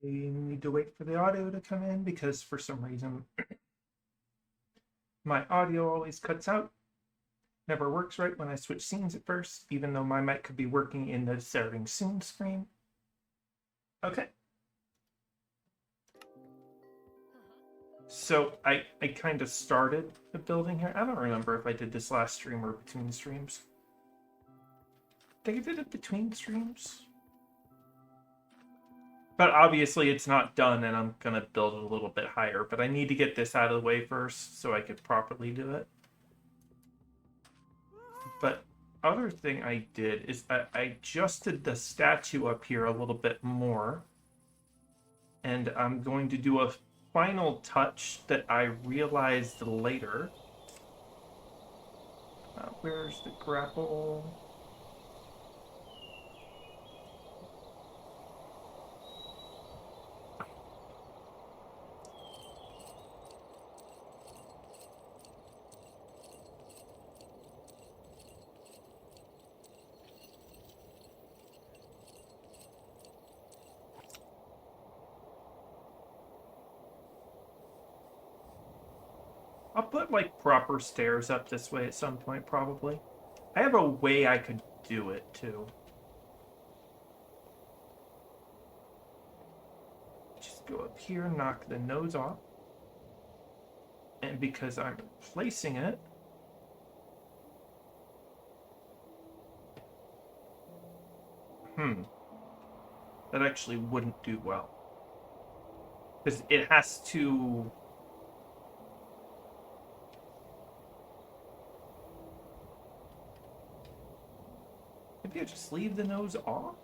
need to wait for the audio to come in because for some reason my audio always cuts out. Never works right when I switch scenes at first, even though my mic could be working in the starting soon screen. Okay. So I kind of started the building here. I don't remember if I did this last stream or between streams. I think I did it between streams. But obviously it's not done and I'm going to build it a little bit higher. But I need to get this out of the way first so I could properly do it. But other thing I did is I adjusted the statue up here a little bit more. And I'm going to do a final touch that I realized later. Where's the grapple? I'll put like proper stairs up this way at some point, probably. I have a way I could do it too. Just go up here, knock the nose off. And because I'm placing it, that actually wouldn't do well. Because it has to... Maybe I just leave the nose off?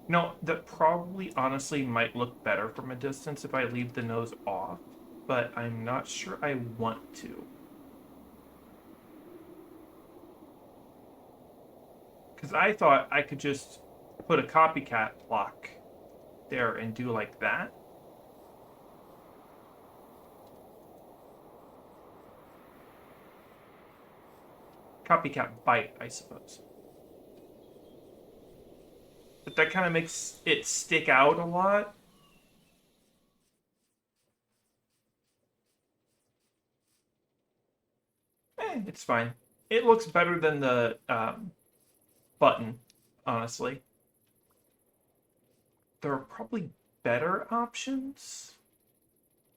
No, that probably honestly might look better from a distance if I leave the nose off, but I'm not sure I want to. Because I thought I could just put a copycat block there and do like that. Copycat bite, I suppose. But that kind of makes it stick out a lot. It's fine. It looks better than the button, honestly. There are probably better options,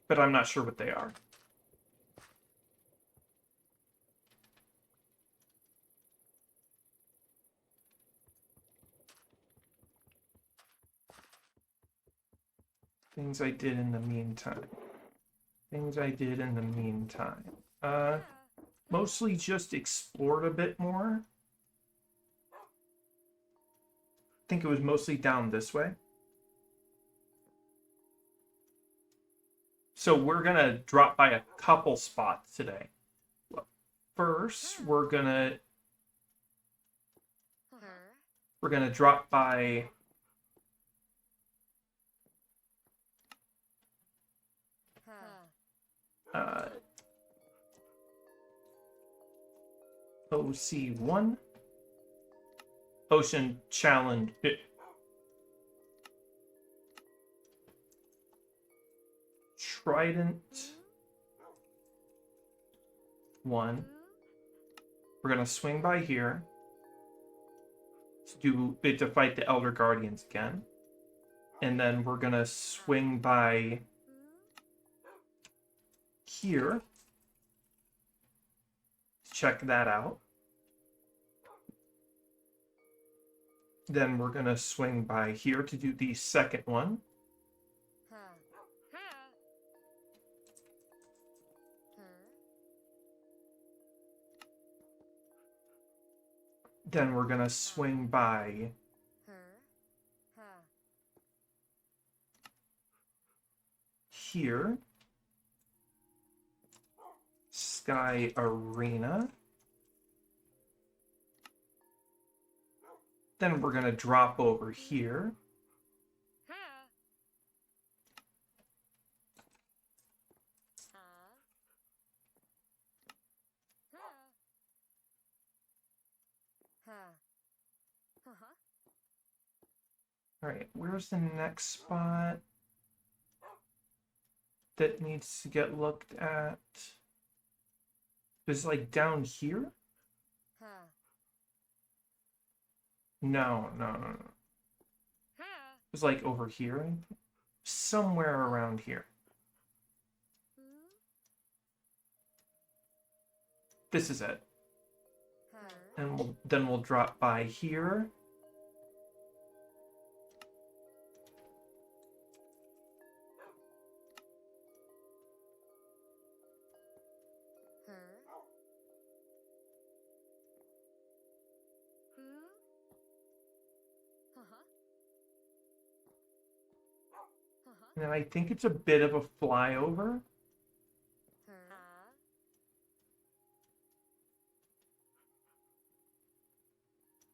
but I'm not sure what they are. Things I did in the meantime. Things I did in the meantime. Mostly just explored a bit more. I think it was mostly down this way. So we're gonna drop by a couple spots today. First, we're gonna drop by OC1, Ocean Challenge. Trident 1. We're gonna swing by here to fight the Elder Guardians again, and then we're gonna swing by here. Check that out. Then we're gonna swing by here to do the second one. Then we're gonna swing by here. Sky Arena. Then we're going to drop over here. All right, where's the next spot that needs to get looked at? Is it like down here? No. It's like over here, somewhere around here. This is it. And then we'll drop by here. And I think it's a bit of a flyover.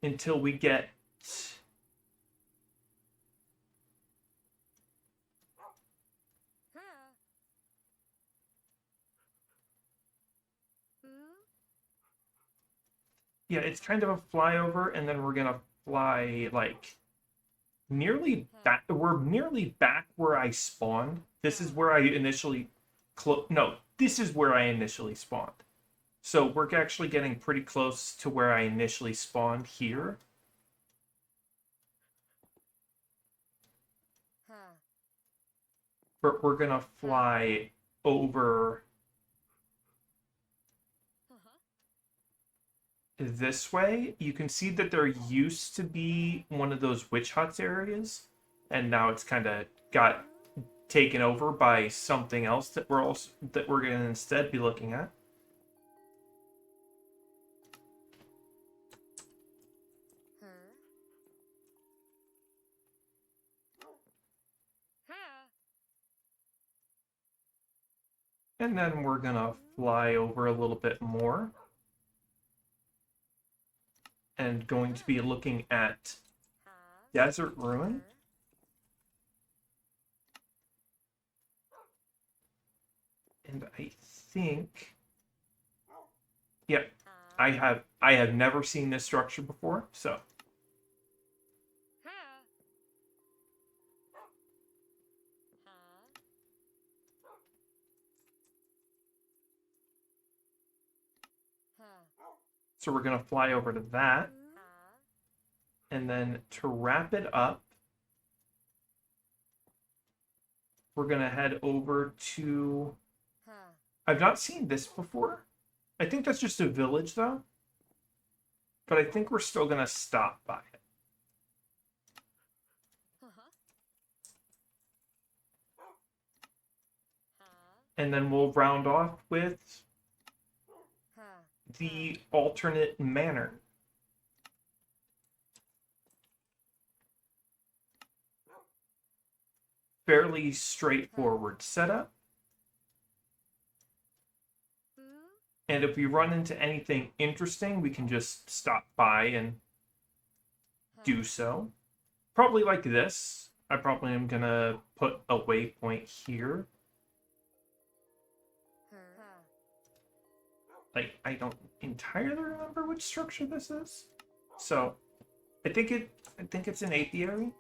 Until we get... Yeah, it's kind of a flyover, and then we're gonna fly, like, nearly back. We're nearly back where I spawned. This is where I initially... No, this is where I initially spawned. So we're actually getting pretty close to where I initially spawned here. But we're gonna fly over this way. You can see that there used to be one of those witch huts areas, and now it's kind of got taken over by something else that we're going to instead be looking at. And then we're gonna fly over a little bit more. And going to be looking at Desert Ruin. And I think... Yep, I have never seen this structure before, so... So we're going to fly over to that. And then to wrap it up, we're going to head over to... I've not seen this before. I think that's just a village, though. But I think we're still going to stop by it. And then we'll round off with the alternate manor. Fairly straightforward setup. And if we run into anything interesting, we can just stop by and do so. Probably like this. I probably am going to put a waypoint here. Like, I don't entirely remember which structure this is. So, I think it's an apiary.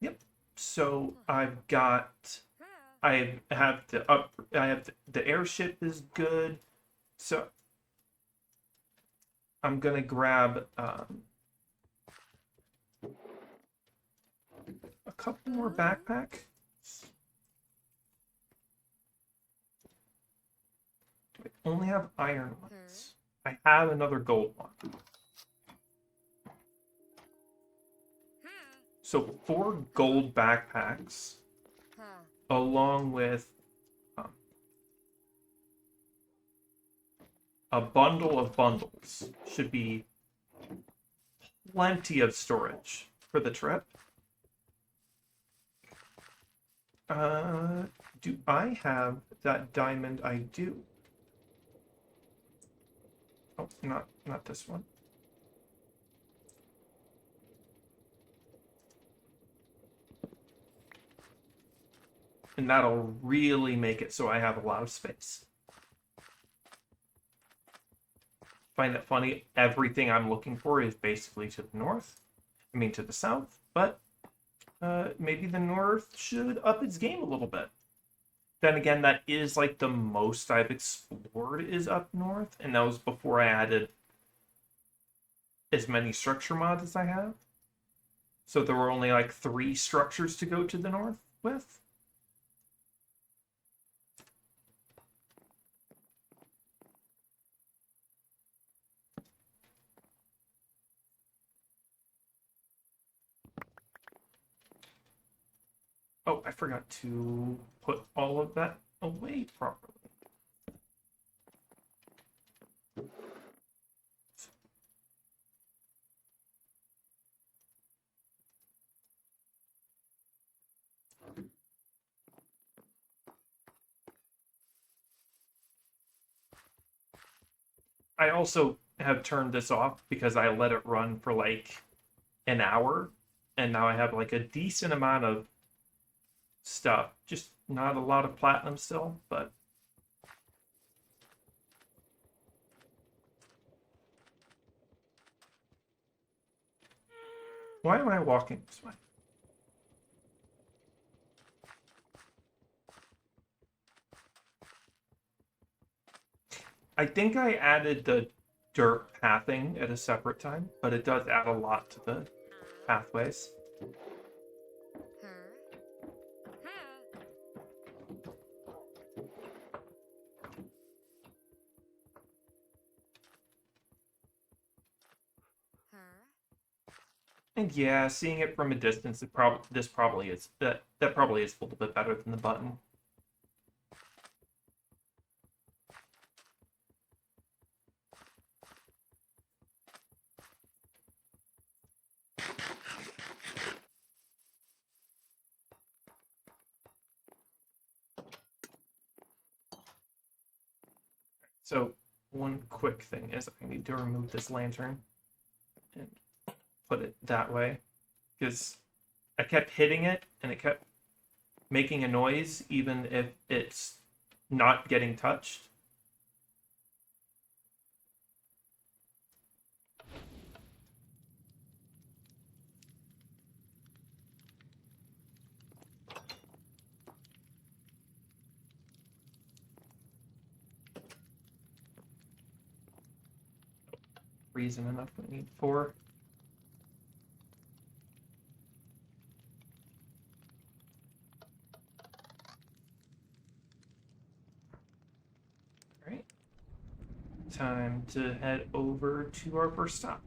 Yep. So I have the airship is good. So I'm gonna grab a couple more backpacks. I only have iron ones. I have another gold one. So 4 gold backpacks, along with a bundle of bundles, should be plenty of storage for the trip. Do I have that diamond? I do. Oh, not this one. And that'll really make it so I have a lot of space. Find it funny, everything I'm looking for is basically to the north. I mean, to the south, but maybe the north should up its game a little bit. Then again, that is like the most I've explored is up north, and that was before I added as many structure mods as I have. So there were only like 3 structures to go to the north with. Oh, I forgot to put all of that away properly. I also have turned this off because I let it run for like an hour, and now I have like a decent amount of stuff. Just not a lot of platinum still, but why am I walking this way? I think I added the dirt pathing at a separate time, but it does add a lot to the pathways. And yeah, seeing it from a distance, this probably is that probably is a little bit better than the button. So one quick thing is I need to remove this lantern and put it that way because I kept hitting it and it kept making a noise even if it's not getting touched. Reason enough, we need 4. All right. Time to head over to our first stop.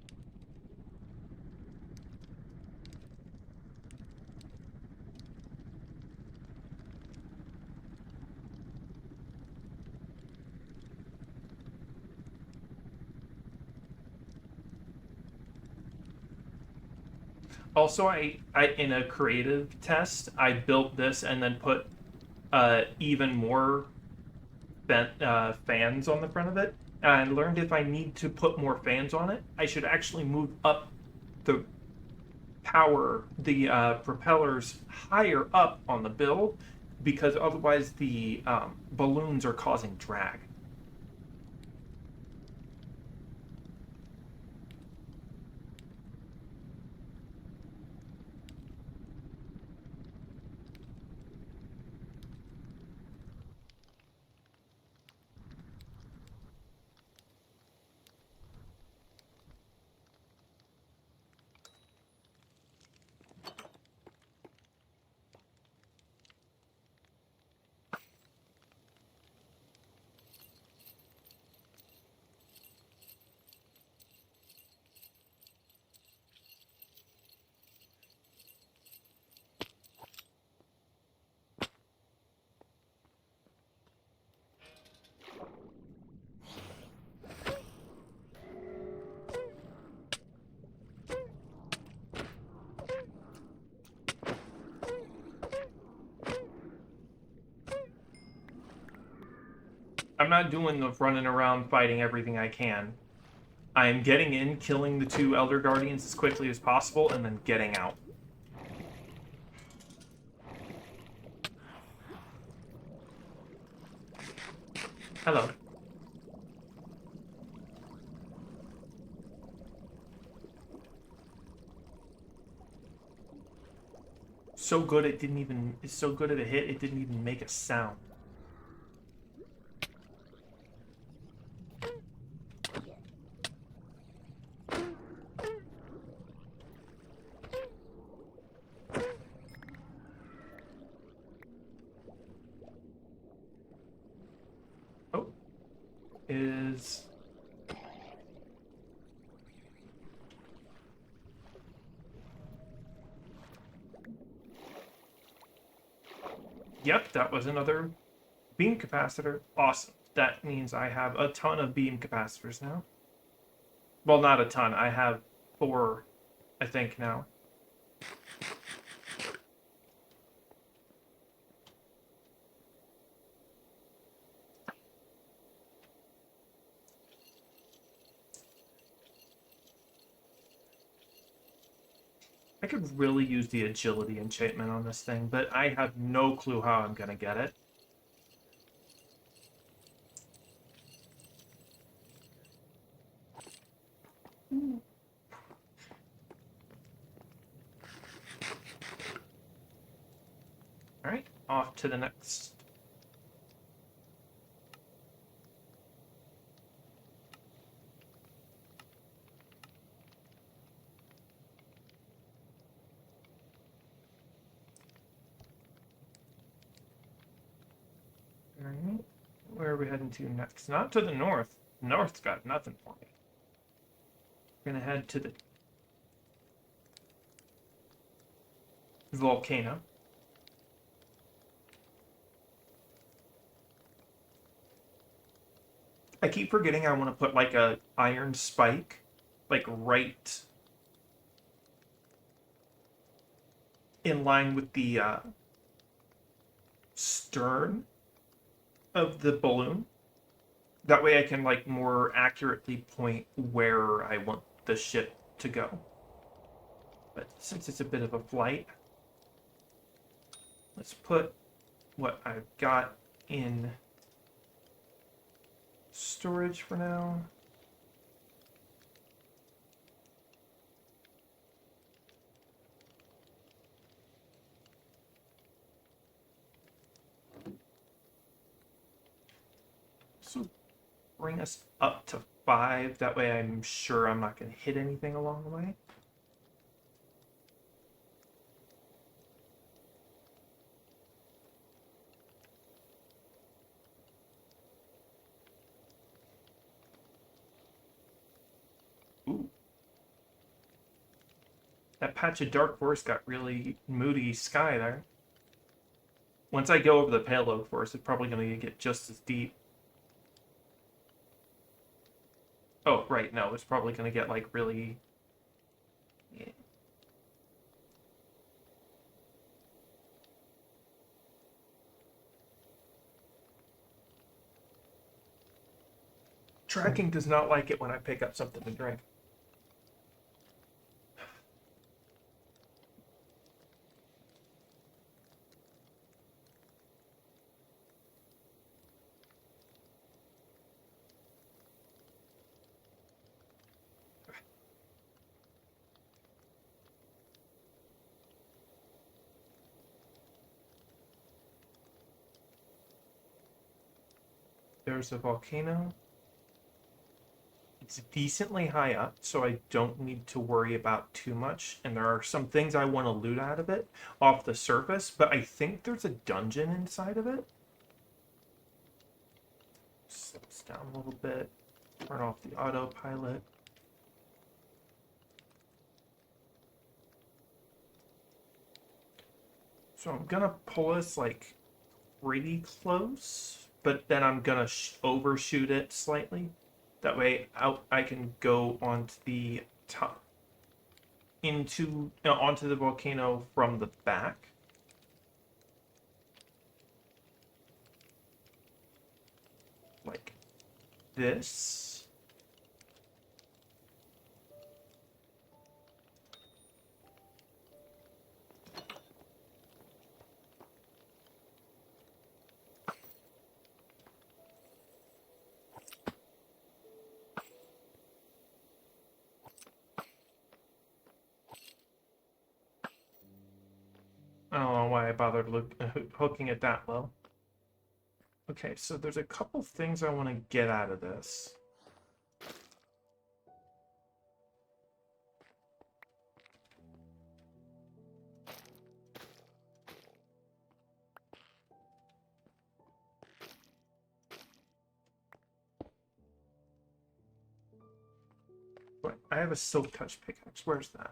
Also, I in a creative test, I built this and then put even more fans on the front of it. And I learned if I need to put more fans on it, I should actually move up the propellers higher up on the build because otherwise the balloons are causing drag. I'm not doing the running around fighting everything I can. I am getting in, killing the 2 Elder Guardians as quickly as possible, and then getting out. Hello. So good it didn't even... It's so good at a hit, it didn't even make a sound. Oh. Is... Yep, that was another beam capacitor. Awesome. That means I have a ton of beam capacitors now. Well, not a ton. I have 4, I think, now. I could really use the agility enchantment on this thing, but I have no clue how I'm going to get it. Alright, off to the next. Alright, where are we heading to next? Not to the north. North's got nothing for me. We're going to head to the volcano. I keep forgetting I want to put like a iron spike, like right in line with the stern of the balloon. That way I can like more accurately point where I want the ship to go. But since it's a bit of a flight, let's put what I've got in storage for now. So bring us up to 5. That way I'm sure I'm not going to hit anything along the way. Ooh. That patch of dark forest got really moody sky there. Once I go over the pale oak forest, it's probably going to get just as deep. Oh, right, no, it's probably going to get, like, really... Yeah. Tracking does not like it when I pick up something to drink. There's a volcano. It's decently high up, so I don't need to worry about too much. And there are some things I want to loot out of it off the surface, but I think there's a dungeon inside of it. Slow this down a little bit. Turn off the autopilot. So I'm gonna pull us like pretty close, but then I'm gonna overshoot it slightly. That way I can go onto the top, onto the volcano from the back. Like this. I don't know why I bothered hooking it that low. Okay, so there's a couple things I want to get out of this. Wait, I have a Silk Touch pickaxe. Where's that?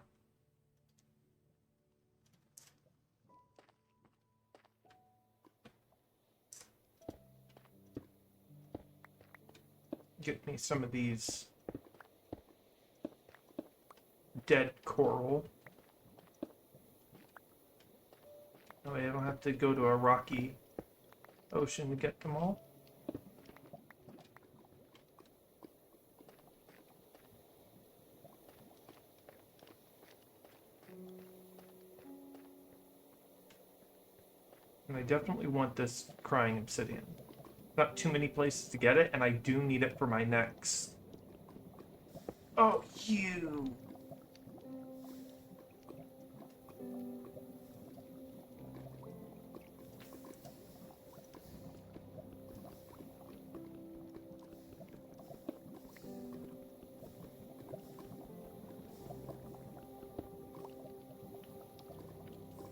Get me some of these dead coral. That way I don't have to go to a rocky ocean to get them all. And I definitely want this crying obsidian. Not too many places to get it, and I do need it for my next... Oh, you!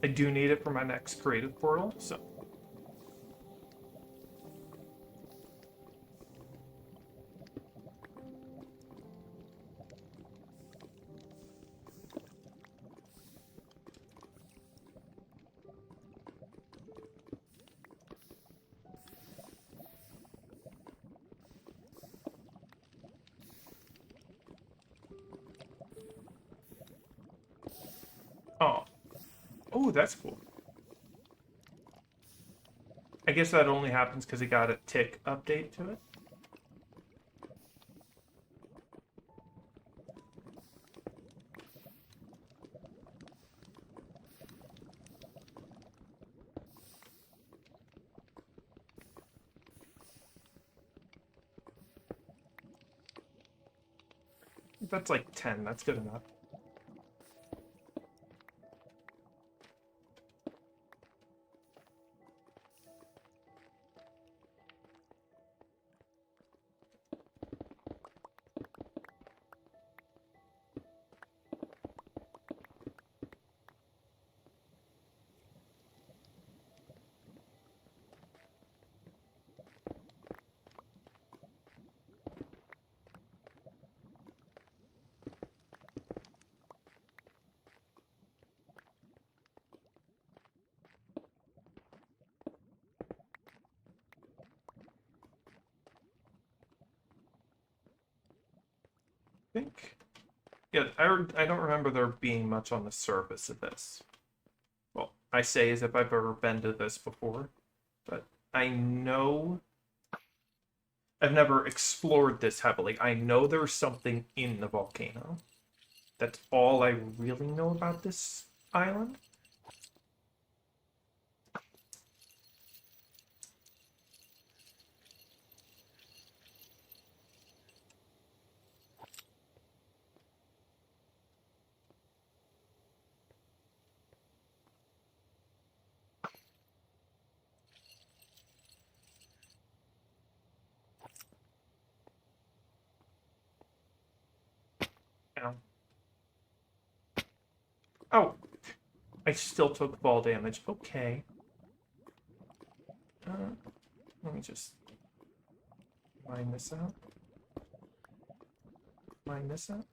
I do need it for my next creative portal, so... Oh. Oh, that's cool. I guess that only happens because it got a tick update to it. That's like 10. That's good enough. Think. Yeah, I don't remember there being much on the surface of this. Well, I say as if I've ever been to this before, but I know I've never explored this heavily. I know there's something in the volcano. That's all I really know about this island. Ow. Oh, I still took fall damage. Okay. Let me just mine this out. Mine this out.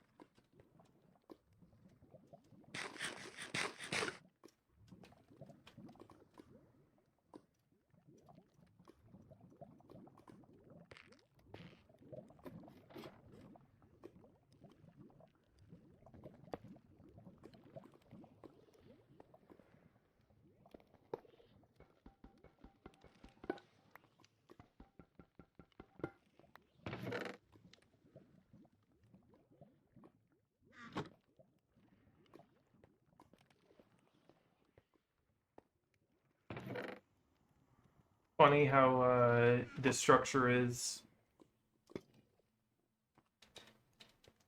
Funny how this structure is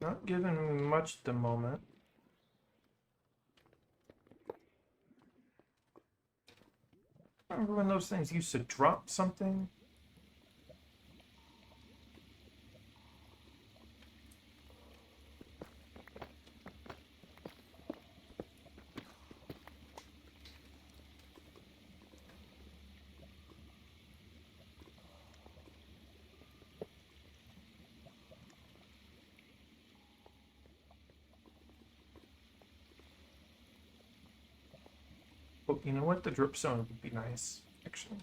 not giving me much at the moment. Remember when those things used to drop something? Oh, you know what? The drip zone would be nice, actually.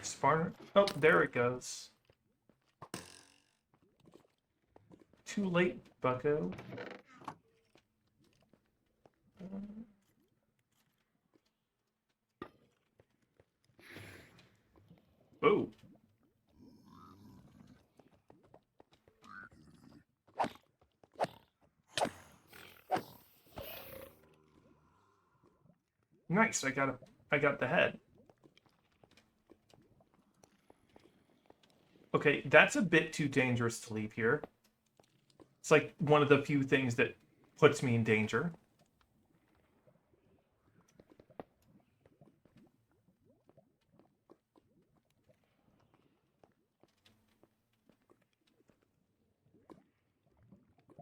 Spartan. Oh, there it goes. Too late, bucko. Oh. Nice, I got the head. Okay, that's a bit too dangerous to leave here. It's like one of the few things that puts me in danger.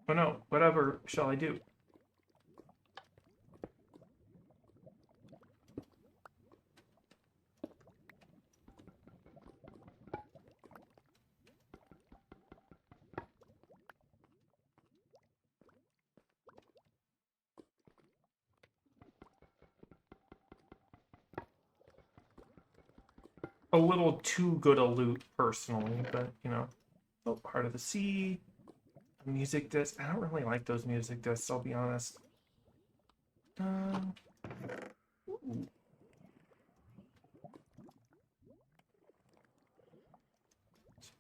Oh no, whatever shall I do? A little too good a loot, personally, but, you know. Oh, Heart of the Sea. A music disc. I don't really like those music discs, I'll be honest. Ooh.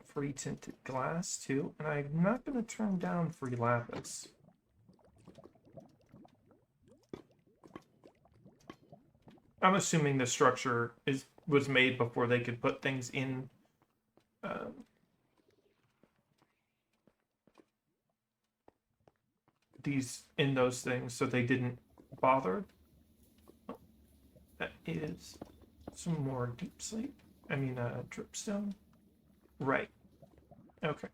Free tinted glass, too. And I'm not going to turn down free lapis. I'm assuming the structure was made before they could put things in those things, so they didn't bother. Oh, that is some more deep slate. I mean, dripstone. Right. Okay.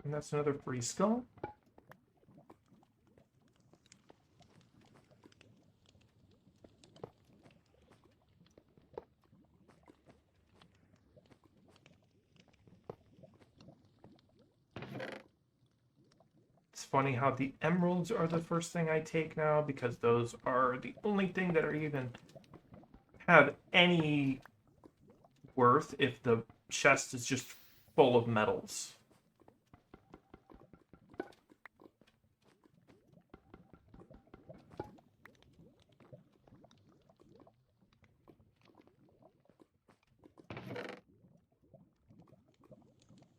And that's another free skull. It's funny how the emeralds are the first thing I take now, because those are the only thing that are even have any worth if the chest is just full of metals.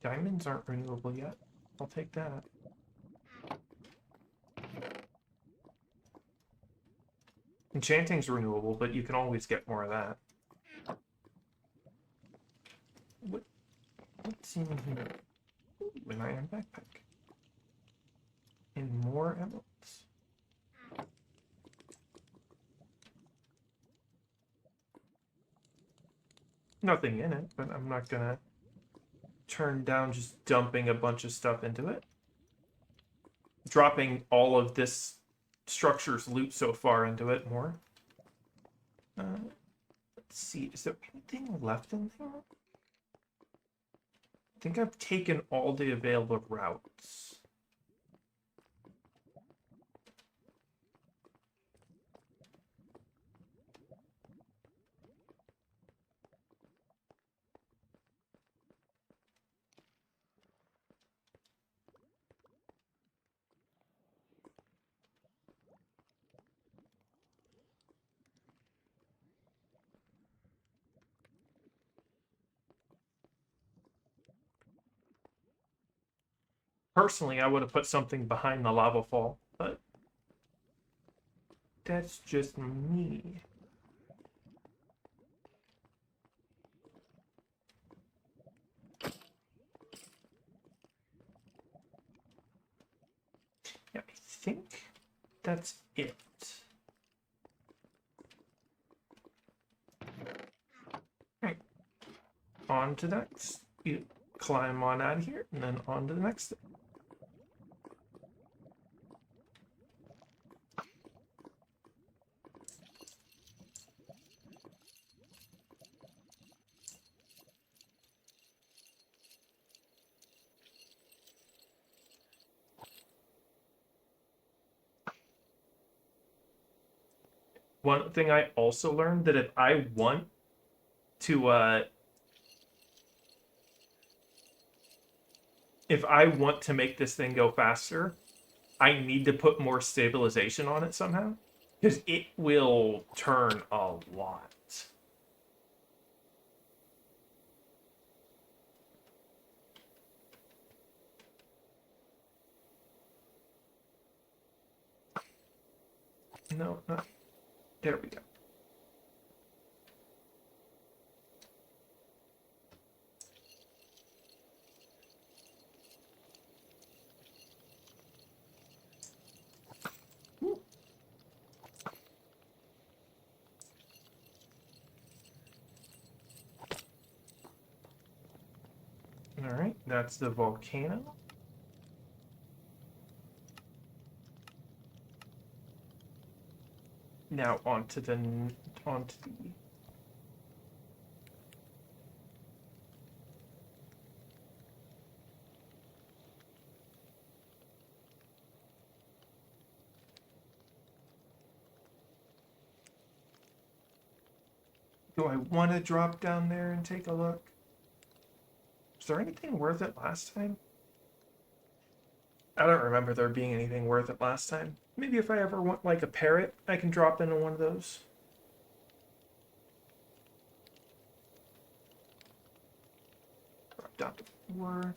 Diamonds aren't renewable yet. I'll take that. Enchanting's renewable, but you can always get more of that. What's in here? Ooh, an iron backpack. And more emeralds. Nothing in it, but I'm not gonna turn down just dumping a bunch of stuff into it. Dropping all of this structure's loot so far into it more. Let's see, is there anything left in there? I think I've taken all the available routes. Personally, I would have put something behind the lava fall, but that's just me. Yeah, I think that's it. Right. On to the next. You climb on out of here, and then on to the next thing. One thing I also learned that if I want to make this thing go faster, I need to put more stabilization on it somehow, because it will turn a lot. No, not. There we go. All right, that's the volcano. Now onto the Do I want to drop down there and take a look? Is there anything worth it last time? I don't remember there being anything worth it last time. Maybe if I ever want like a parrot, I can drop into one of those. Drop down to 4.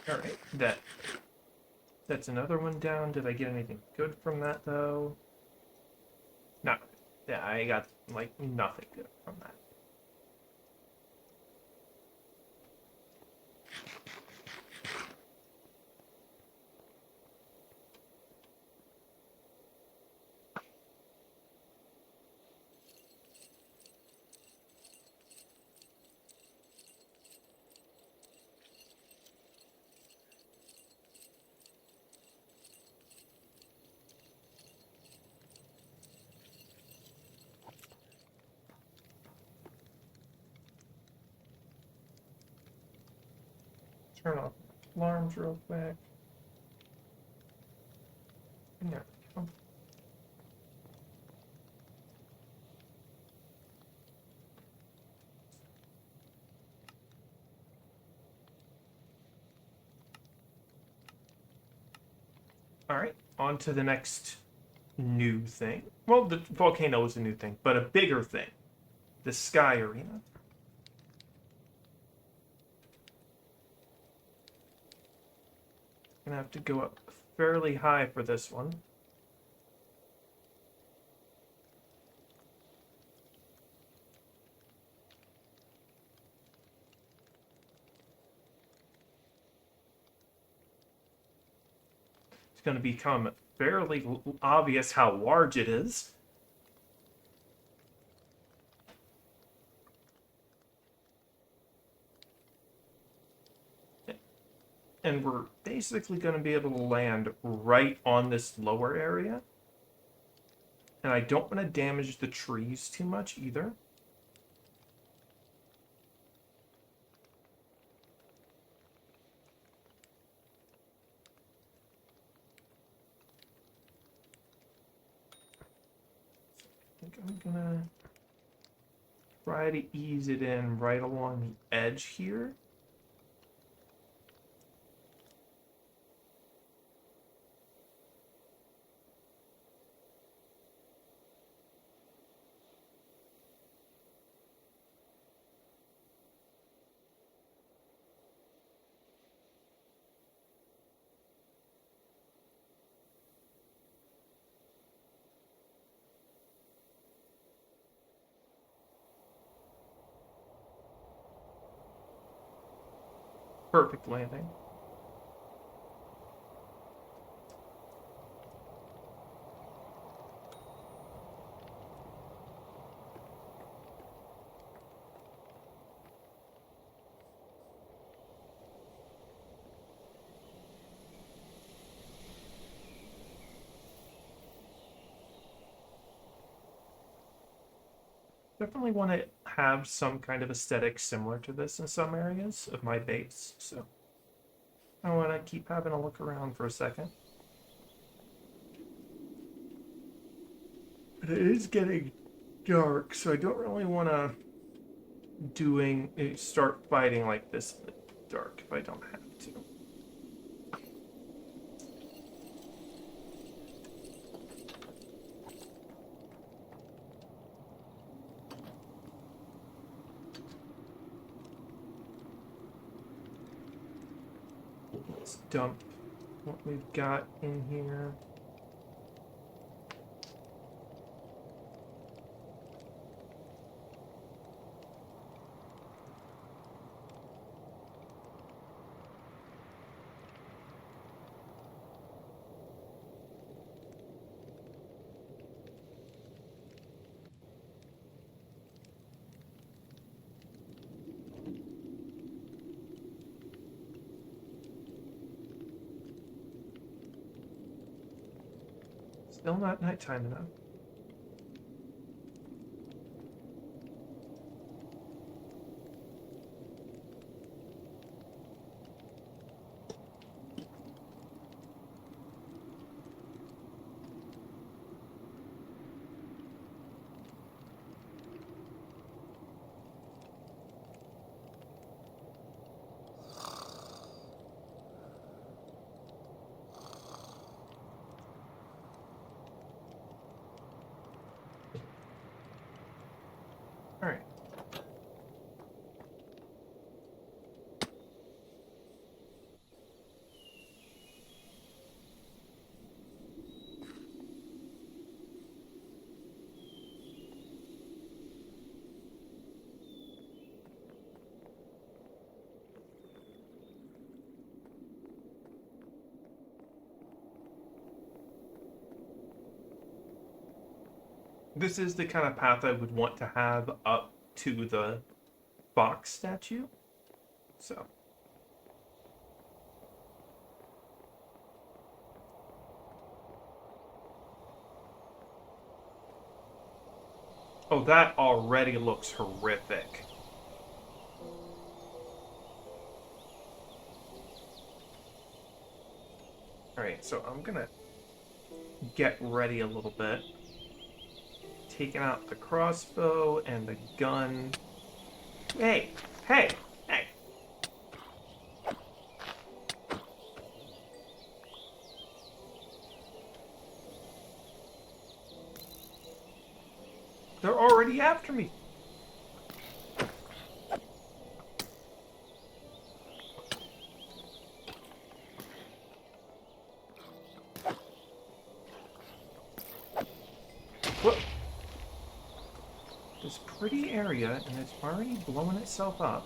All right, that's another one down. Did I get anything good from that though? No. Yeah, I got like nothing good from that. Turn off alarms real quick. And there we go. All right, on to the next new thing. Well, the volcano is a new thing, but a bigger thing. The Sky Arena. Gonna have to go up fairly high for this one. It's gonna become fairly obvious how large it is. And we're basically going to be able to land right on this lower area. And I don't want to damage the trees too much either. I think I'm going to try to ease it in right along the edge here. Perfect landing. Definitely want to have some kind of aesthetic similar to this in some areas of my base, so I want to keep having a look around for a second. But it is getting dark, so I don't really want to start fighting like this in the dark if I don't have to. Let's dump what we've got in here. Still not nighttime enough. All right. This is the kind of path I would want to have up to the box statue. So. Oh, that already looks horrific. Alright, so I'm gonna get ready a little bit. Taking out the crossbow and the gun. Hey! Hey! Hey! They're already after me! Whoop! This pretty area, and it's already blowing itself up.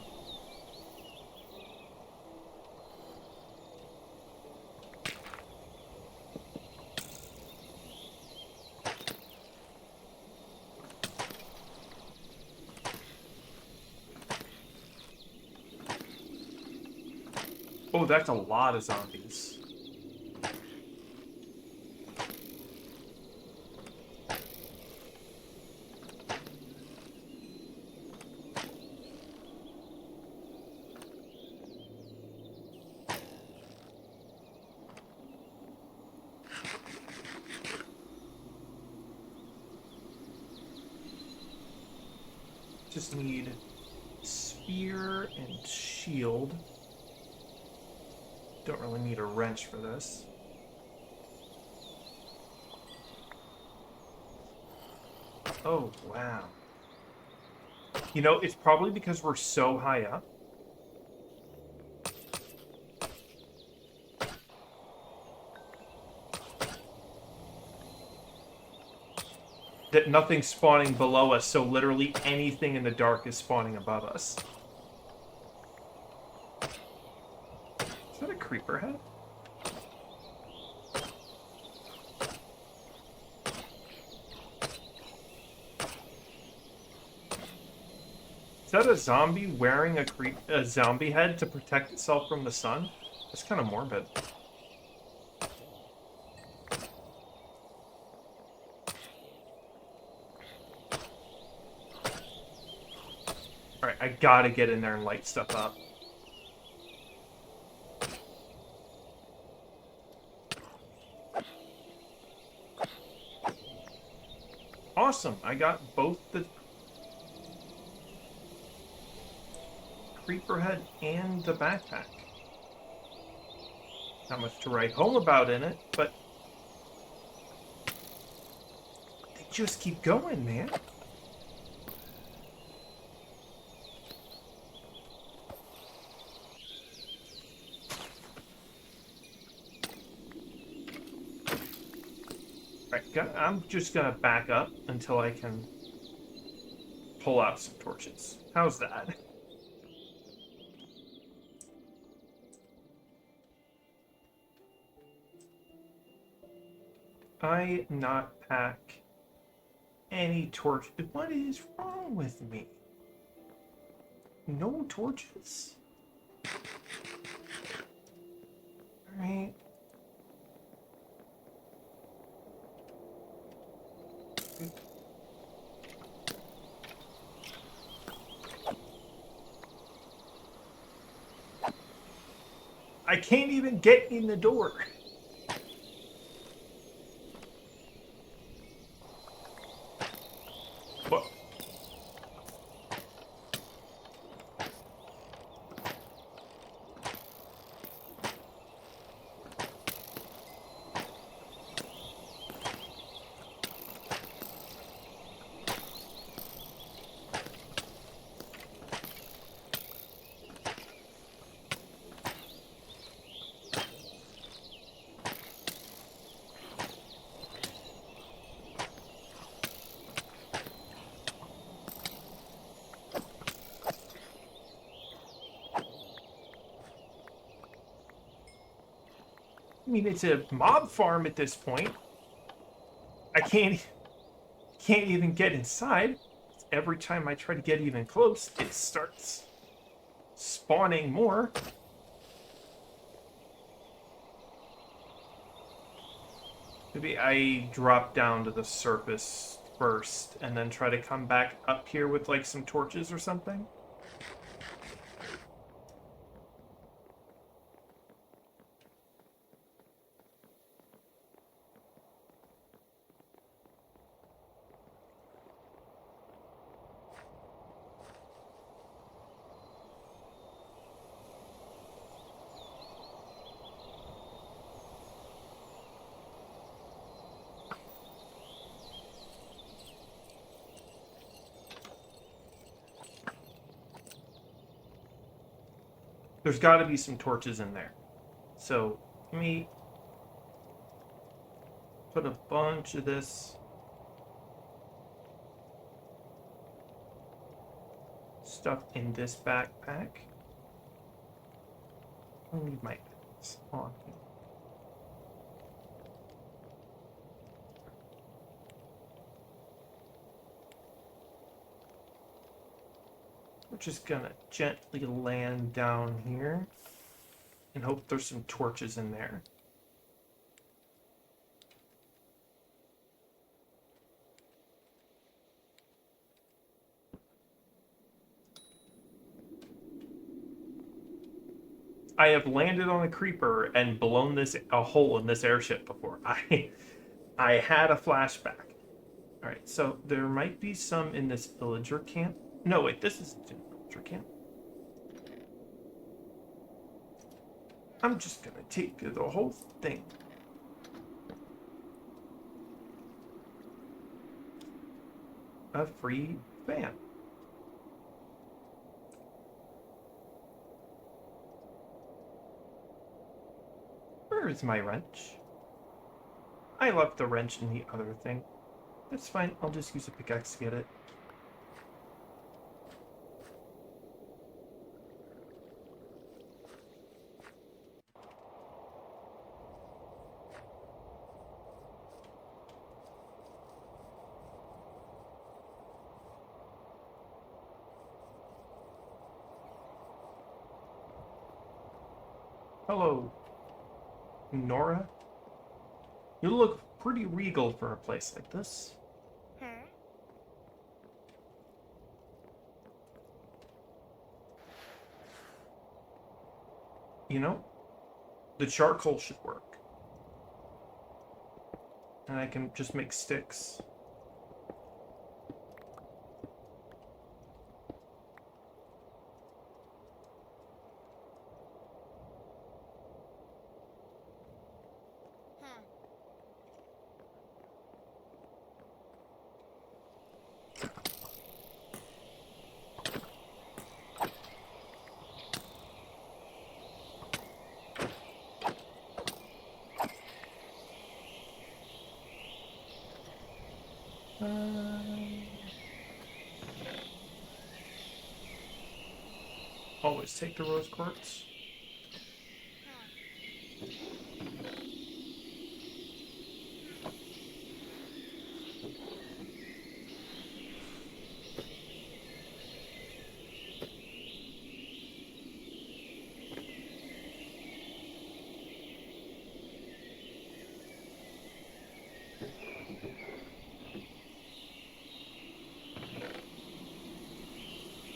Oh, that's a lot of zombies. Just need spear and shield. Don't really need a wrench for this. Oh, wow. You know, it's probably because we're so high up. That nothing's spawning below us, so literally anything in the dark is spawning above us. Is that a creeper head? Is that a zombie wearing a zombie head to protect itself from the sun? That's kind of morbid. Alright, I gotta get in there and light stuff up. Awesome, I got both the creeper head and the backpack. Not much to write home about in it, but they just keep going, man. Alright, I'm just gonna back up until I can pull out some torches. How's that? I not pack any torch. What is wrong with me? No torches? Alright. I can't even get in the door. What? I mean, it's a mob farm at this point. I can't even get inside. Every time I try to get even close, it starts spawning more. Maybe I drop down to the surface first and then try to come back up here with like some torches or something. There's got to be some torches in there. So let me put a bunch of this stuff in this backpack. I need my axe on here. We're just gonna gently land down here and hope there's some torches in there. I have landed on a creeper and blown a hole in this airship before. I had a flashback. All right, so there might be some in this villager camp. No, wait, this isn't a villager camp. I'm just gonna take the whole thing. A free fan. Where is my wrench? I left the wrench in the other thing. That's fine, I'll just use a pickaxe to get it. Hello, Nora. You look pretty regal for a place like this. You know, the charcoal should work. And I can just make sticks. Always take the rose quartz.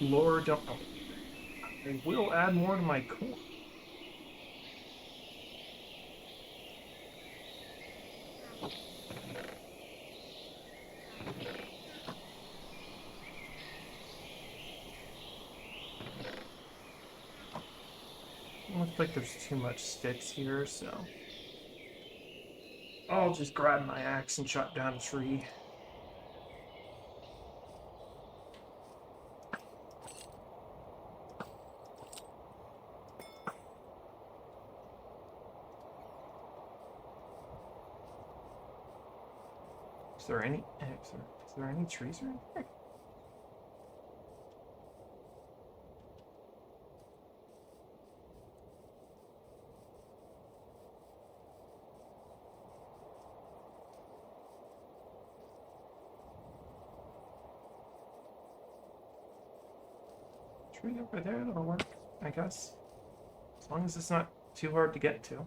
Lord, don't. Oh, I will add more to my corn. Looks like there's too much sticks here, so I'll just grab my axe and chop down a tree. Is there any trees around here? Tree over there, that'll work, I guess. As long as it's not too hard to get to.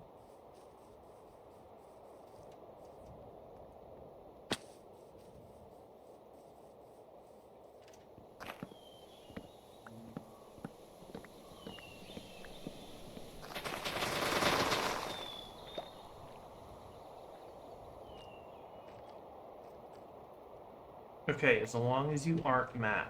Okay, as long as you aren't mad.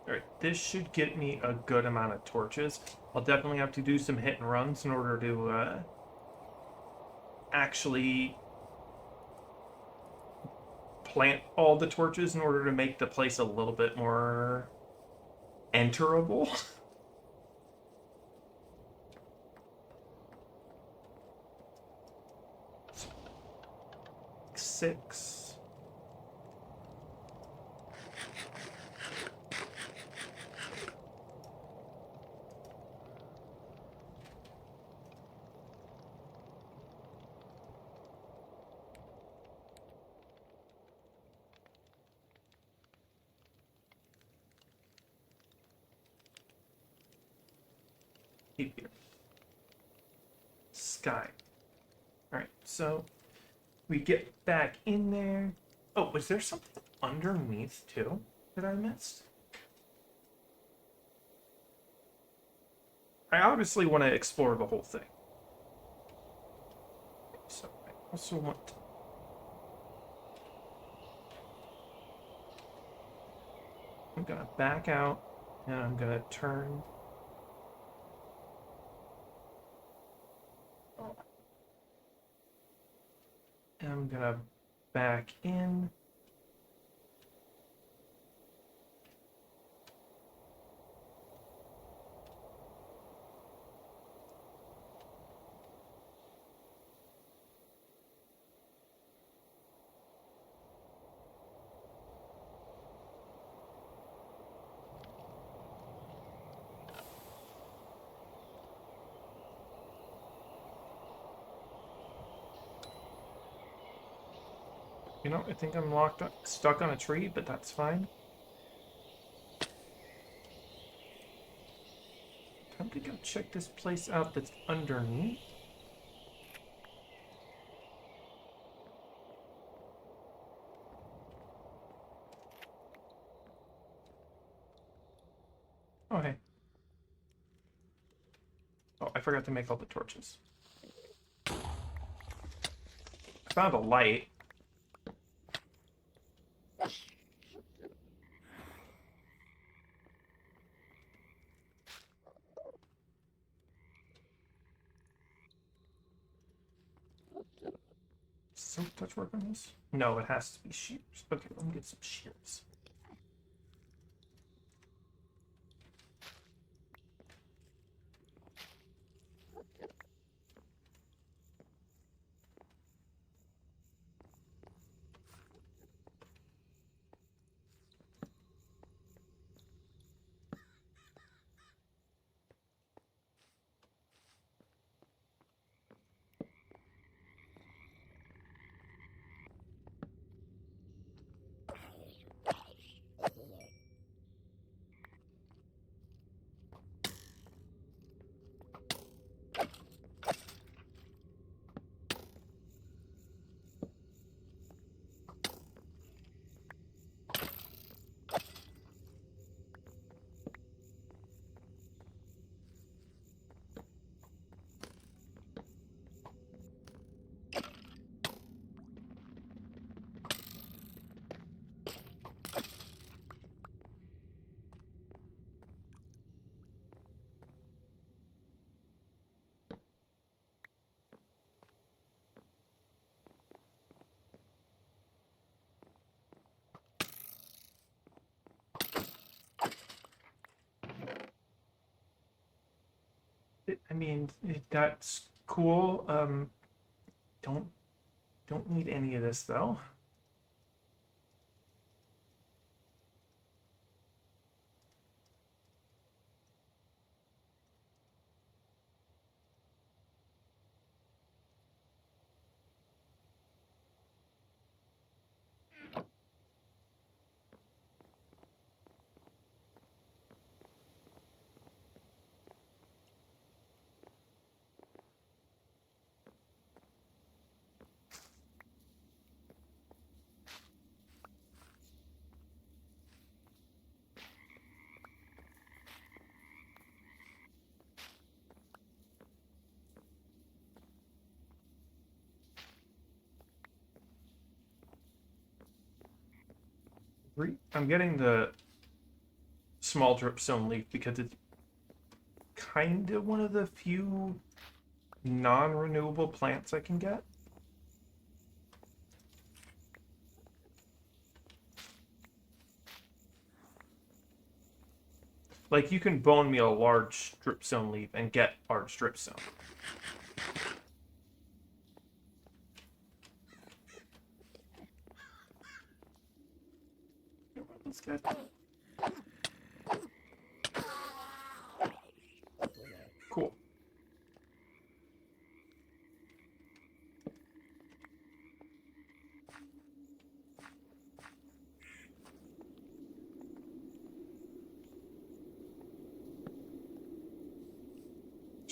Alright, this should get me a good amount of torches. I'll definitely have to do some hit and runs in order to actually plant all the torches in order to make the place a little bit more enterable. 6. Keep here. Sky. Alright, so we get back in there. Oh, was there something underneath too that I missed? I obviously want to explore the whole thing. So I also want to... I'm gonna back out and I'm gonna turn. And I'm gonna back in. You know, I think I'm stuck on a tree, but that's fine. Time to go check this place out that's underneath. Oh, hey. Oh, I forgot to make all the torches. I found a light. Silk touch work on this? No, it has to be shears. Okay, let me get some shears. I mean, that's cool. Don't don't need any of this though. I'm getting the small dripstone leaf because it's kind of one of the few non-renewable plants I can get. Like, you can bone meal a large dripstone leaf and get large dripstone. Let's get... Cool.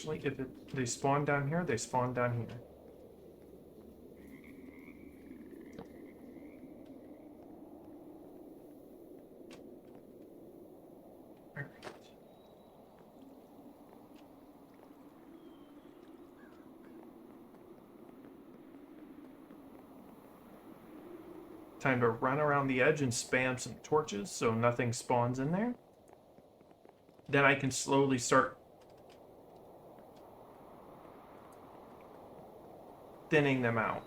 Actually, if they spawn down here, they spawn down here. All right. Time to run around the edge and spam some torches so nothing spawns in there. Then I can slowly start thinning them out.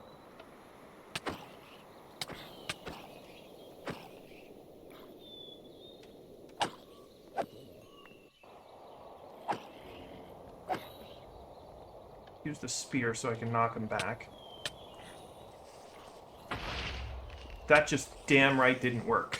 Use the spear so I can knock them back. That just damn right didn't work.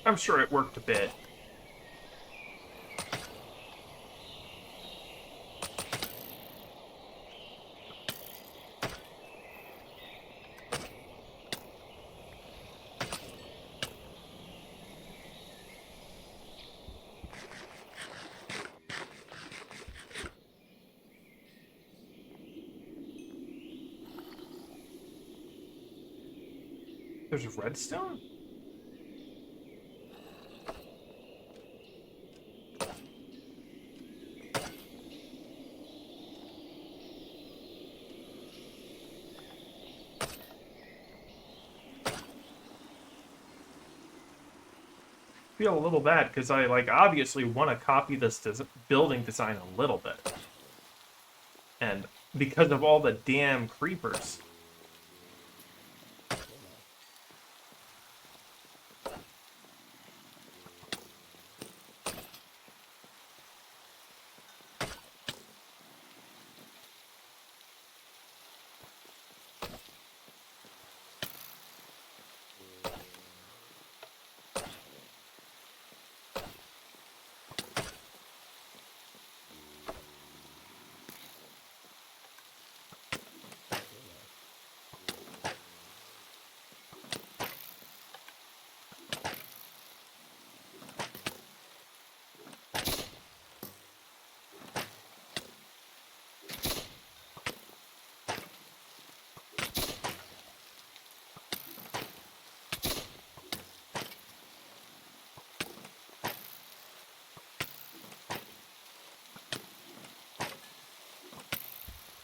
I'm sure it worked a bit. There's redstone? Feel a little bad because I obviously want to copy this building design a little bit, and because of all the damn creepers.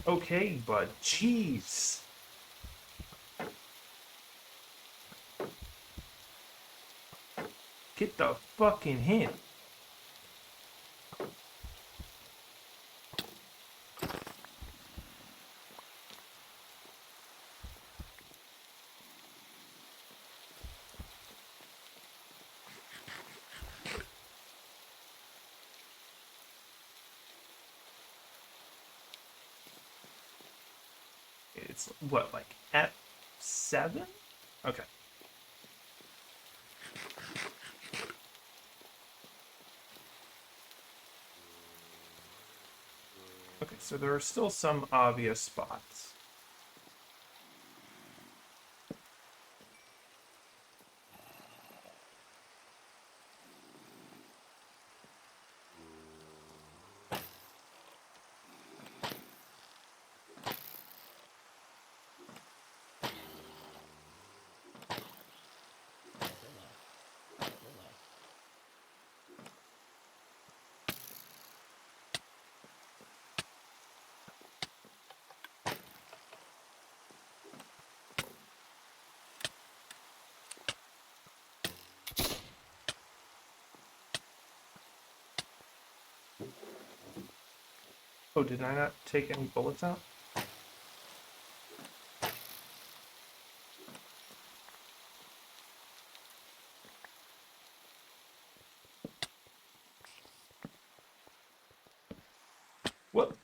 Okay, but jeez. Get the fucking hint. It's what, like F7? Okay. Okay, so there are still some obvious spots. Oh, did I not take any bullets out? Whoop.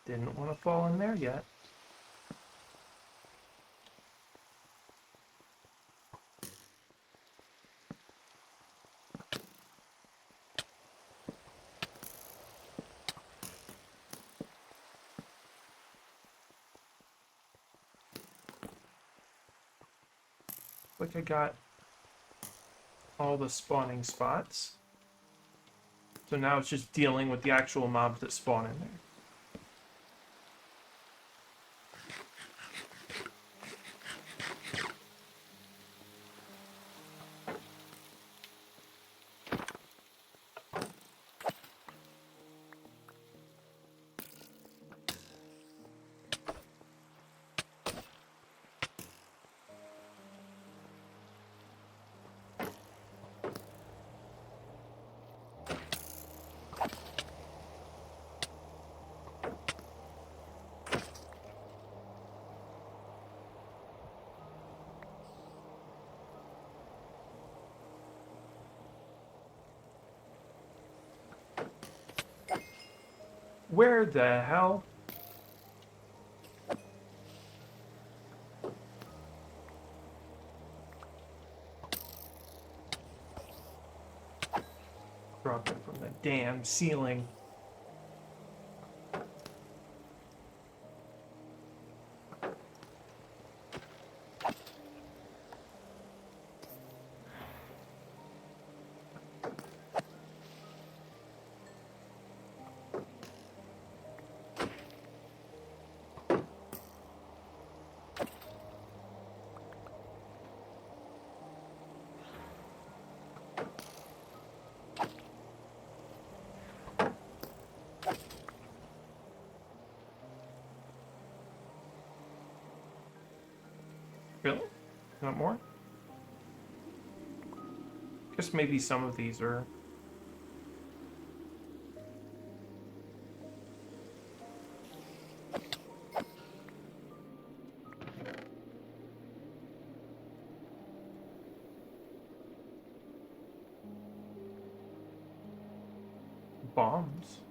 Didn't want to fall in there yet. Like I got all the spawning spots. So now it's just dealing with the actual mobs that spawn in there. Where the hell? Dropped it from the damn ceiling. Really? Not more? Guess maybe some of these are... bombs.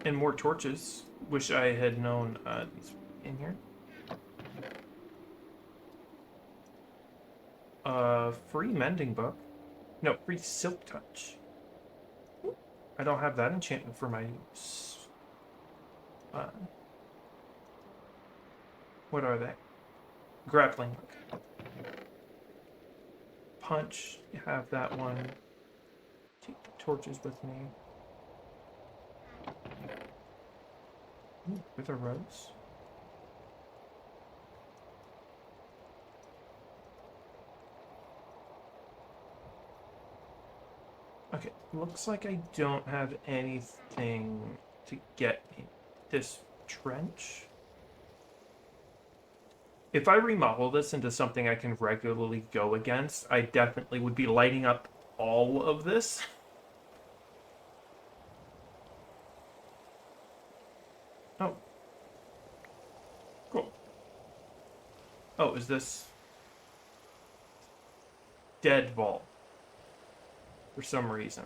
And more torches. Wish I had known in here. Free mending book. No, free silk touch. I don't have that enchantment for my... what are they? Grappling hook. Punch. Have that one. Take the torches with me. Ooh, with a rose. Okay, looks like I don't have anything to get in this trench. If I remodel this into something I can regularly go against, I definitely would be lighting up all of this. Oh. Cool. Oh, is this... dead vault? For some reason.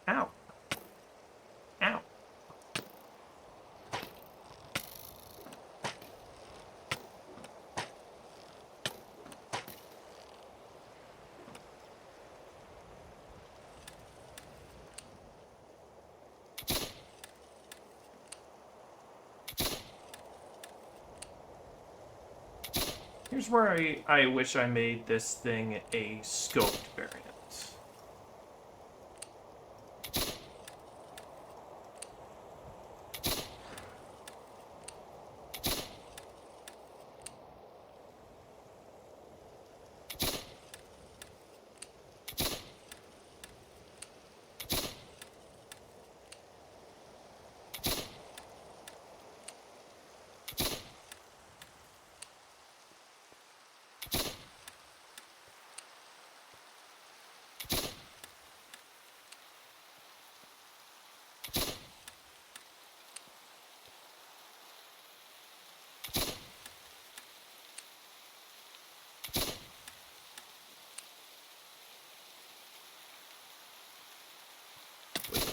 Ow. Ow. Here's where I wish I made this thing a scoped variant.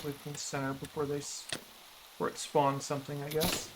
with in the center before before it spawns something, I guess.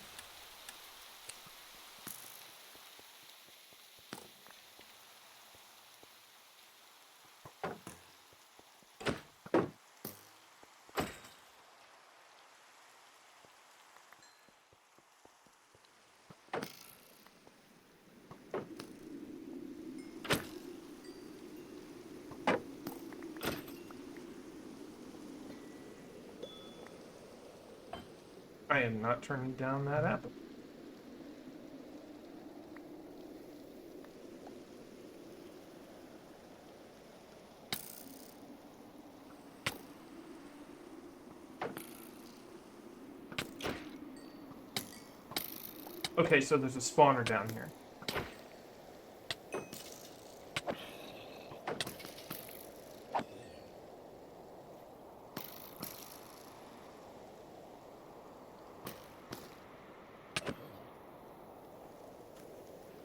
I am not turning down that apple. Okay, so there's a spawner down here.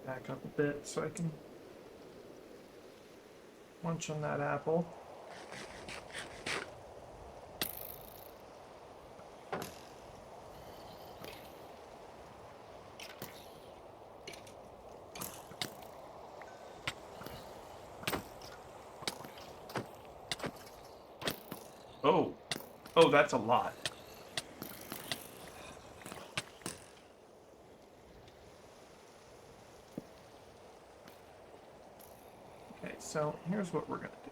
Back up a bit so I can munch on that apple. Oh. Oh, that's a lot. Okay, so here's what we're gonna do.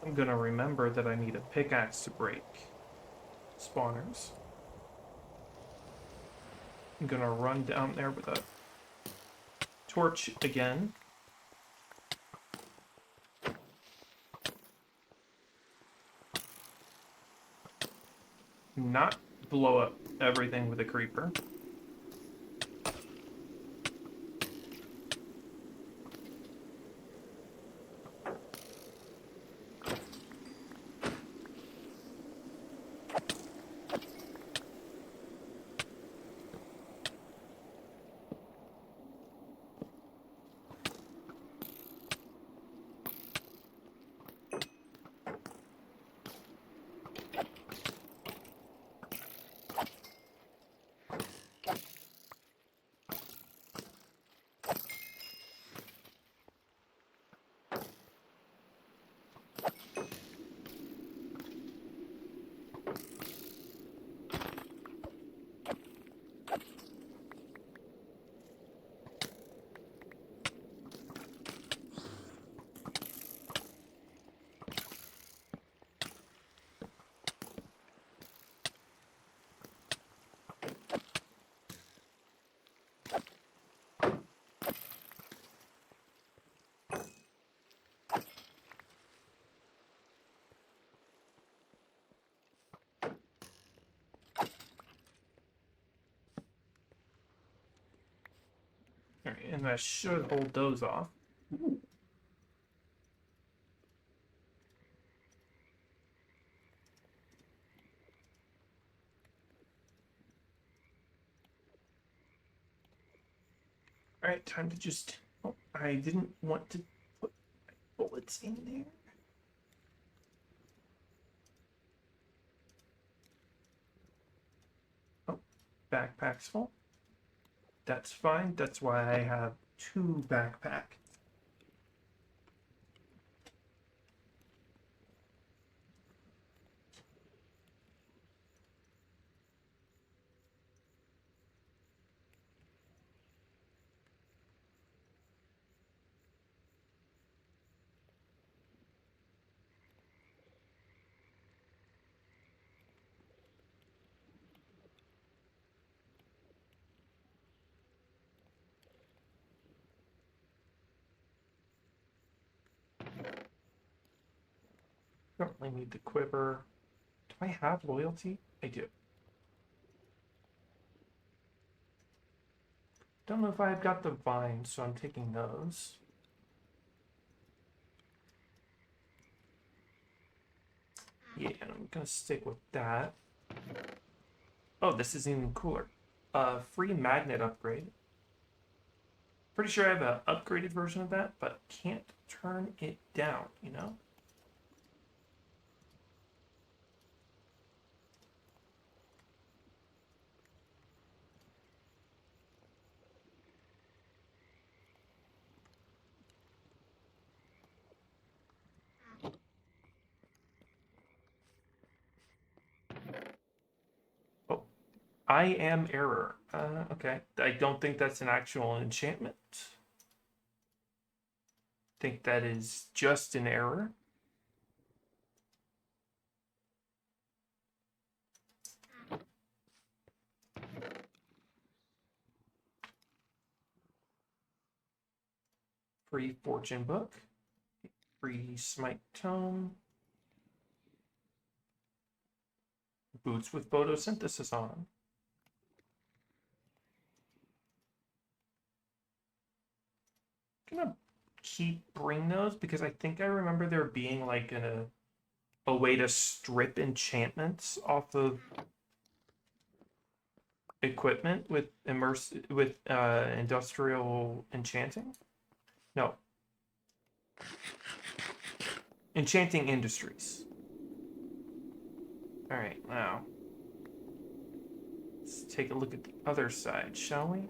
I'm gonna remember that I need a pickaxe to break spawners. I'm gonna run down there with a torch again. Not blow up everything with a creeper. Alright, and that should hold those off. Ooh. Alright, time to just... Oh, I didn't want to put bullets in there. Oh, backpack's full. That's fine. That's why I have 2 backpack. Don't really need the quiver. I have loyalty? I do. Don't know if I've got the vines, so I'm taking those. Yeah, I'm gonna stick with that. Oh, this is even cooler. Free magnet upgrade. Pretty sure I have an upgraded version of that, but can't turn it down, you know? Oh, I am error. Okay. I don't think that's an actual enchantment. Think that is just an error. Free fortune book. Free smite tome. Boots with photosynthesis on them. Gonna bring those because I think I remember there being like a way to strip enchantments off of equipment with industrial enchanting. No, enchanting industries. All right, now let's take a look at the other side, shall we?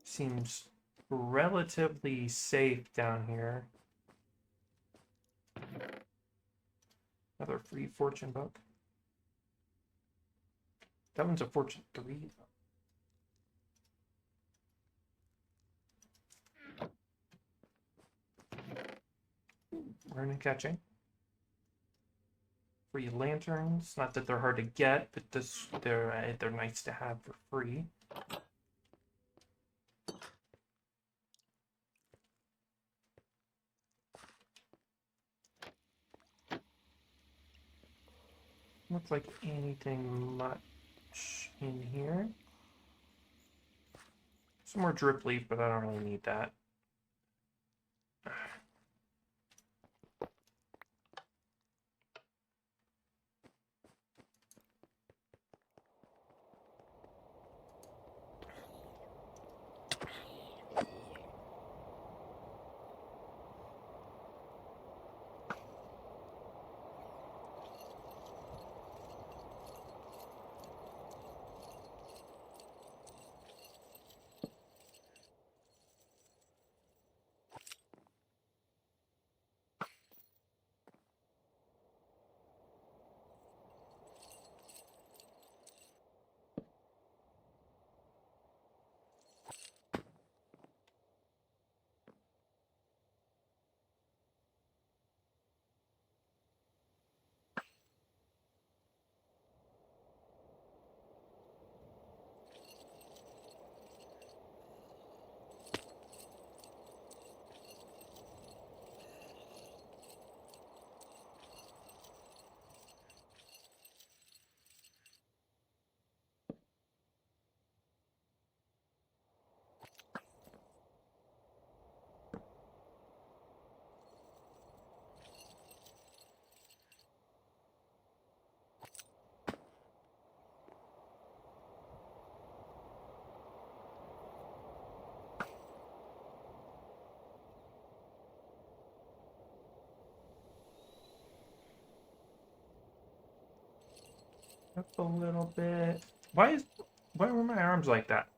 Seems relatively safe down here. Another free fortune book. That one's a fortune 3. We're catching. Free lanterns. Not that they're hard to get, but they're nice to have for free. Looks like anything much in here. Some more drip leaf, but I don't really need that. Up a little bit. Why were my arms like that?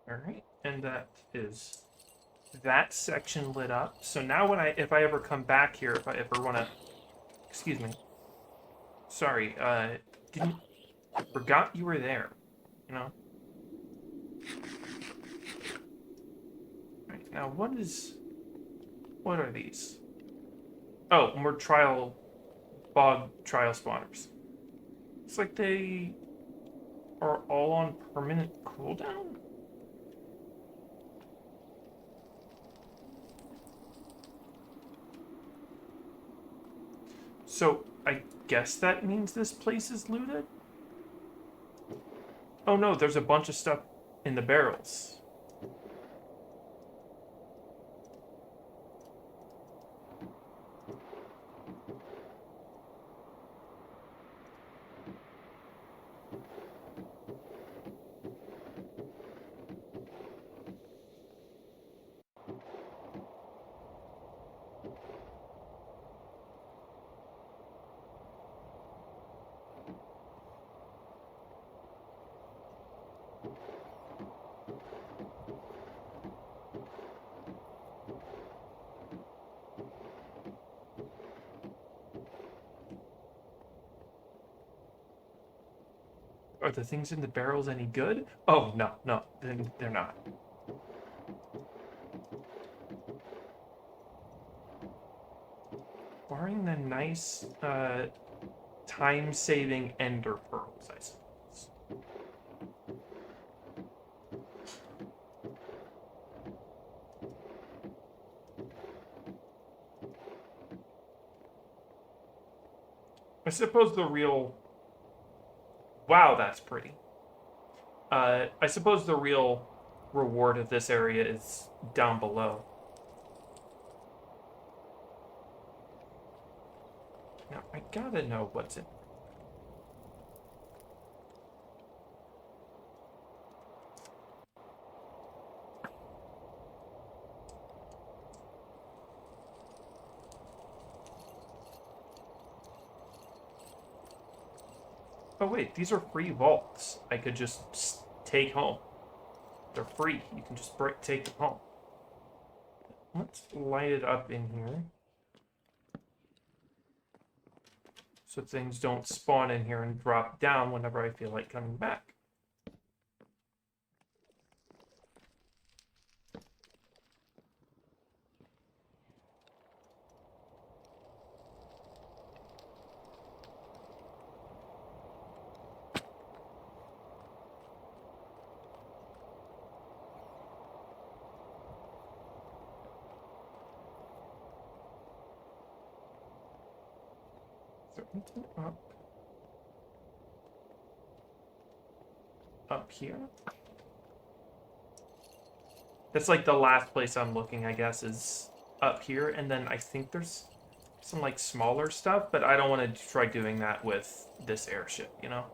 Alright, and that is that section lit up. So now if I ever come back here, if I ever want to, excuse me, sorry, didn't, forgot you were there, you know? Right, now what are these? Oh, more bog trial spawners. It's like they are all on permanent cooldown? So, I guess that means this place is looted? Oh no, there's a bunch of stuff in the barrels. Are the things in the barrels any good? Oh, no, no, then they're not. Barring the nice, time-saving ender pearls, I suppose. I suppose the real... Wow, that's pretty. I suppose the real reward of this area is down below. Now, I gotta know what's in. Oh wait, these are free vaults. I could just take home. They're free. You can just take them home. Let's light it up in here. So things don't spawn in here and drop down whenever I feel like coming back. Anything up here? That's like the last place I'm looking, I guess, is up here. And then I think there's some like smaller stuff, but I don't want to try doing that with this airship, you know?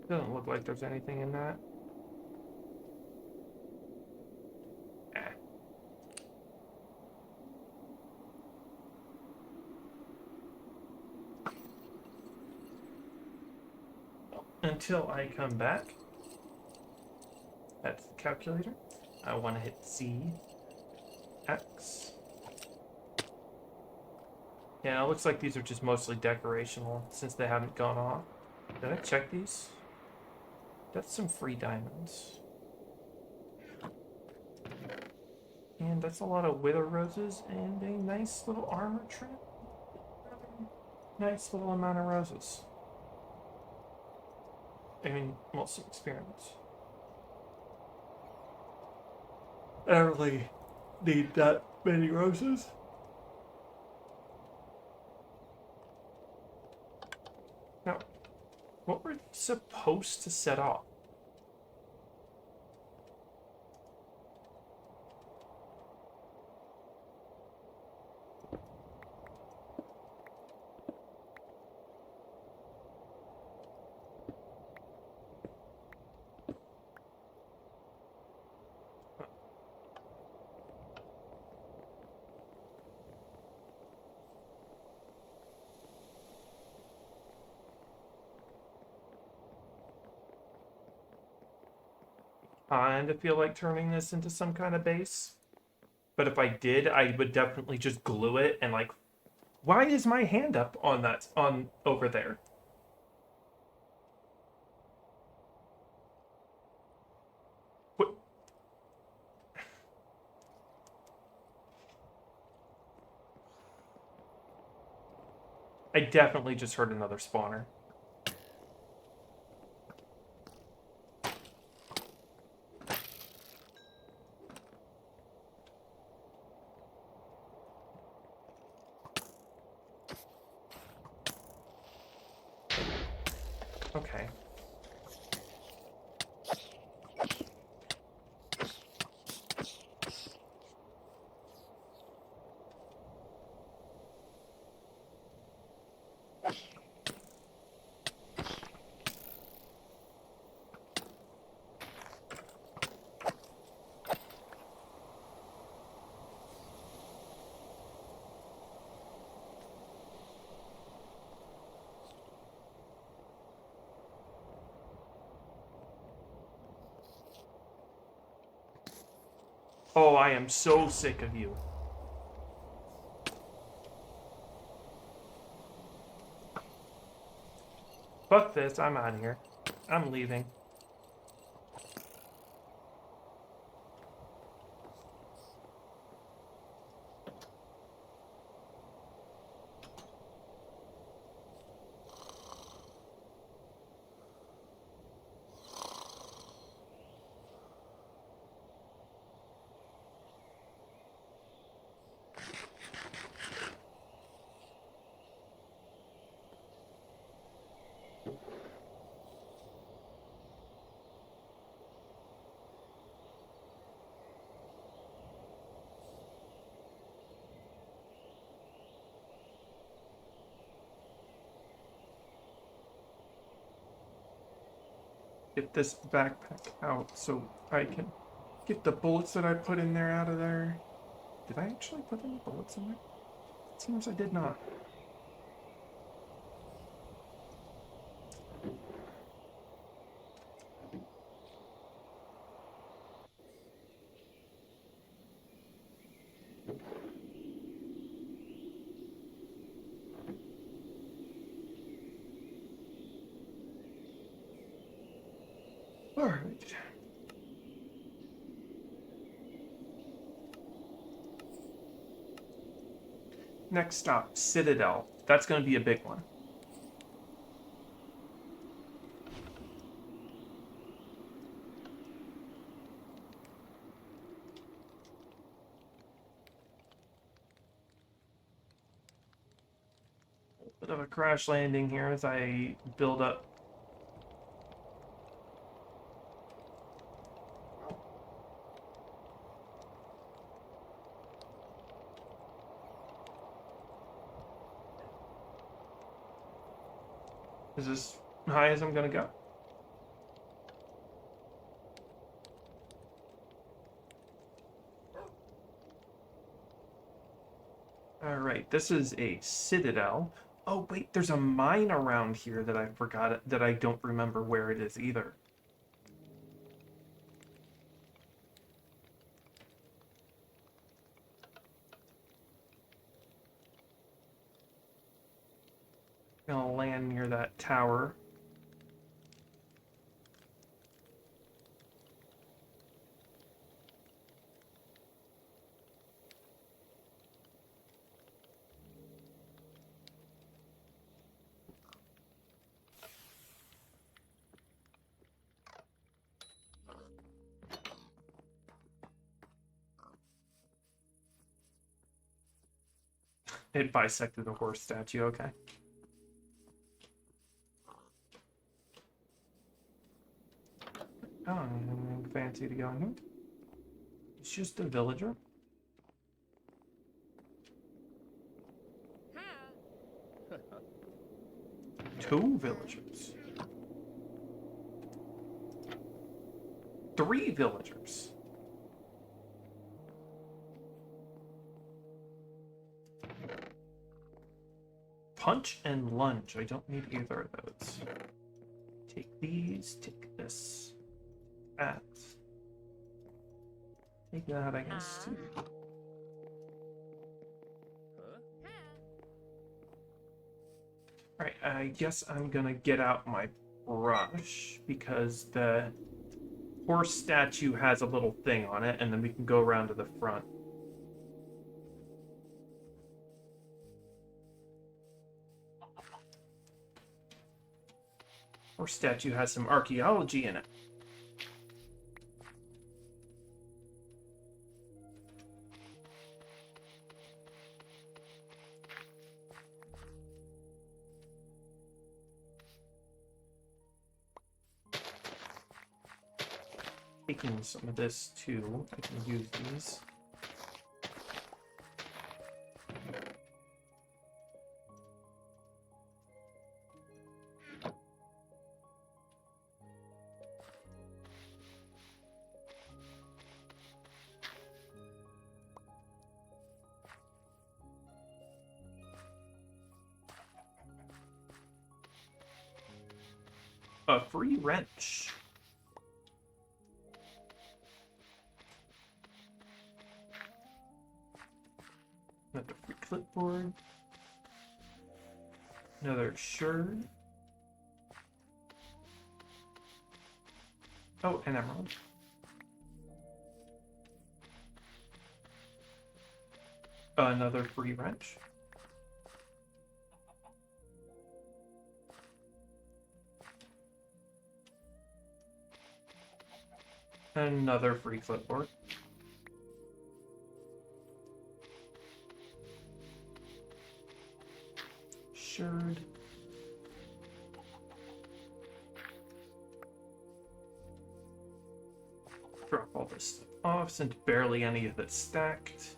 Doesn't look like there's anything in that. Eh. Until I come back. That's the calculator. I want to hit Z, X. Yeah, it looks like these are just mostly decorational since they haven't gone off. Did I check these? That's some free diamonds. And that's a lot of wither roses and a nice little armor trim. Nice little amount of roses. I mean, well, some experiments. I don't really need that many roses. Now, what we're supposed to set off? Kind of feel like turning this into some kind of base. But if I did, I would definitely just glue it and like, why is my hand up on that on over there? What? I definitely just heard another spawner. Okay. Oh, I am so sick of you. Fuck this, I'm out of here. I'm leaving. Get this backpack out so I can get the bullets that I put in there out of there. Did I actually put any bullets in there? It seems I did not. Alright. Next stop, Citadel. That's going to be a big one. Bit of a crash landing here as I build up. Is this high as I'm going to go? Alright, this is a Citadel. Oh, wait, there's a mine around here that I forgot, that I don't remember where it is either. Gonna land near that tower. It bisected the horse statue, okay. Oh, anything fancy to go in here? It's just a villager. Two villagers. Three villagers. Punch and lunge. I don't need either of those. Take these, take this, that. Take that, I guess, too. Alright, I guess I'm gonna get out my brush because the horse statue has a little thing on it, and then we can go around to the front. Horse statue has some archaeology in it. Taking some of this too. I can use these. A free wrench. Another free clipboard. Another shirt. Oh, an emerald. Another free wrench. Another free clipboard. Sherd. Drop all this stuff off since barely any of it's stacked.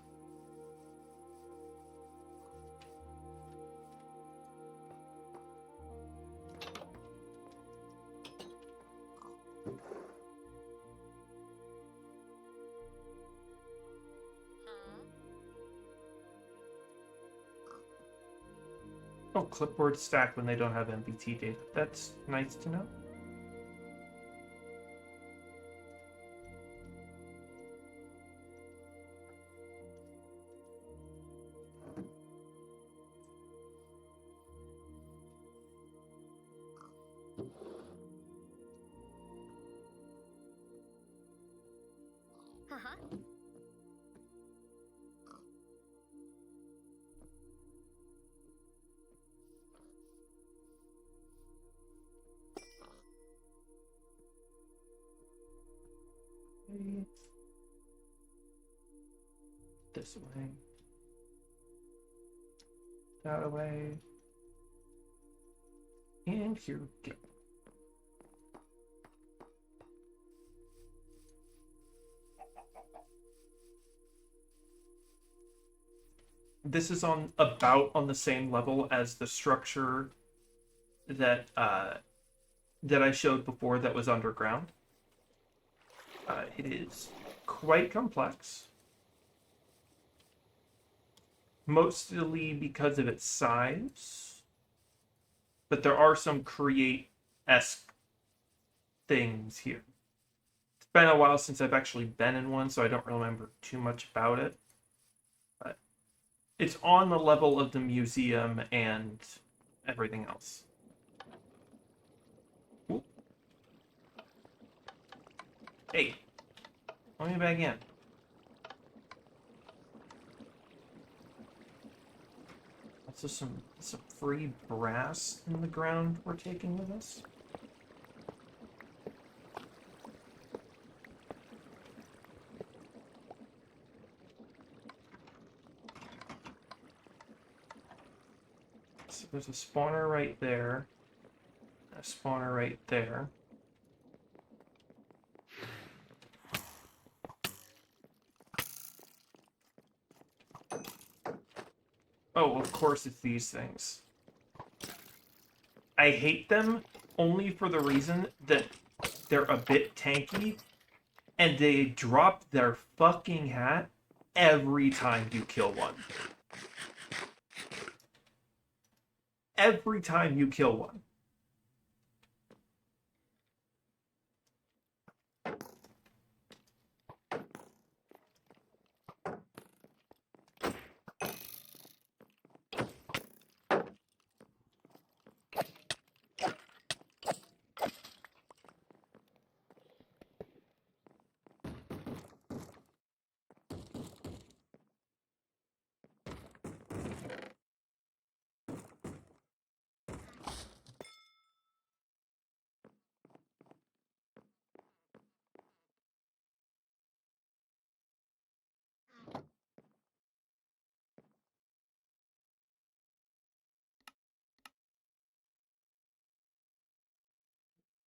Oh, clipboard stack when they don't have MBT data. That's nice to know. This way. That way. And here we go. This is on about on the same level as the structure that that I showed before that was underground. It is quite complex, mostly because of its size, but there are some Create-esque things here. It's been a while since I've actually been in one, so I don't remember too much about it. But it's on the level of the museum and everything else. Ooh. Hey, let me back in. Also some free brass in the ground we're taking with us. So there's a spawner right there. A spawner right there. Oh, of course it's these things. I hate them only for the reason that they're a bit tanky and they drop their fucking hat every time you kill one. Every time you kill one.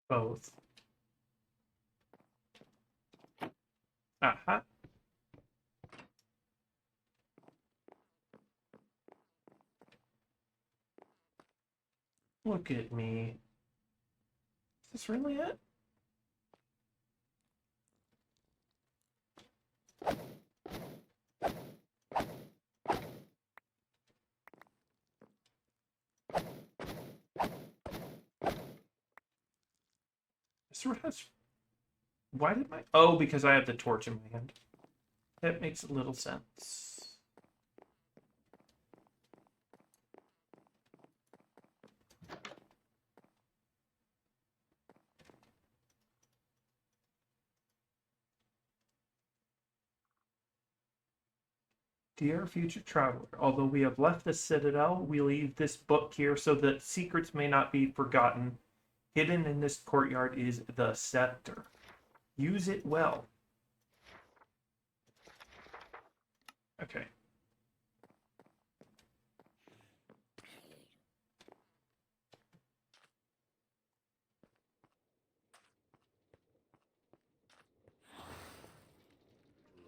Both. Uh-huh. Look at me. Is this really it? This sort has... Why did my... Oh, because I have the torch in my hand. That makes a little sense. Dear future traveler, although we have left the citadel, we leave this book here so that secrets may not be forgotten. Hidden in this courtyard is the scepter. Use it well. Okay.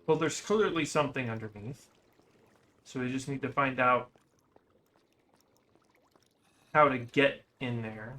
Well, there's clearly something underneath. So we just need to find out how to get in there.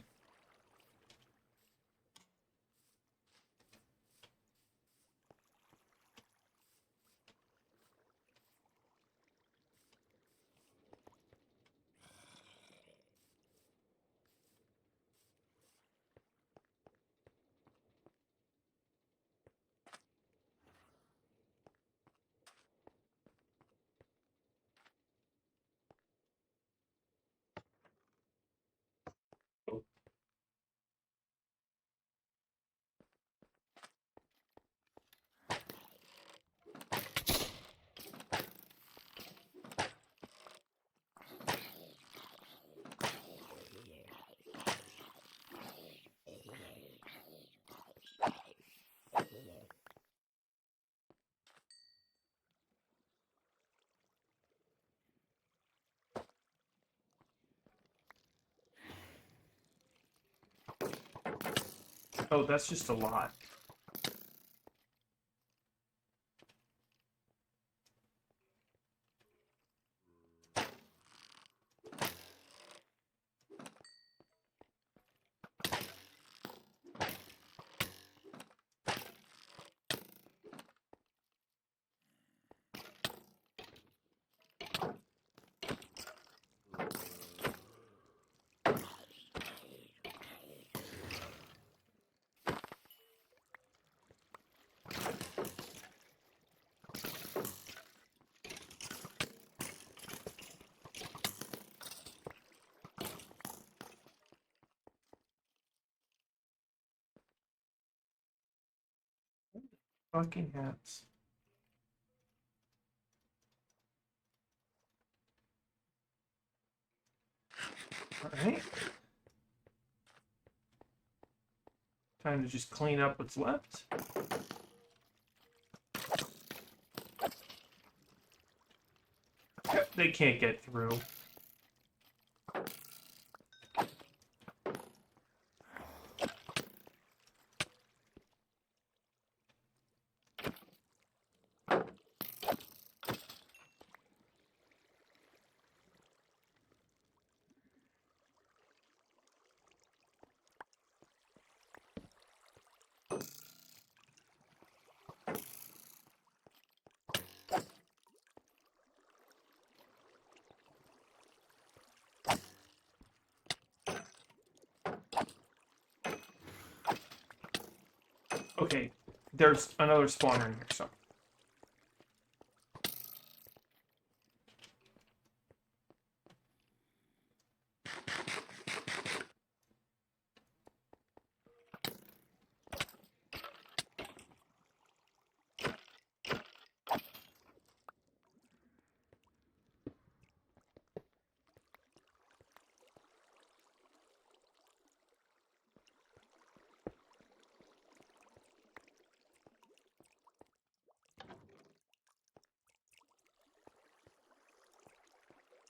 Oh, that's just a lot. Fucking hats. Alright. Time to just clean up what's left. Yep, they can't get through. Okay, there's another spawner in here, so.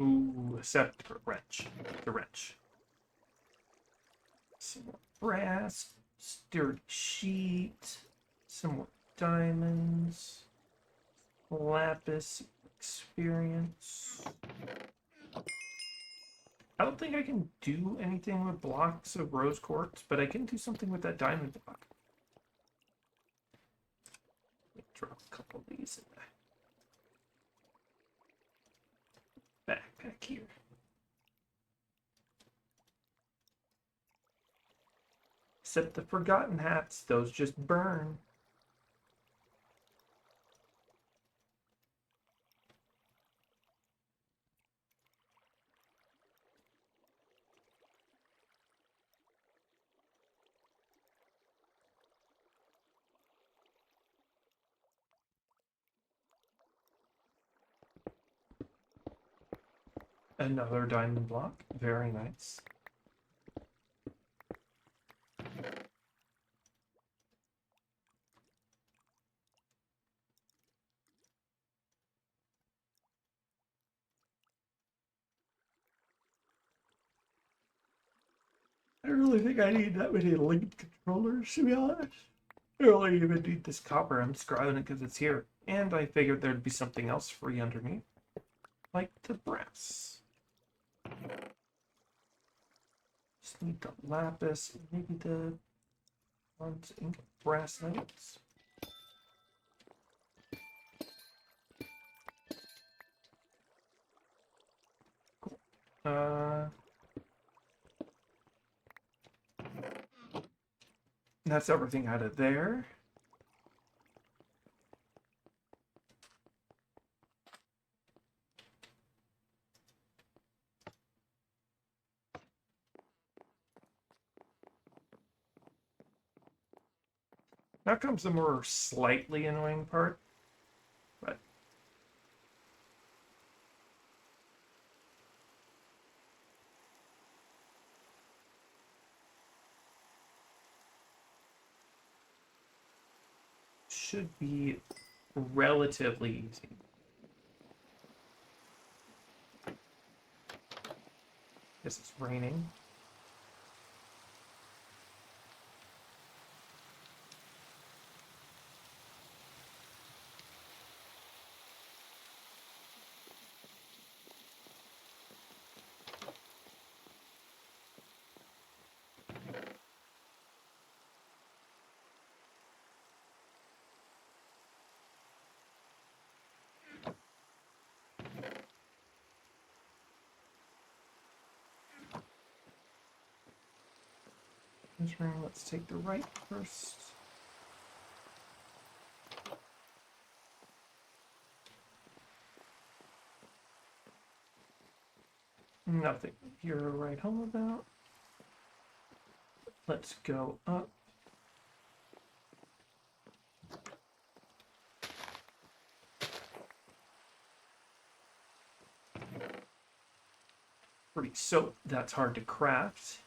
Ooh, a scepter wrench. The wrench. Some more brass, sturdy sheet, some more diamonds, lapis experience. I don't think I can do anything with blocks of rose quartz, but I can do something with that diamond block. Drop a couple of these in the backpack here. Except the forgotten hats, those just burn. Another diamond block, very nice. I really think I need that many linked controllers, to be honest. I don't even need this copper. I'm just grabbing it because it's here. And I figured there'd be something else free underneath. Like the brass. Just need the lapis, maybe the bronze ink brass nuggets. Cool. That's everything out of there. Now comes the more slightly annoying part, but should be relatively easy. Guess it's raining. Let's take the right first. Nothing here to write home about. Let's go up. Pretty soap, that's hard to craft.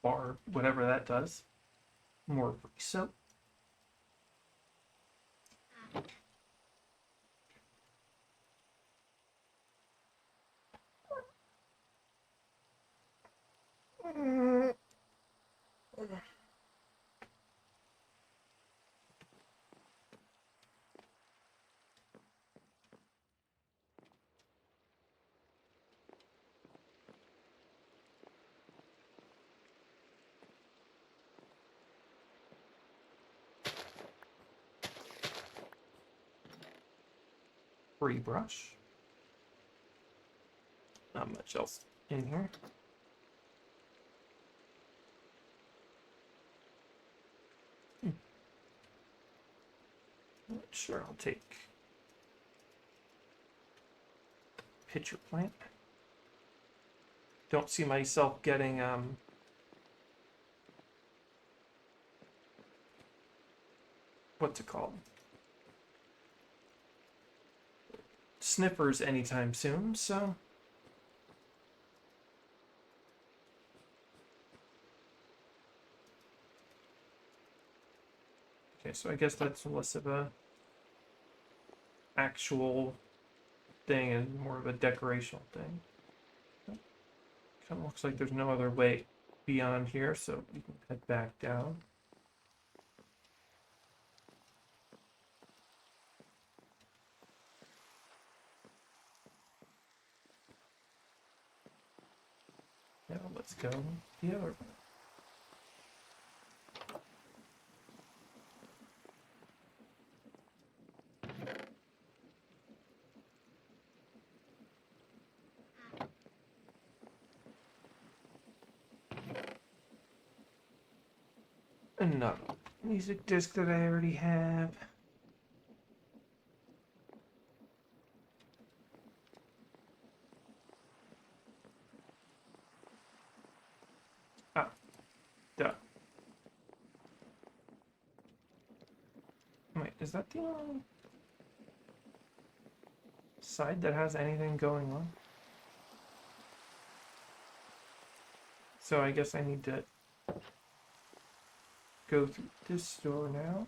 Bar, whatever that does. More free soap. Free brush. Not much else in here. Sure, I'll take pitcher plant. Don't see myself getting what's it called? Sniffers anytime soon, so okay, so I guess that's less of a actual thing and more of a decorational thing. Kind of looks like there's no other way beyond here, so we can head back down. Now let's go the other way. Another music disc that I already have. Ah, duh. Wait, is that the only side that has anything going on? So I guess I need to go through this door now.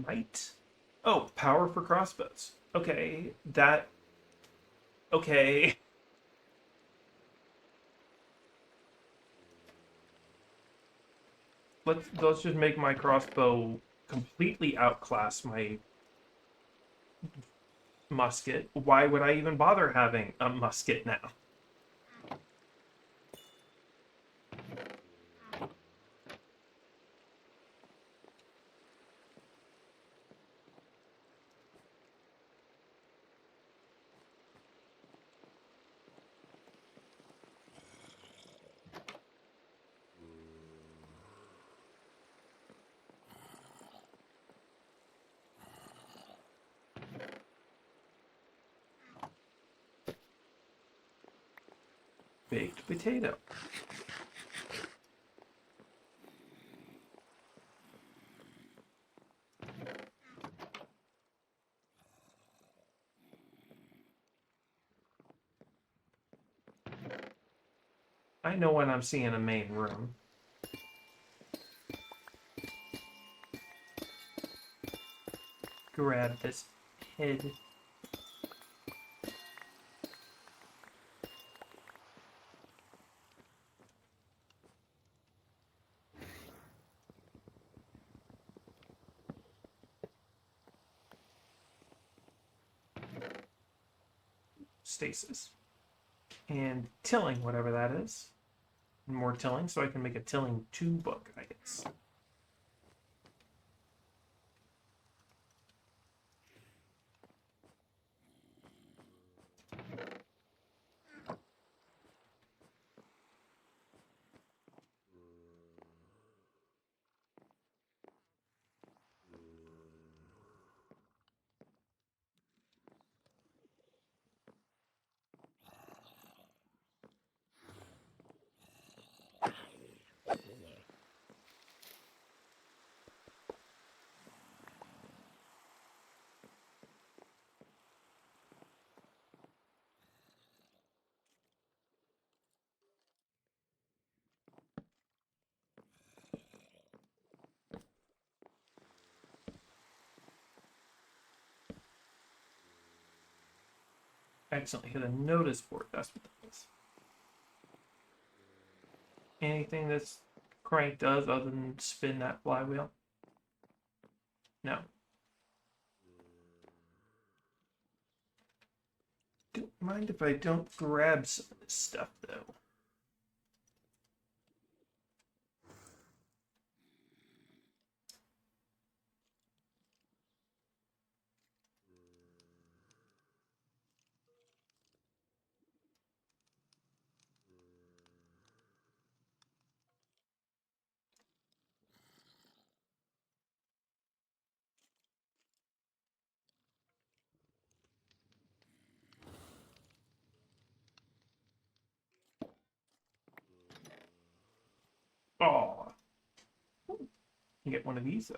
Might. Oh, power for crossbows. Okay, that. Okay. Let's just make my crossbow completely outclass my musket. Why would I even bother having a musket now? Baked potato. I know when I'm seeing a main room. Grab this head. Stasis. And tilling, whatever that is. More tilling, so I can make a tilling 2 book, I guess. Accidentally hit a notice board. That's what that is. Anything this crank does other than spin that flywheel? No. Don't mind if I don't grab some of this stuff, though. Oh, you get one of these, though.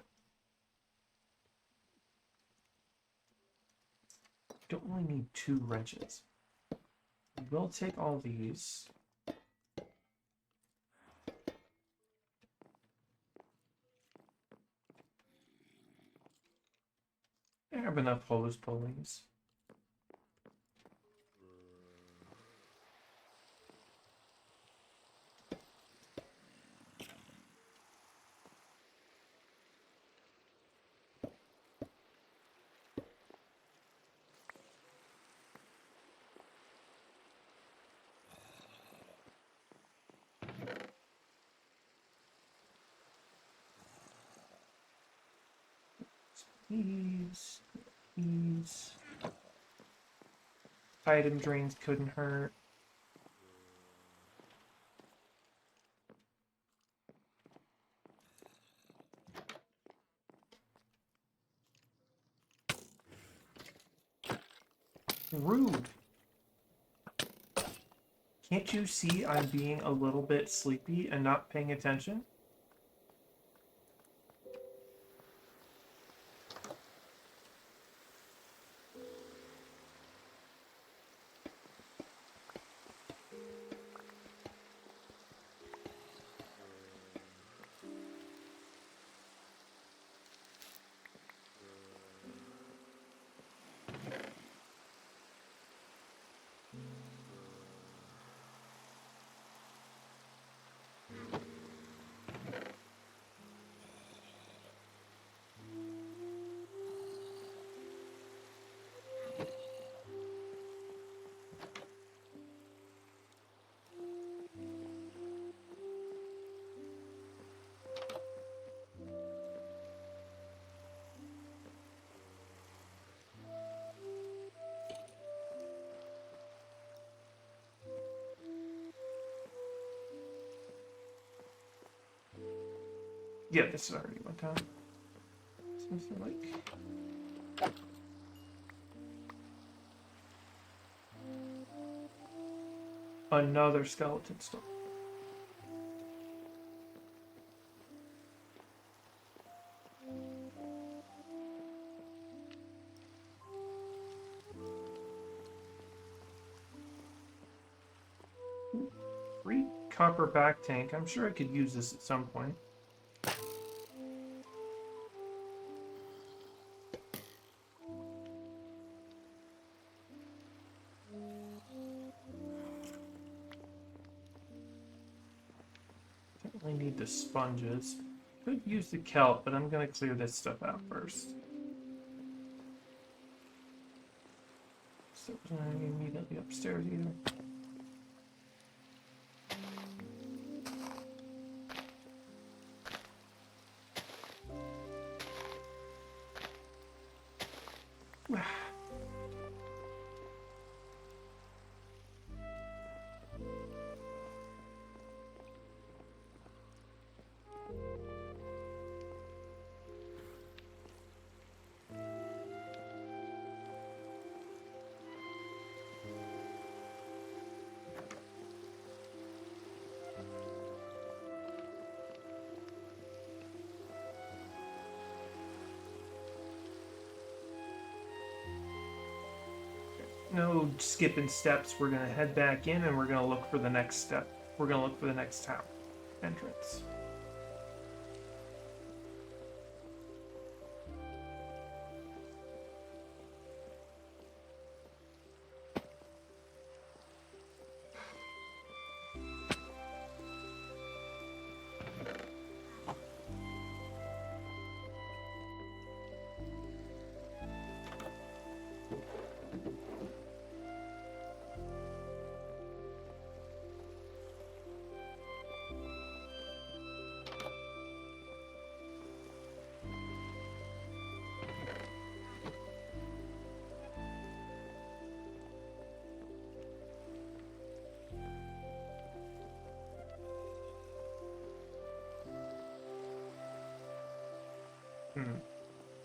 Don't really need 2 wrenches. We'll take all these. I have enough hose pulleys. These. Item drains couldn't hurt. Rude. Can't you see I'm being a little bit sleepy and not paying attention? Yeah, this is already one time. Something like... Another skeleton stone. Free copper back tank. I'm sure I could use this at some point. Definitely need the sponges. Could use the kelp, but I'm gonna clear this stuff out first. So it's not immediately upstairs either. No skipping steps. We're gonna head back in and we're gonna look for the next step. We're gonna look for the next tower entrance.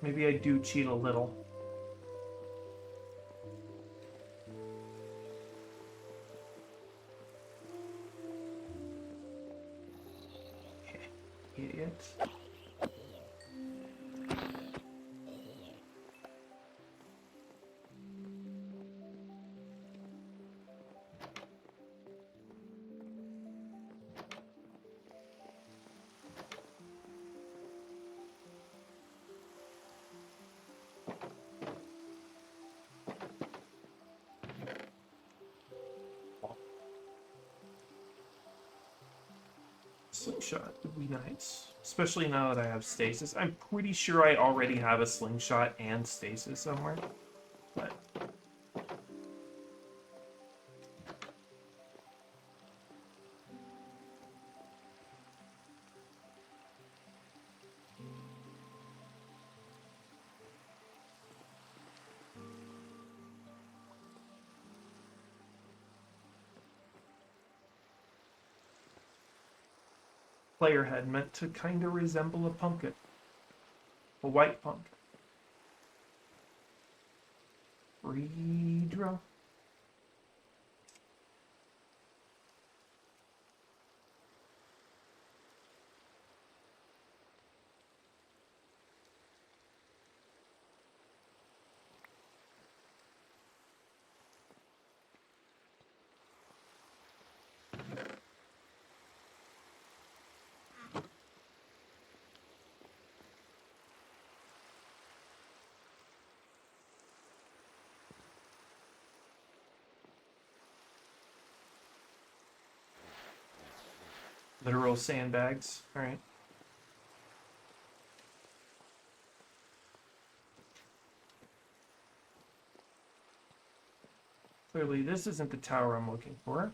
Maybe I do cheat a little. Idiot. Slingshot would be nice, especially now that I have stasis. I'm pretty sure I already have a slingshot and stasis somewhere, but player head meant to kind of resemble a pumpkin, a white pumpkin. Redraw. Literal sandbags. All right. Clearly, this isn't the tower I'm looking for.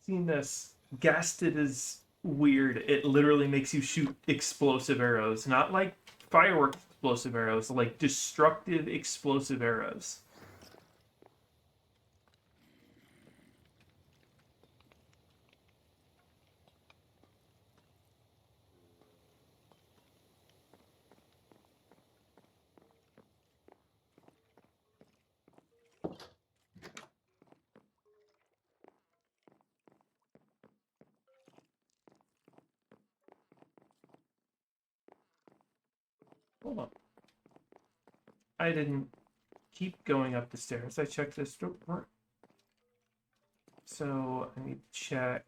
Seen this. Gasted is weird. It literally makes you shoot explosive arrows, not like firework explosive arrows, like destructive explosive arrows. Hold on. I didn't keep going up the stairs. I checked this door. So I need to check.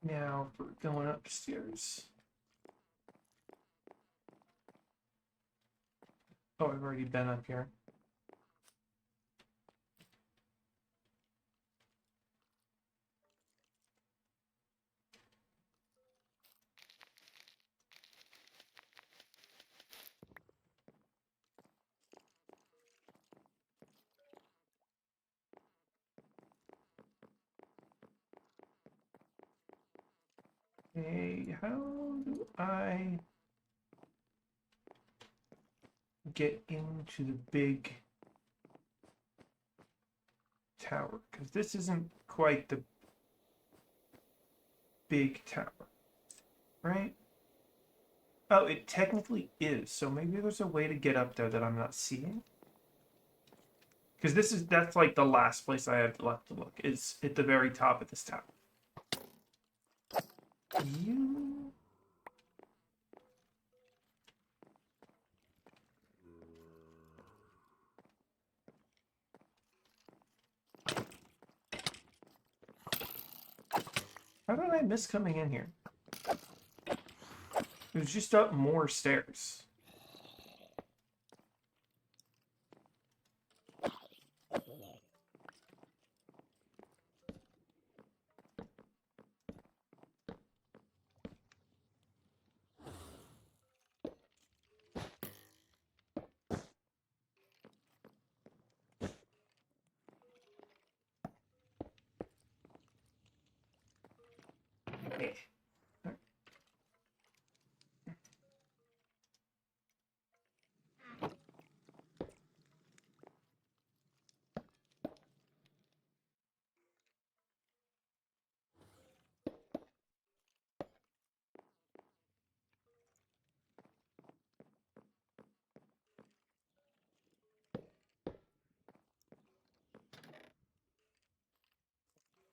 Now for going upstairs. Oh, I've already been up here. Okay, how do I get into the big tower? Because this isn't quite the big tower, right? Oh, it technically is. So maybe there's a way to get up there that I'm not seeing. Because that's like the last place I had left to look. Is at the very top of this tower. You. How did I miss coming in here? It was just up more stairs.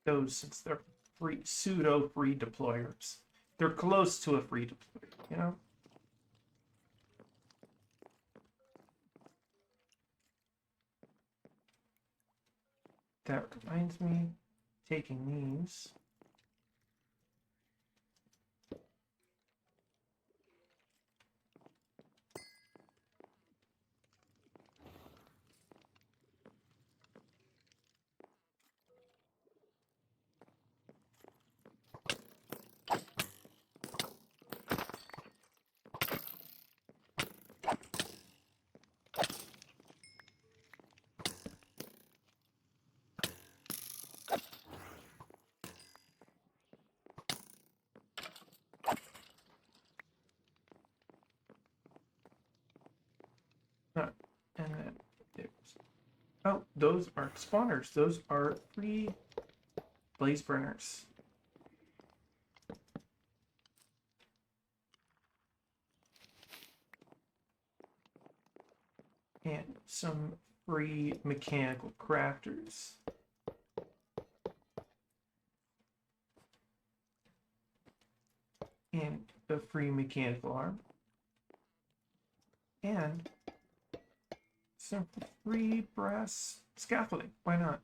Those, since they're free, pseudo free deployers, they're close to a free deployer, you know? That reminds me, taking these. And then there's. Oh, those aren't spawners. Those are free blaze burners. And some free mechanical crafters. And a free mechanical arm. And some free brass scaffolding. Why not?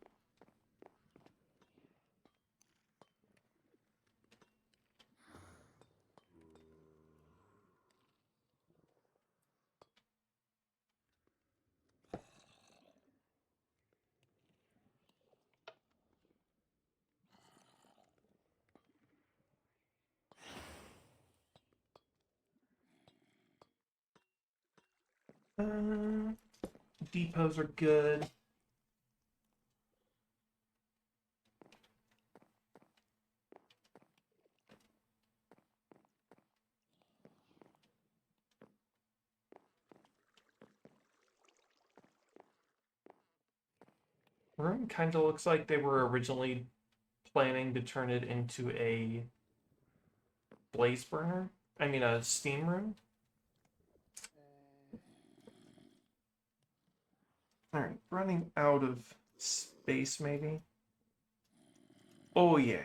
Depots are good. Room kind of looks like they were originally planning to turn it into a blaze burner. I mean, a steam room. All right, running out of space, maybe. Oh, yeah.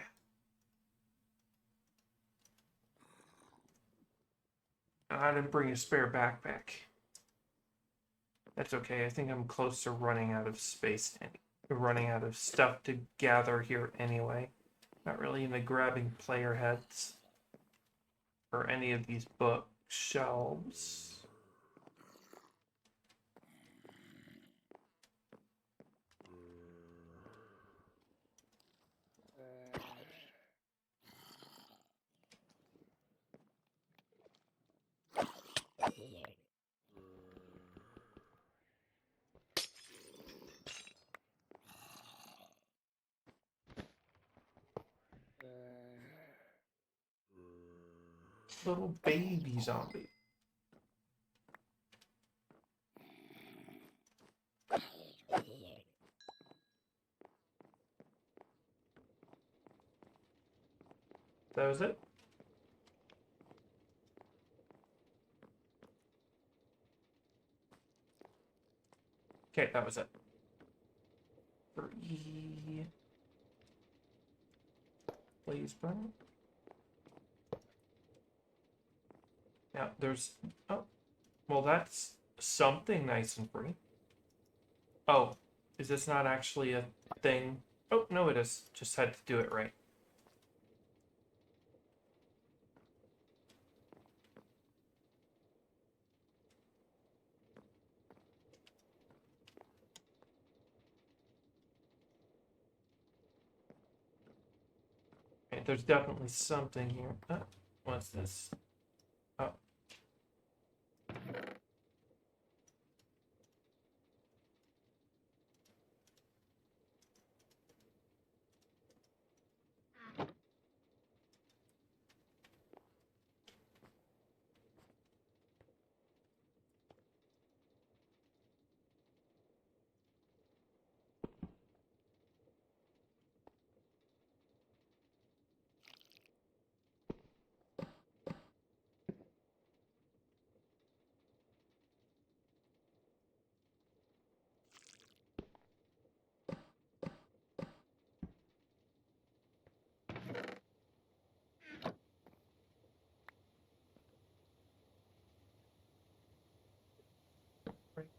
I didn't bring a spare backpack. That's okay. I think I'm close to running out of space, running out of stuff to gather here anyway. Not really into grabbing player heads or any of these bookshelves. little baby zombie. That was it? Okay, that was it. 3. Please burn. Yeah, there's... Oh, well, that's something nice and free. Oh, is this not actually a thing? Oh, no, it is. Just had to do it right. Okay, there's definitely something here. What's this? Oh.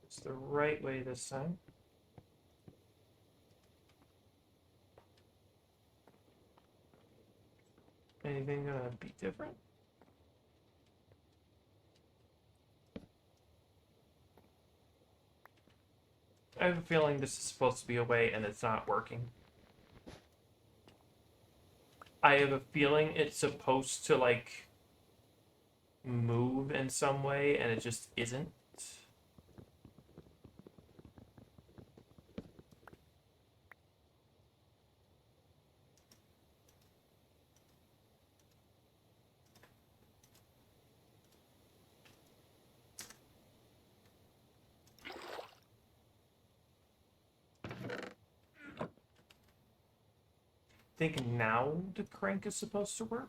It's the right way this time. Anything gonna be different? I have a feeling this is supposed to be a way and it's not working. I have a feeling it's supposed to, like, move in some way and it just isn't. Think now the crank is supposed to work?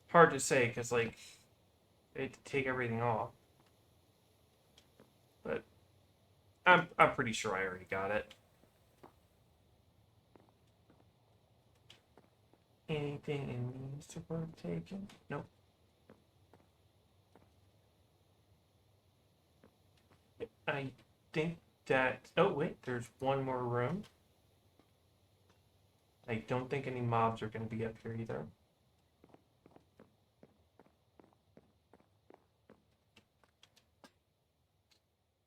Hard to say, because, like, they had to take everything off. But I'm pretty sure I already got it. Anything it needs to work taken? Nope. I think that... Oh, wait, there's one more room. I don't think any mobs are going to be up here either.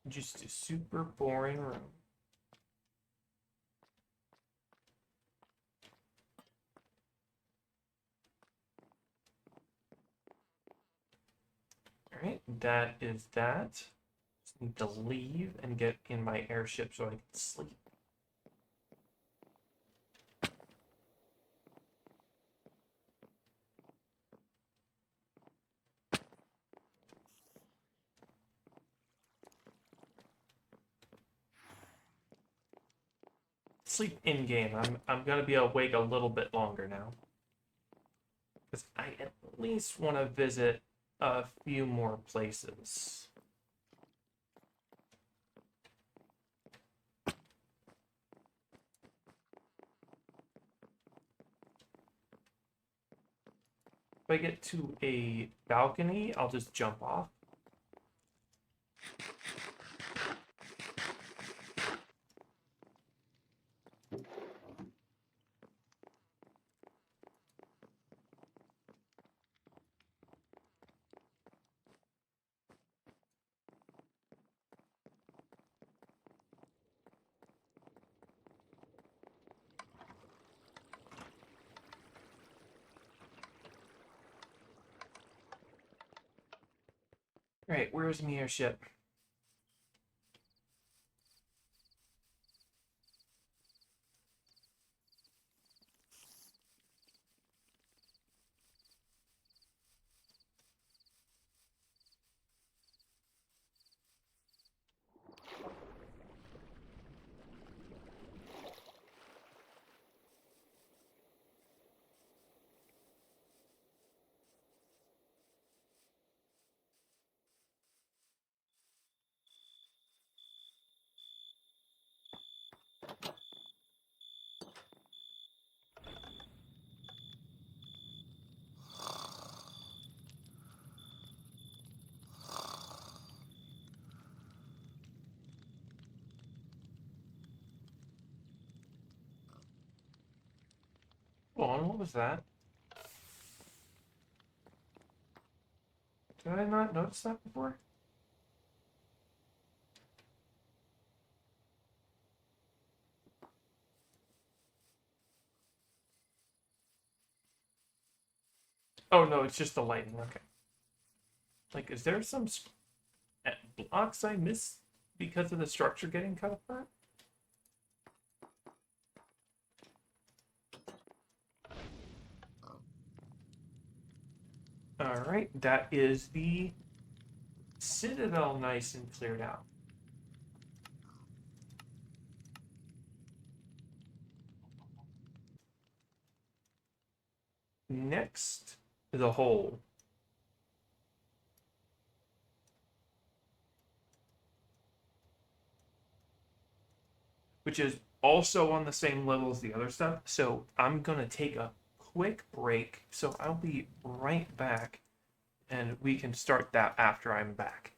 Just a super boring room. Alright, that is that. Just need to leave and get in my airship so I can sleep. Sleep in game. I'm gonna be awake a little bit longer now. Because I at least want to visit a few more places. If I get to a balcony, I'll just jump off. Alright, where's my airship? on, what was that? Did I not notice that before? Oh no, it's just the lighting. Okay. Like, is there some blocks I missed because of the structure getting cut apart? All right, that is the Citadel nice and cleared out. Next, the hole. Which is also on the same level as the other stuff. So I'm going to take a quick break. So I'll be right back and we can start that after I'm back.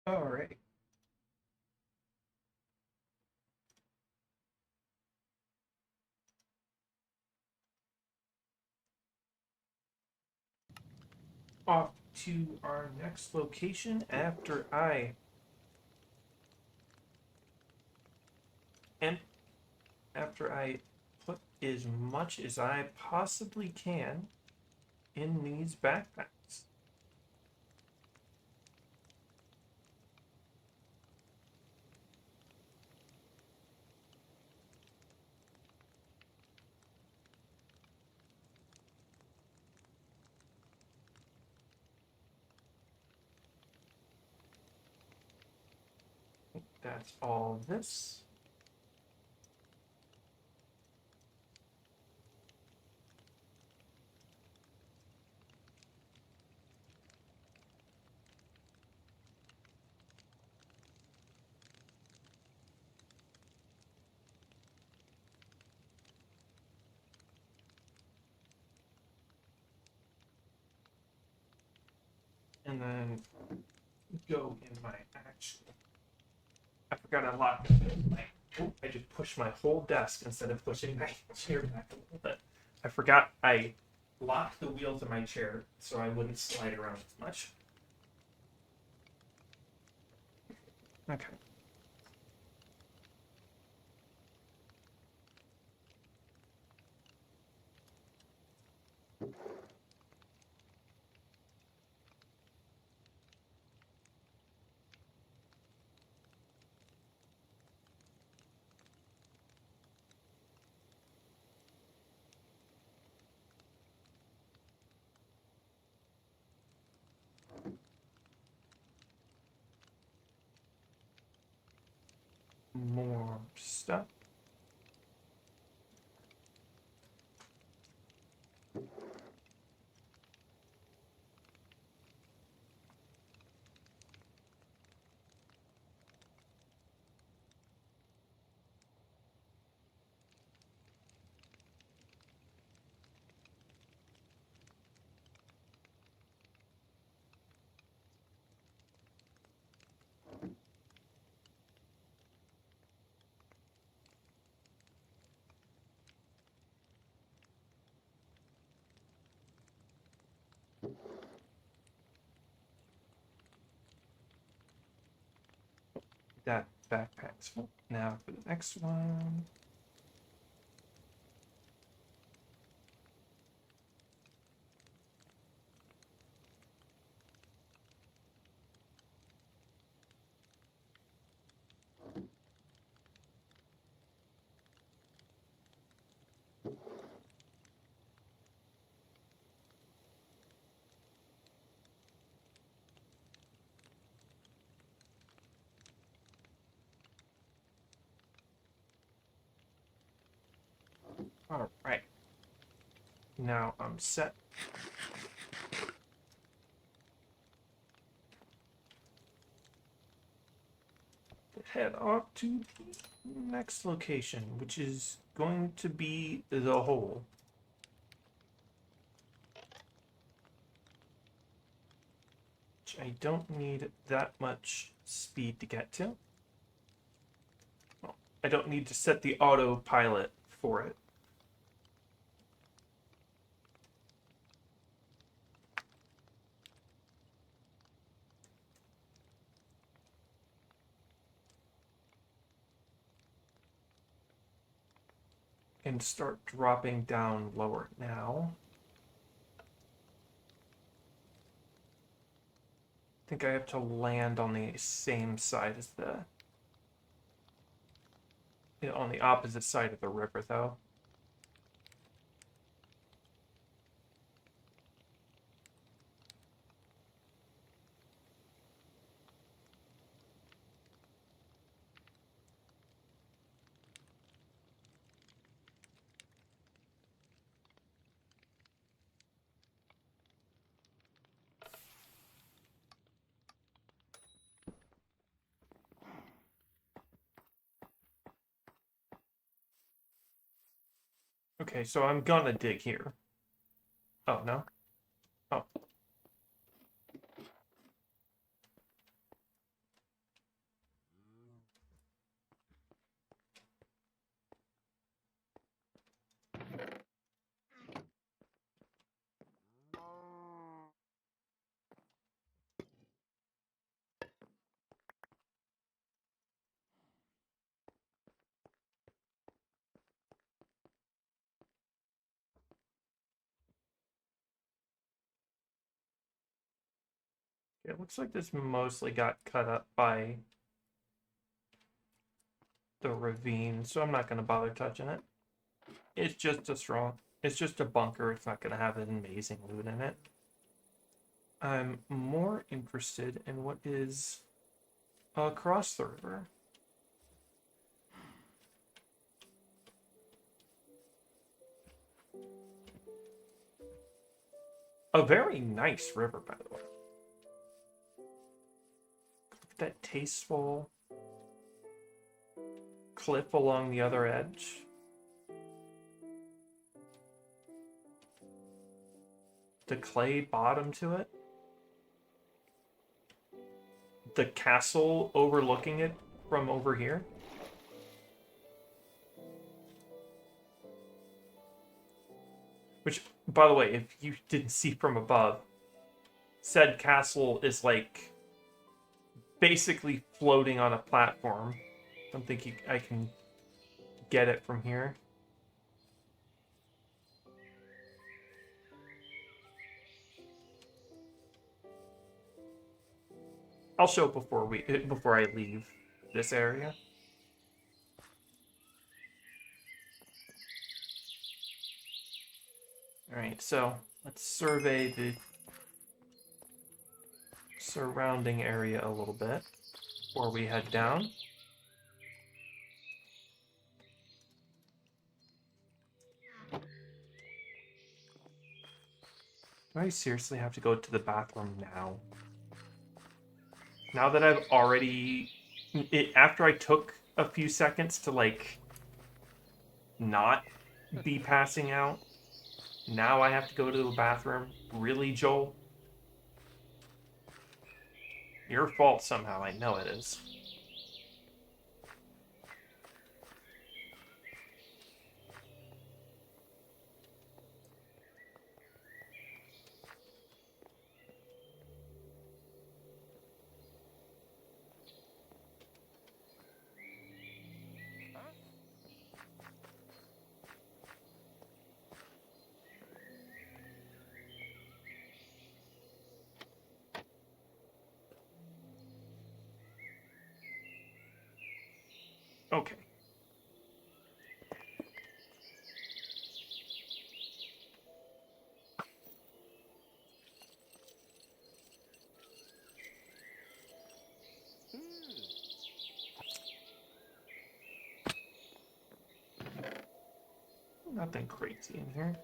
All right. Off to our next location after I and after I put as much as I possibly can in these backpacks. That's all this. And then go in my actual. I forgot I locked my. Oh, I just pushed my whole desk instead of pushing my chair back a little bit. I forgot I locked the wheels of my chair so I wouldn't slide around as much. Okay. More stuff. That backpack's full. Now for the next one. All right. Now I'm set. Head off to the next location, which is going to be the hole. Which I don't need that much speed to get to. Well, I don't need to set the autopilot for it. And start dropping down lower now. I think I have to land on the same side as on the opposite side of the river, though. Okay, so I'm gonna dig here. Oh, no? Oh. It looks like this mostly got cut up by the ravine, so I'm not going to bother touching it. It's just it's just a bunker. It's not going to have an amazing loot in it. I'm more interested in what is across the river. A very nice river, by the way. That tasteful cliff along the other edge. The clay bottom to it. The castle overlooking it from over here. Which, by the way, if you didn't see from above, said castle is like basically floating on a platform. Don't think I can get it from here. I'll show it before I leave this area. All right, so let's survey the surrounding area a little bit before we head down. Do I seriously have to go to the bathroom now? Now that I've already... after I took a few seconds to, like, not be passing out, now I have to go to the bathroom? Really, Joel? Your fault somehow, I know it is. Okay. Nothing crazy in here.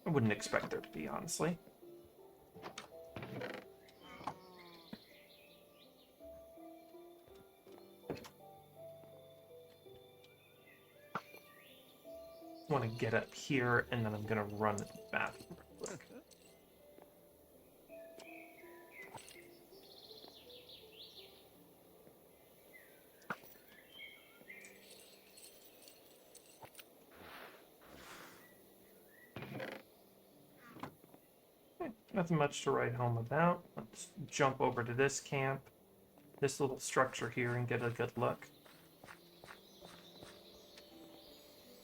I wouldn't expect there to be, honestly. I want to get up here, and then I'm going to run to the bathroom real quick. Nothing much to write home about. Let's jump over to this camp, this little structure here, and get a good look.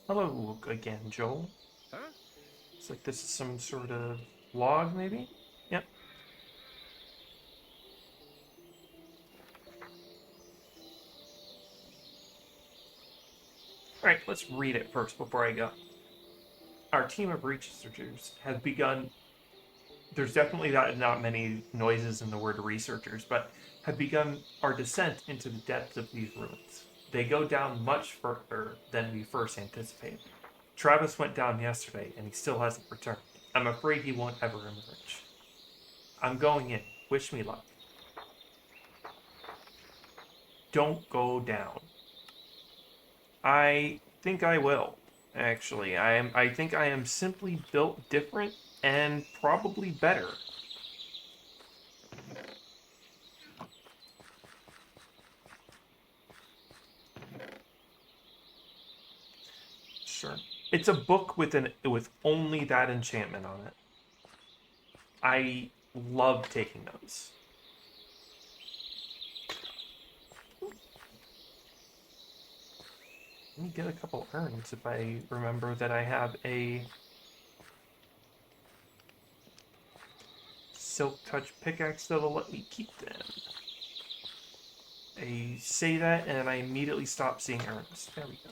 Hello again, Joel. Huh? Looks like this is some sort of log, maybe? Yep. Alright, let's read it first before I go. Our team of researchers has begun... There's definitely not many noises in the word researchers, but have begun our descent into the depths of these ruins. They go down much further than we first anticipated. Travis went down yesterday, and he still hasn't returned. I'm afraid he won't ever emerge. I'm going in. Wish me luck. Don't go down. I think I will, actually. I think I am simply built different and probably better. Sure. It's a book with only that enchantment on it. I love taking notes. Let me get a couple urns if I remember that I have a silk touch pickaxe that'll let me keep them. I say that and I immediately stop seeing Ernest. There we go.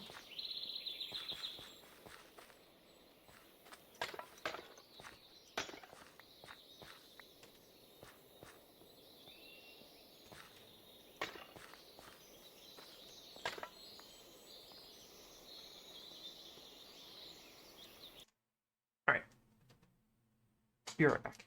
Alright. Be right back.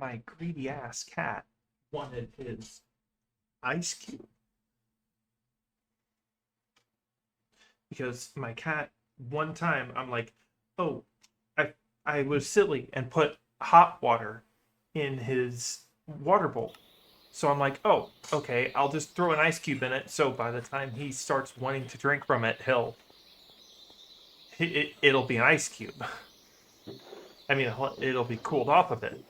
my greedy ass cat wanted his ice cube. Because my cat, one time, I'm like, oh, I was silly and put hot water in his water bowl. So I'm like, oh, okay, I'll just throw an ice cube in it. So by the time he starts wanting to drink from it, it'll be an ice cube. I mean, it'll be cooled off a bit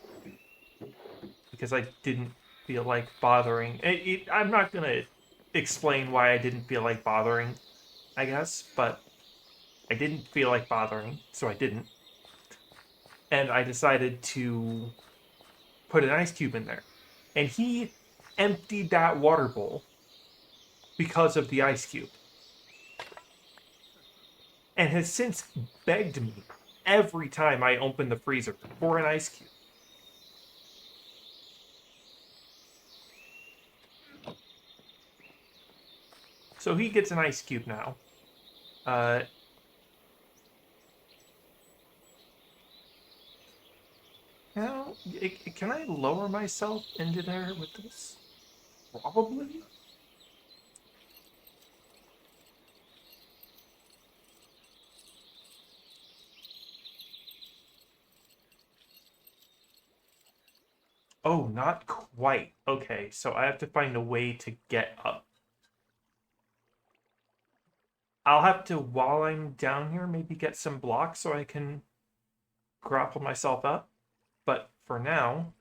because I didn't feel like bothering. I'm not gonna explain why I didn't feel like bothering, I guess, but I didn't feel like bothering, so I didn't. And I decided to put an ice cube in there. And he emptied that water bowl because of the ice cube. And has since begged me every time I open the freezer for an ice cube. So he gets an ice cube now. Now, can I lower myself into there with this? Probably. Oh, not quite. Okay, so I have to find a way to get up. I'll have to, while I'm down here, maybe get some blocks so I can grapple myself up. But for now,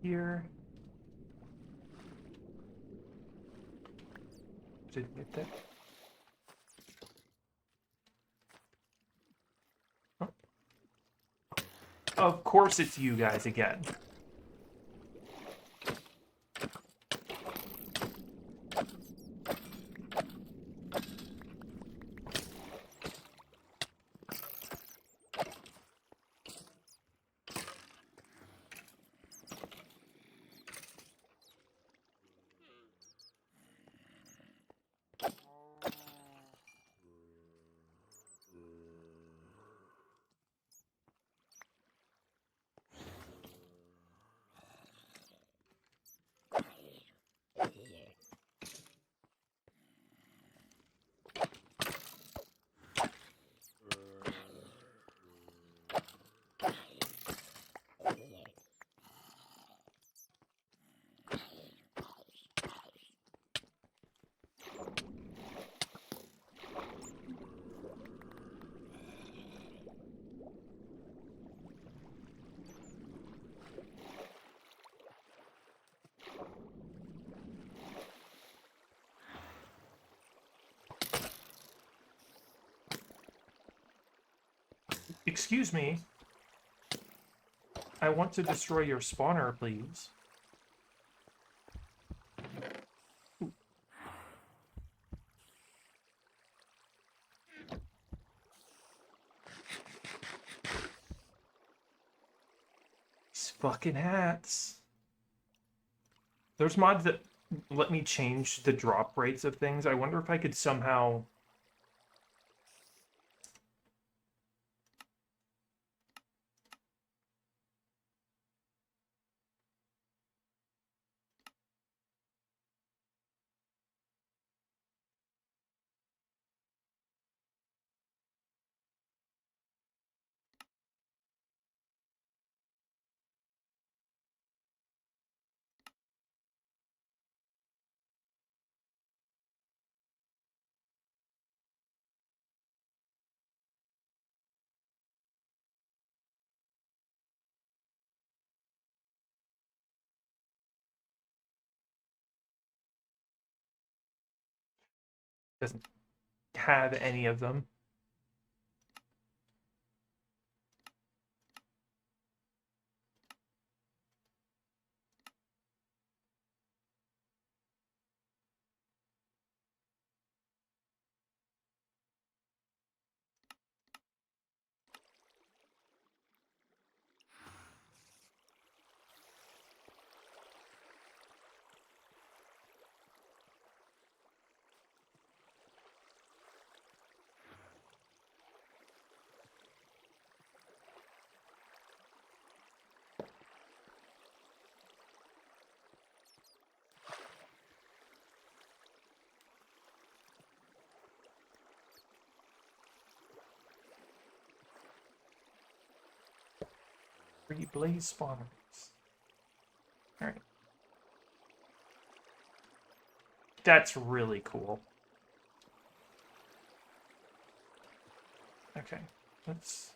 here. Did it get that? Oh. Of course it's you guys again. Excuse me. I want to destroy your spawner, please. These fucking hats. There's mods that let me change the drop rates of things. I wonder if I could somehow... doesn't have any of them. 3 blaze spawners. Alright. That's really cool. Okay, let's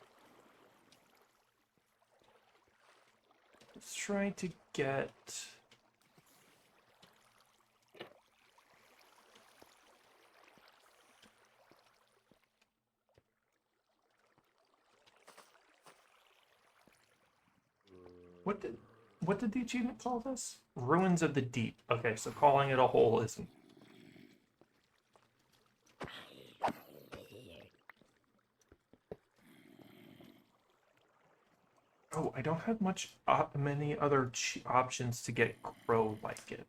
try to get... What did the achievement call this? Ruins of the Deep. Okay, so calling it a hole isn't. Oh, I don't have many other options to get grow like it.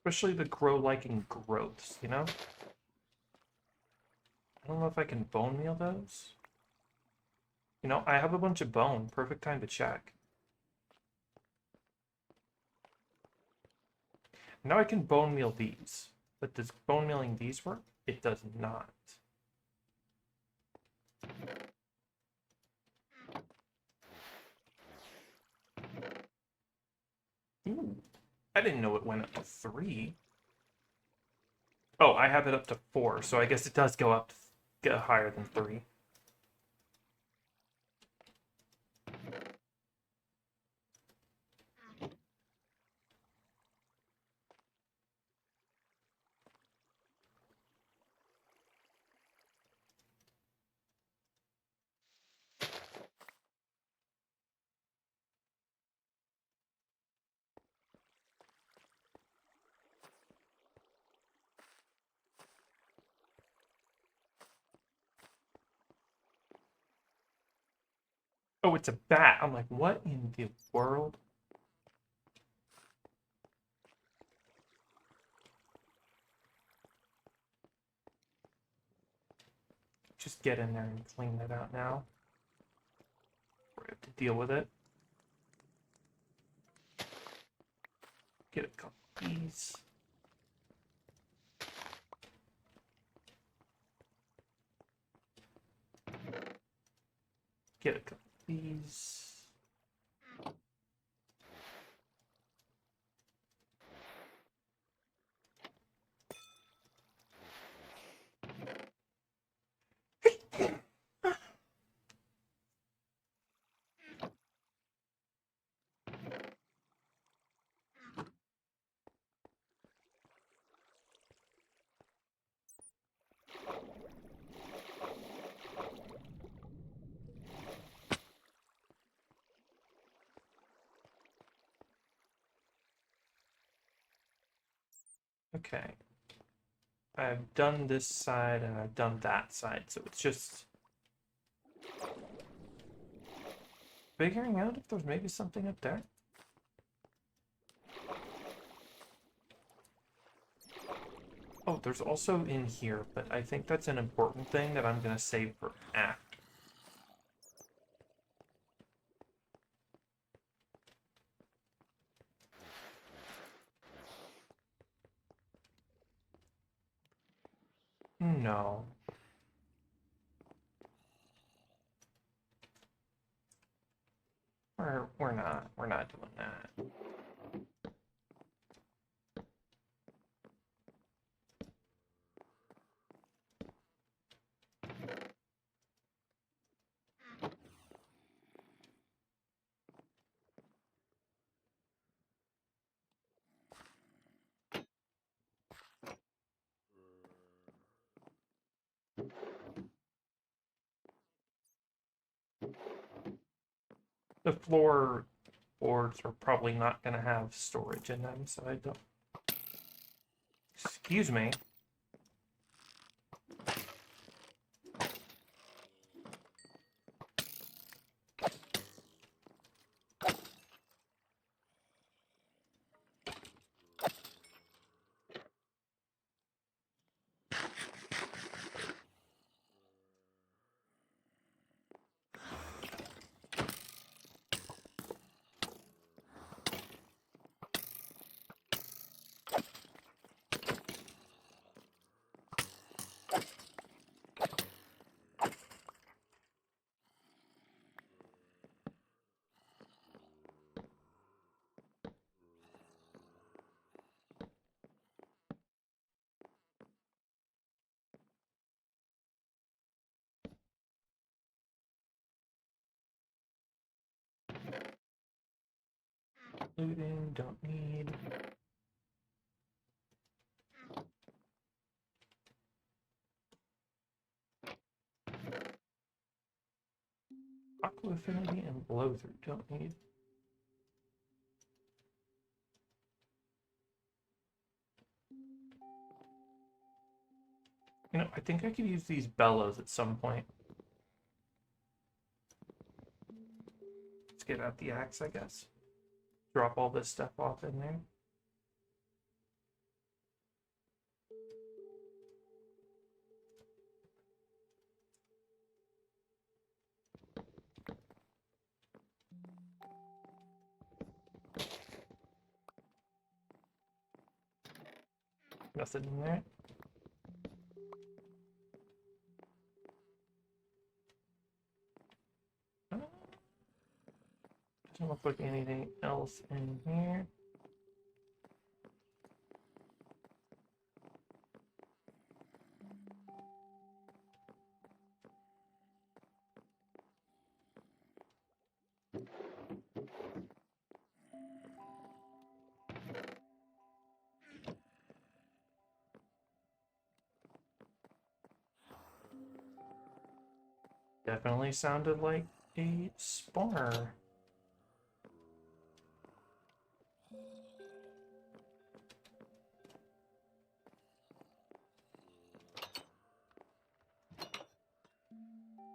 Especially the grow liking growths, you know? I don't know if I can bone meal those. You know, I have a bunch of bone. Perfect time to check. Now I can bone meal these. But does bone mealing these work? It does not. Ooh, I didn't know it went up to 3. Oh, I have it up to 4, so I guess it does go up to get higher than 3. Oh, it's a bat. I'm like, what in the world? Just get in there and clean that out now. We have to deal with it. Get a couple of these. Get a couple of these. Okay. I've done this side and I've done that side, so it's just figuring out if there's maybe something up there. Oh, there's also in here, but I think that's an important thing that I'm going to save for after. No. We're not doing that. The floor boards are probably not going to have storage in them, so I don't... Excuse me. Looting, don't need. Aqua Affinity and Blow Through, don't need. You know, I think I could use these bellows at some point. Let's get out the axe, I guess. Drop all this stuff off in there. Nothing in there. Doesn't look like anything else in here. Definitely sounded like a spawner.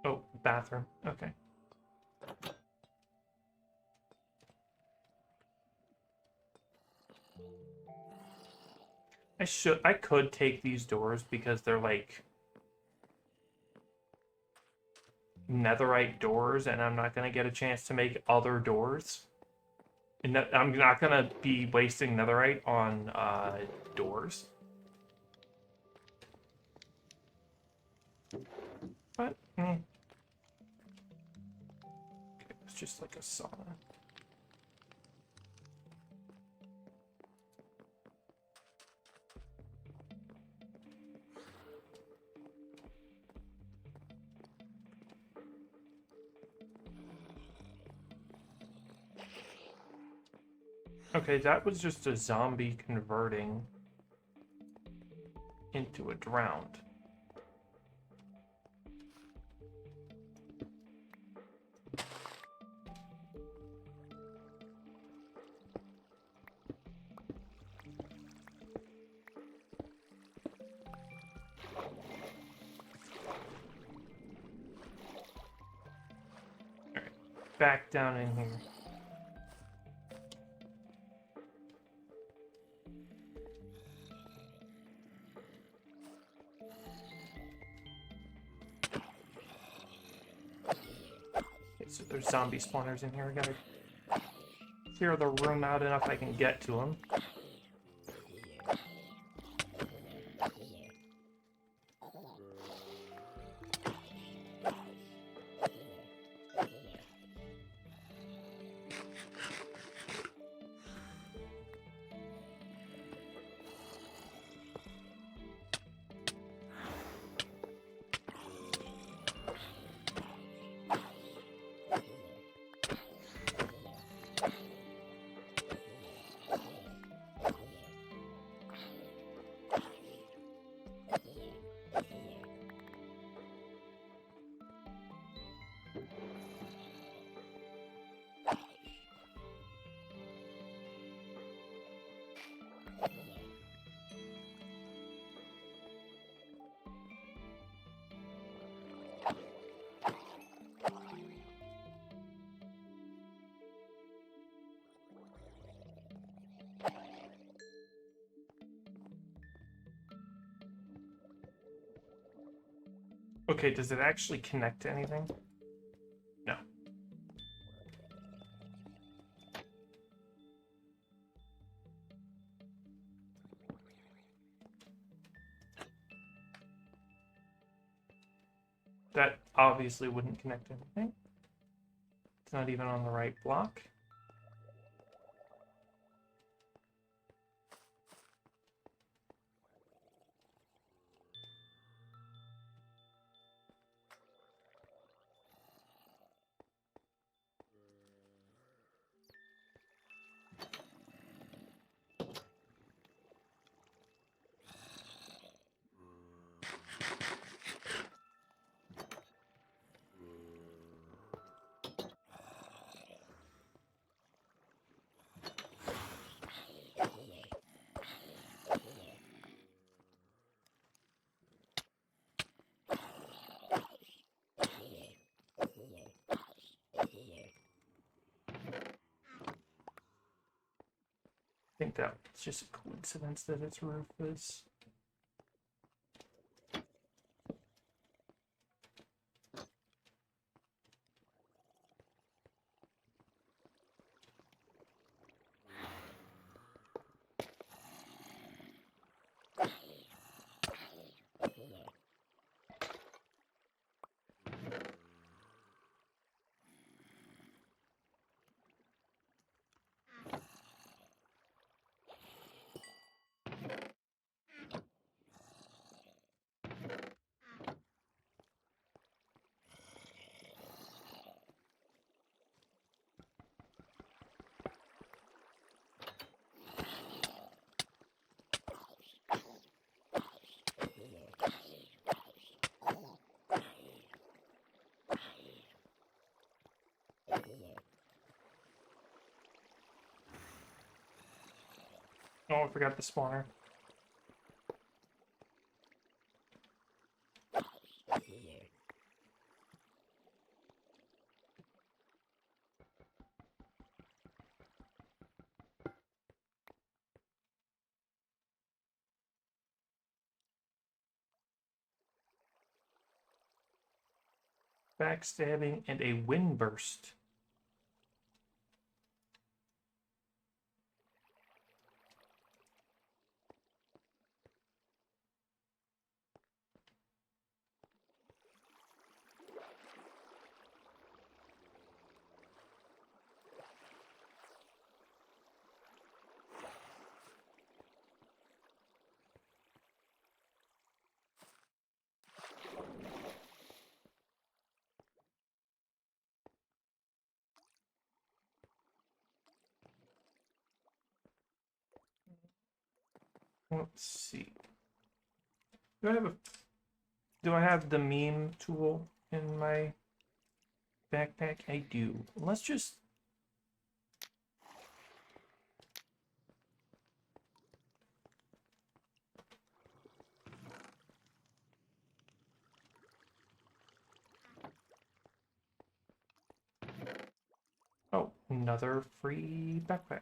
Oh, bathroom. Okay. I could take these doors because they're like netherite doors and I'm not going to get a chance to make other doors. And I'm not going to be wasting netherite on doors. But, okay, it's just like a sauna. Okay, that was just a zombie converting into a drowned. Alright, back down in here. So there's zombie spawners in here. We gotta clear the room out enough I can get to them. Okay, does it actually connect to anything? No. That obviously wouldn't connect to anything. It's not even on the right block. that's just a coincidence that its roof is. Oh, I forgot the spawner. Backstabbing and a wind burst. Let's see. Do I have the meme tool in my backpack? I do. Let's just oh, another free backpack.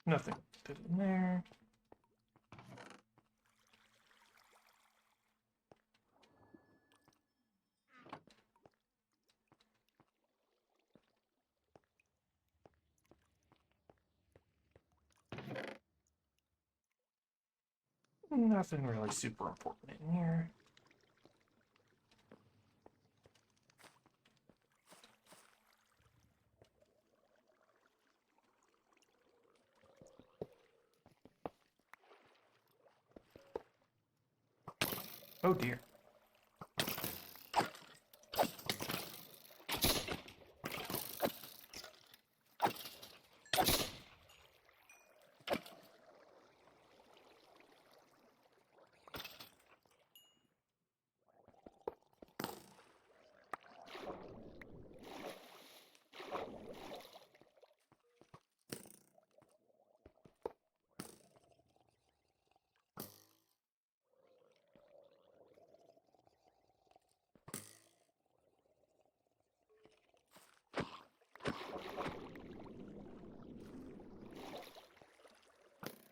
Nothing good in there. Nothing really super important in here. Oh dear.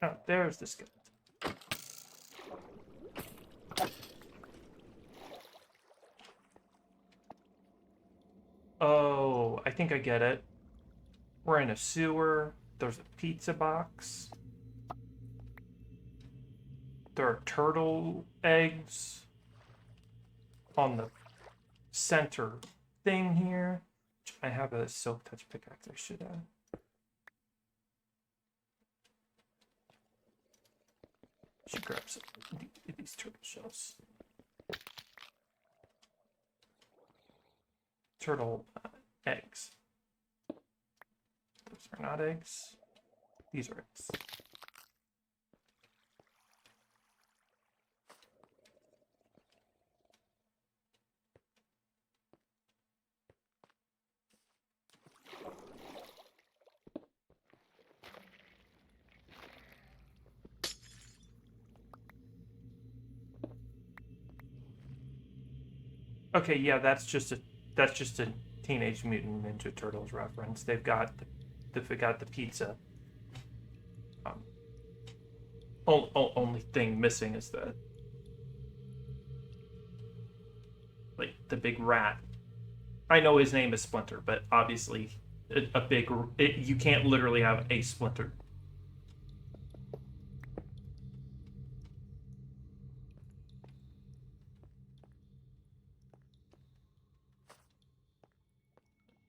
Oh, there's the skeleton. Oh, I think I get it. We're in a sewer. There's a pizza box. There are turtle eggs on the center thing here. I have a silk touch pickaxe. I should grab some of these turtle shells. Turtle eggs. Those are not eggs. These are eggs. Okay, yeah, that's just a Teenage Mutant Ninja Turtles reference. They've got the pizza. Um, only thing missing is the big rat. I know his name is Splinter, but obviously a big you can't literally have a Splinter.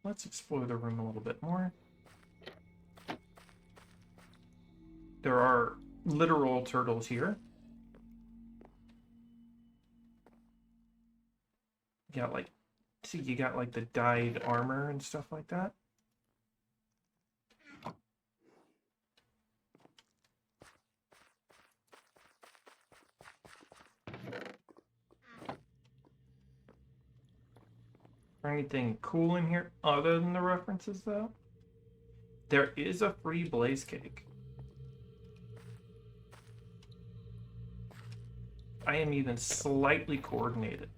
Let's explore the room a little bit more. There are literal turtles here. You got like, see, you got like the dyed armor and stuff like that. Or anything cool in here other than the references, though? There is a free blaze cake. I am even slightly coordinated.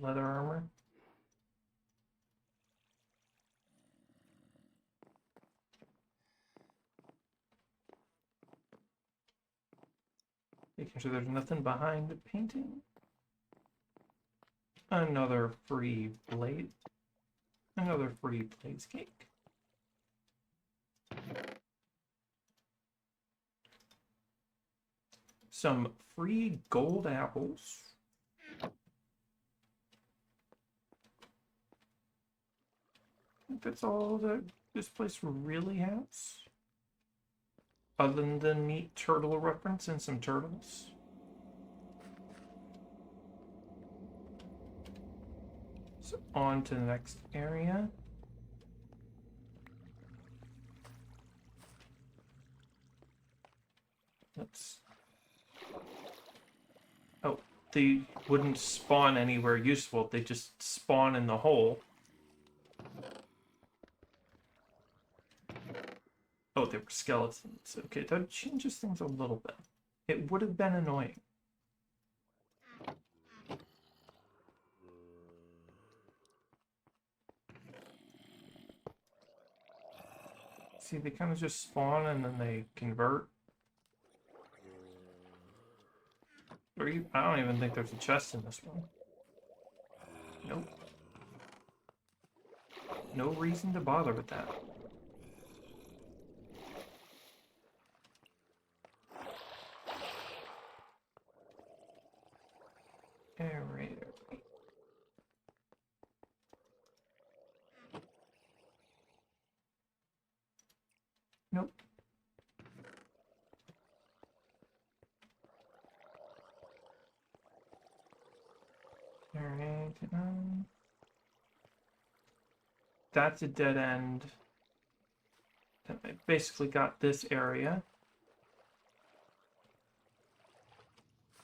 Leather armor. Making sure there's nothing behind the painting. Another free blade. Another free blaze cake. Some free gold apples. I think that's all that this place really has. Other than the neat turtle reference and some turtles. So on to the next area. Let's... Oh, they wouldn't spawn anywhere useful. They just spawn in the hole. Oh, they were skeletons. Okay, that changes things a little bit. It would have been annoying. See, they kind of just spawn and then they convert. Or I don't even think there's a chest in this one. Nope. No reason to bother with that. Alright. Nope. Alright. That's a dead end. I basically got this area.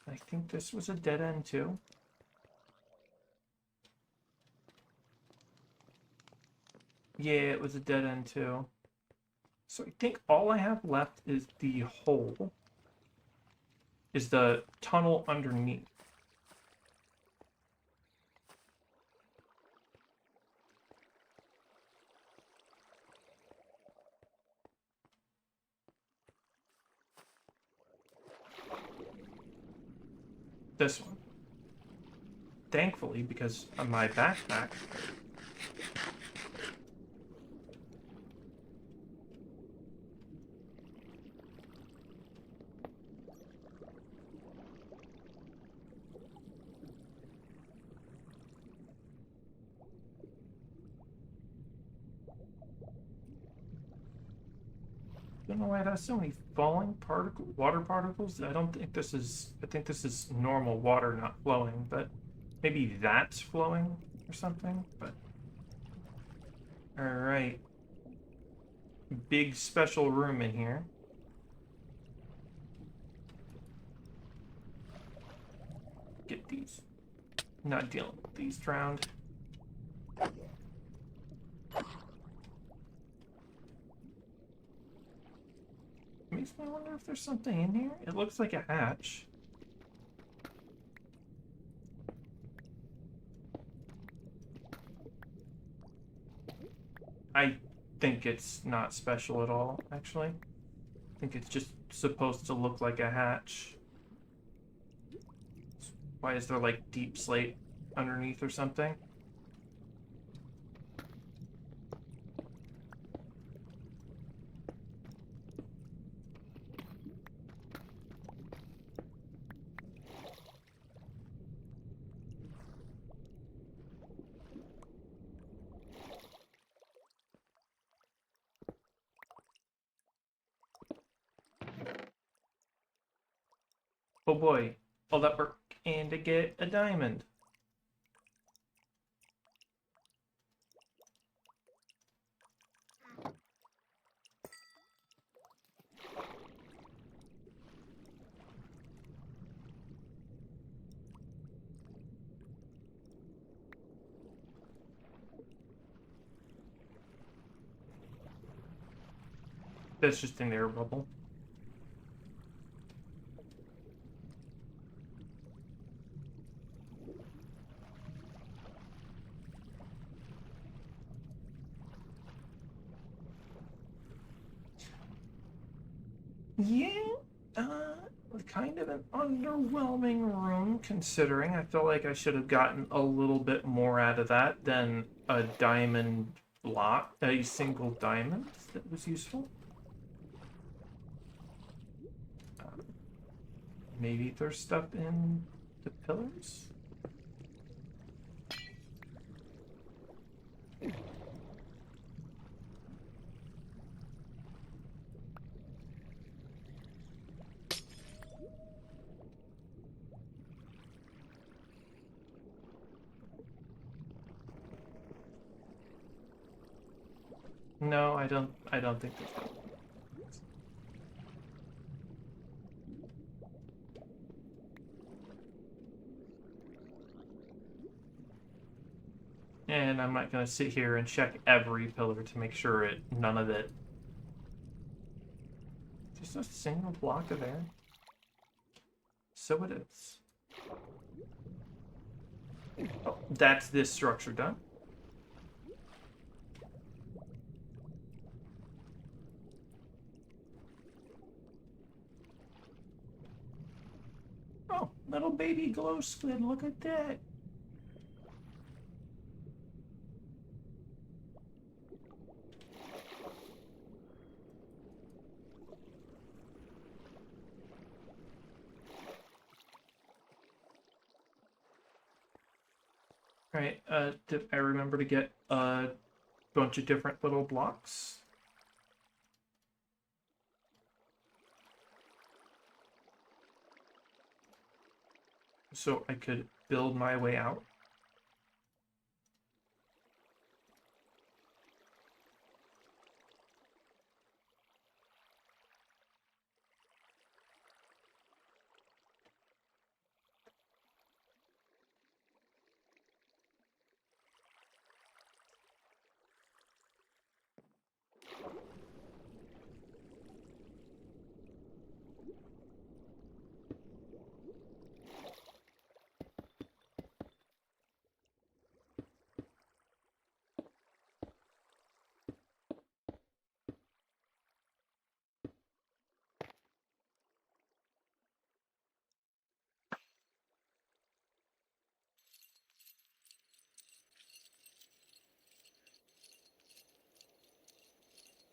I think this was a dead end too. Yeah, it was a dead end too. So I think all I have left is the hole. Is the tunnel underneath. This one. Thankfully, because of my backpack. Don't know why it has so many falling water particles. I don't think this is, I think this is normal water not flowing, but maybe that's flowing or something, but. All right. Big special room in here. Not dealing with these drowned. Makes me wonder if there's something in here. It looks like a hatch. I think it's not special at all, actually. I think it's just supposed to look like a hatch. Why is there like deep slate underneath or something? Oh boy, all that work and to get a diamond. That's just an air bubble. Yeah, kind of an underwhelming room considering. I feel like I should have gotten a little bit more out of that than a diamond block, a single diamond that was useful. Maybe there's stuff in the pillars? No, I don't think there's. And I'm not gonna sit here and check every pillar to make sure none of it. Just a single block of air. So it is. Oh, that's this structure done. Oh, little baby glow squid, look at that. Alright, did I remember to get a bunch of different little blocks? So I could build my way out.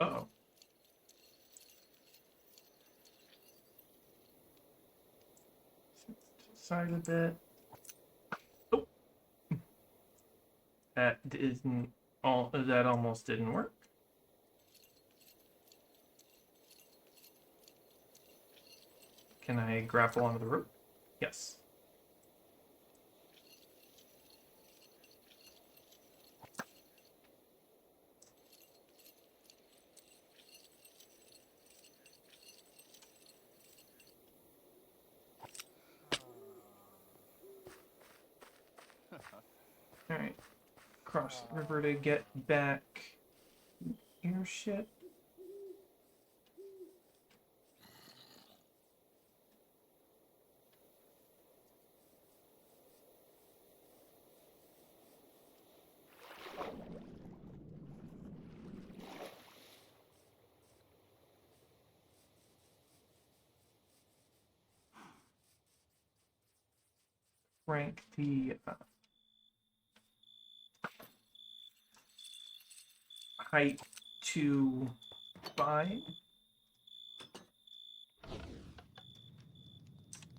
Uh-oh. Side a bit. Oh. That almost didn't work. Can I grapple onto the rope? Yes. cross the river to get back airship. Rank the height to 5.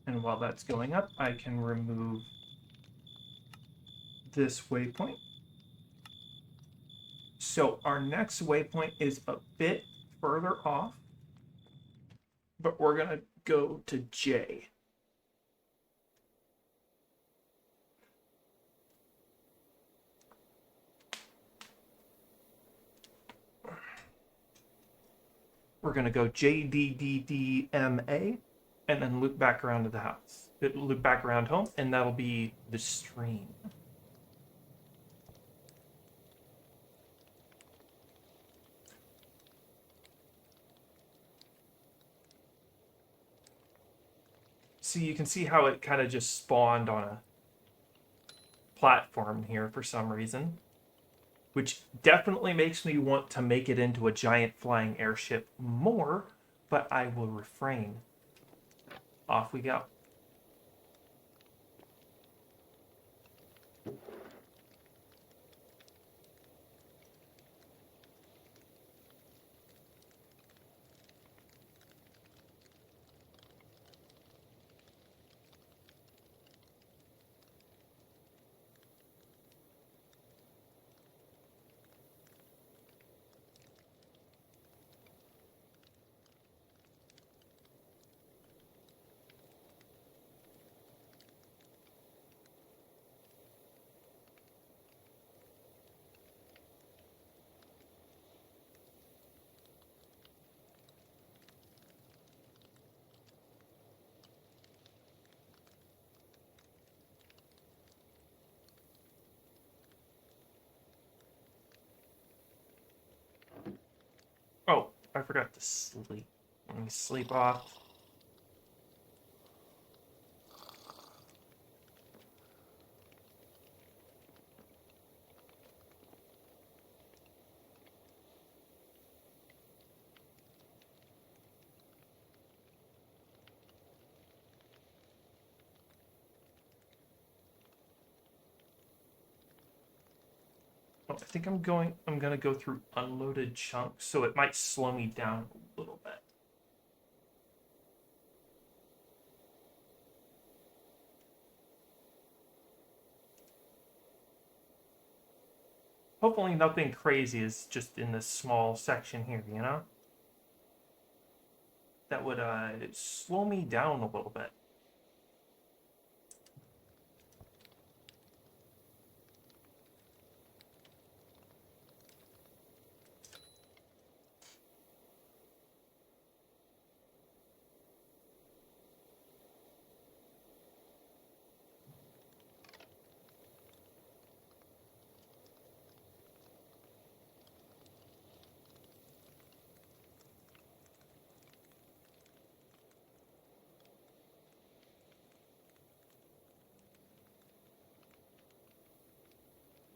And while that's going up, I can remove this waypoint. So our next waypoint is a bit further off, but we're going to go to J. We're going to go JDDDMA and then loop back around to the house. Loop back around home, and that'll be the stream. So you can see how it kind of just spawned on a platform here for some reason, which definitely makes me want to make it into a giant flying airship more, but I will refrain. Off we go. Oh, I forgot to sleep. Let me sleep off. Oh, I think I'm gonna go through unloaded chunks, so it might slow me down a little bit. Hopefully nothing crazy is just in this small section here, you know? That would slow me down a little bit.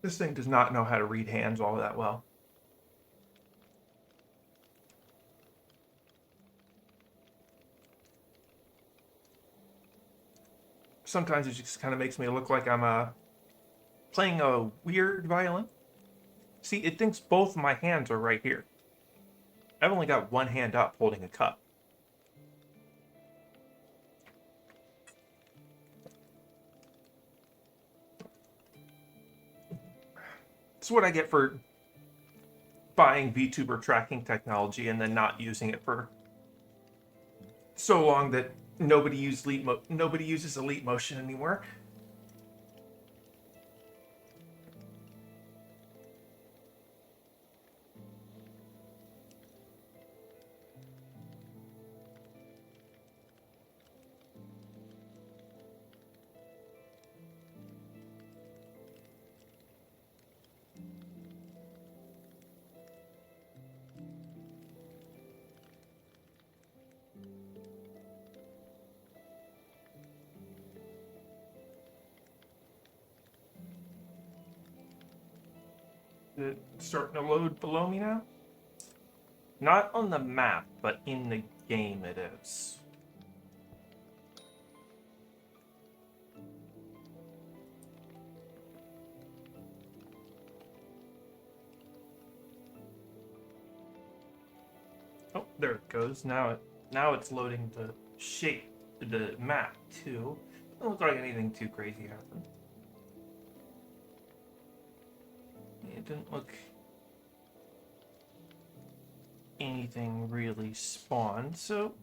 This thing does not know how to read hands all that well. Sometimes it just kind of makes me look like I'm playing a weird violin. See, it thinks both my hands are right here. I've only got one hand up holding a cup. It's what I get for buying VTuber tracking technology and then not using it for so long that nobody uses Elite Motion anymore. it starting to load below me now? Not on the map, but in the game it is. Oh, there it goes. Now it's loading the shape, the map too. Doesn't look like anything too crazy happened. It didn't look anything really spawned, so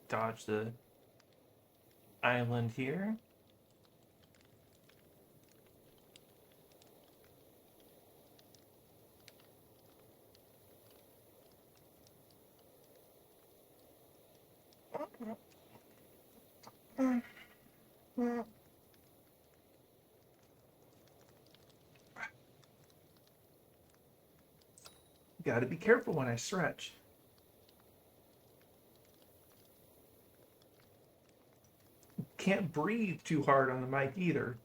dodge the island here. Gotta be careful when I stretch. Can't breathe too hard on the mic either.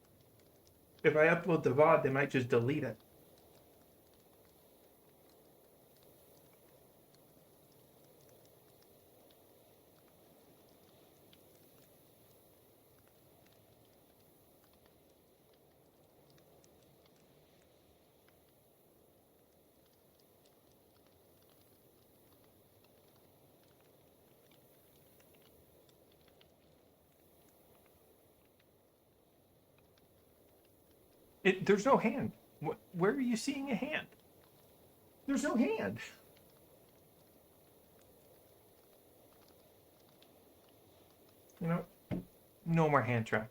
If I upload the VOD, they might just delete it. There's no hand. Where are you seeing a hand? There's no hand. You know, no more hand tracking.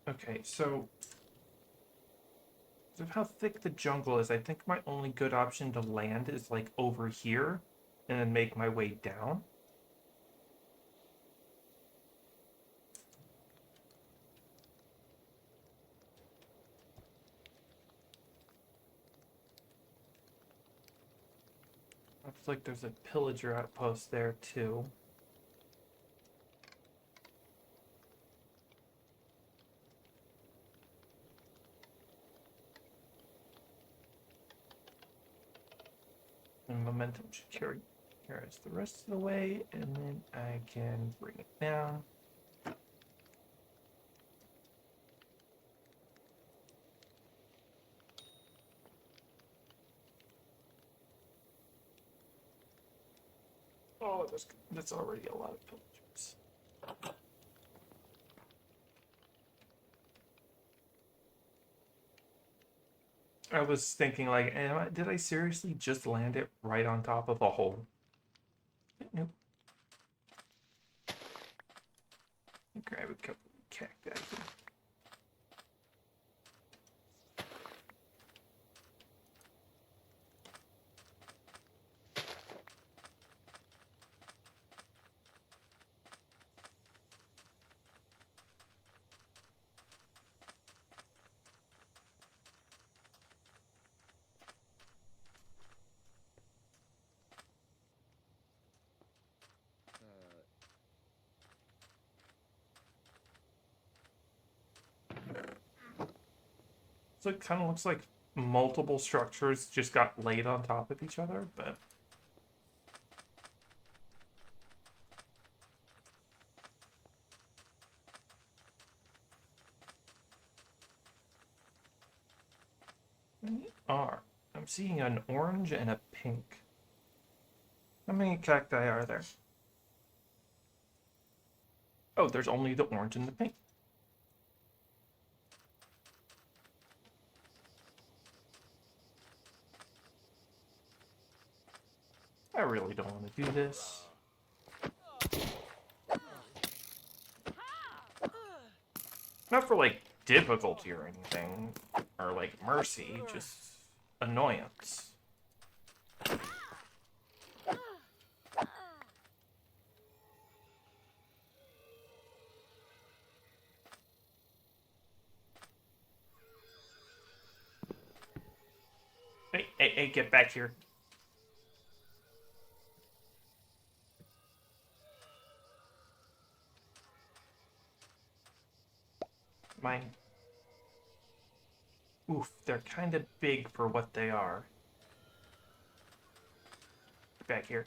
Okay, so of how thick the jungle is, I think my only good option to land is like over here and then make my way down. Looks like there's a pillager outpost there too. And momentum should carry us the rest of the way, and then I can bring it down. Oh, that's already a lot of pillagers. I was thinking, like, did I seriously just land it right on top of a hole? Nope. Grab a couple of cacti here. So it kind of looks like multiple structures just got laid on top of each other, but I'm seeing an orange and a pink. How many cacti are there? Oh, there's only the orange and the pink. I really don't want to do this. Not for, like, difficulty or anything, or, like, mercy, just annoyance. Hey, get back here. Mine. Oof, they're kind of big for what they are. Get back here.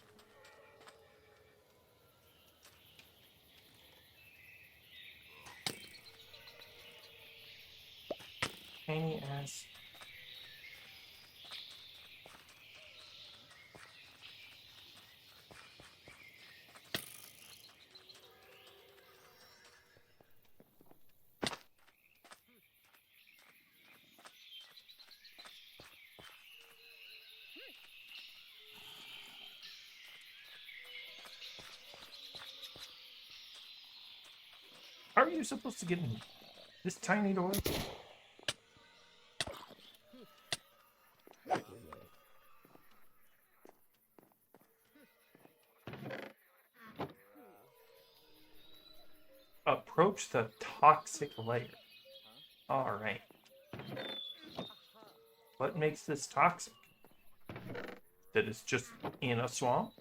Tiny as... How are you supposed to get in this tiny door? Approach the toxic layer. Alright. What makes this toxic? That it's just in a swamp?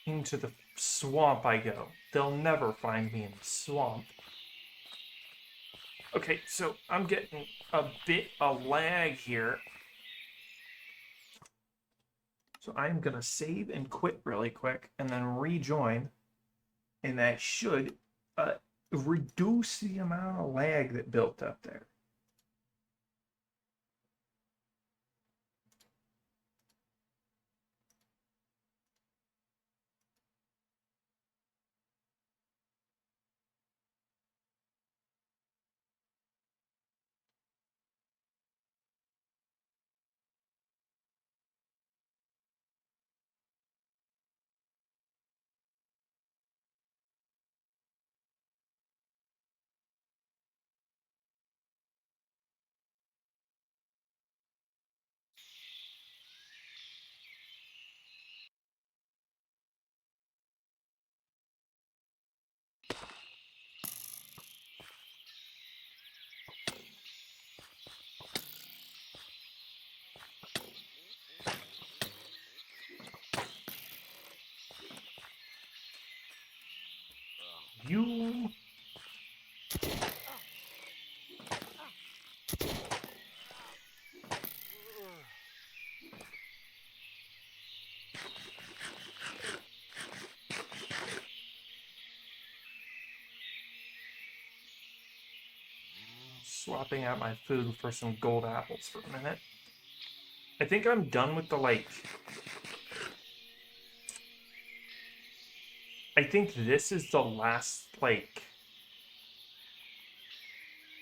Into the swamp I go. They'll never find me in the swamp. Okay, so I'm getting a bit of lag here. So I'm going to save and quit really quick and then rejoin. And that should reduce the amount of lag that built up there. You... Swapping out my food for some gold apples for a minute. I think I'm done with the, like... I think this is the last, like...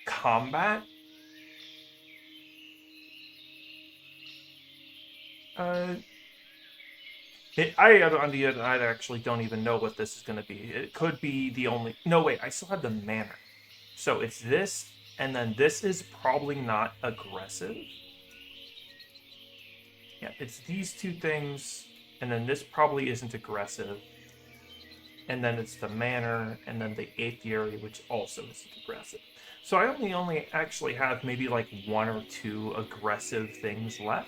combat? I actually don't even know what this is going to be. It could be the only... No, wait, I still have the manor. So it's this, and then this is probably not aggressive. Yeah, it's these two things, and then this probably isn't aggressive. And then it's the manor, and then the apiary, which also isn't aggressive. So I only actually have maybe like one or two aggressive things left.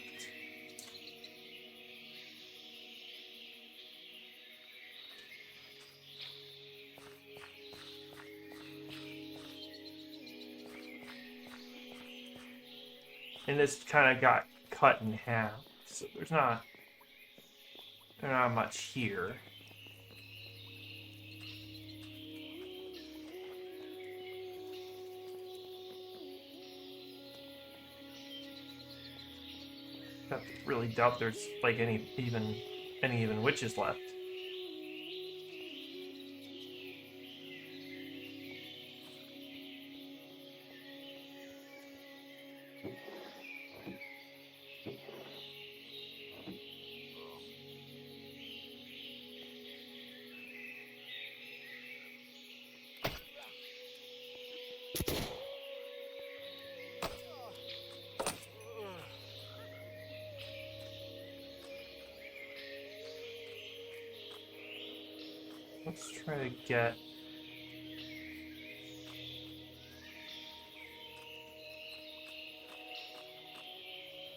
And this kind of got cut in half, so there's not much here. I really doubt there's like any even witches left. let's try to get...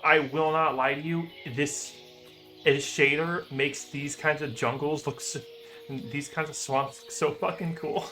I will not lie to you, this shader makes these kinds of jungles look so, these kinds of swamps look so fucking cool.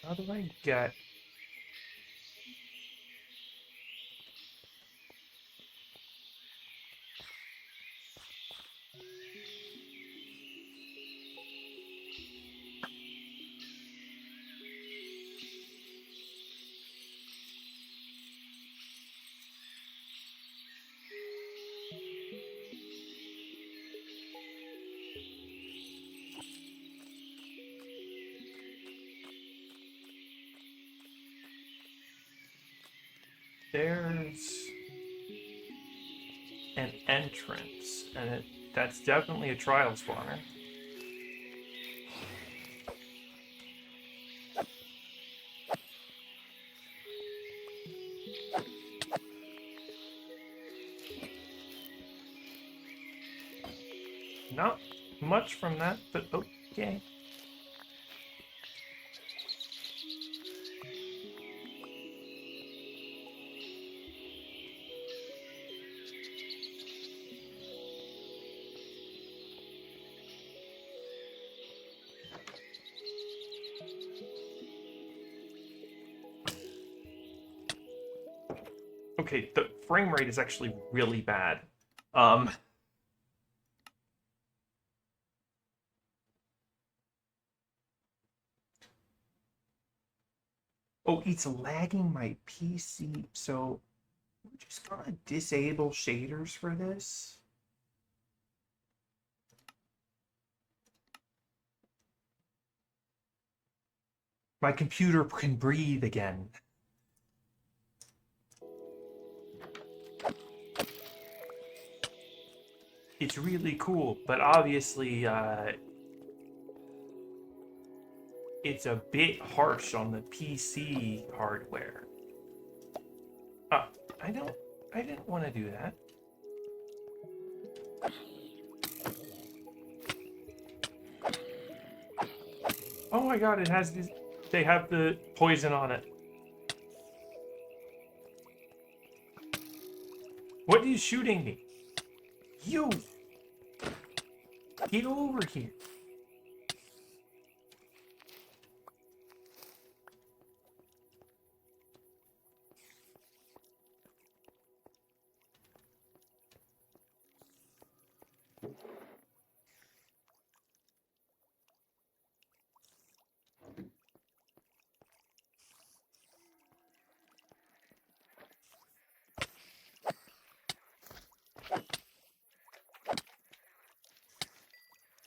How do I get... There's an entrance, and that's definitely a trial spawner. Not much from that, but okay. Okay, the frame rate is actually really bad. Oh, it's lagging my PC, so we're just gonna disable shaders for this. My computer can breathe again. It's really cool, but obviously, it's a bit harsh on the PC hardware. I didn't want to do that. Oh my god, it has these, they have the poison on it. What are you shooting me? You! Get over here.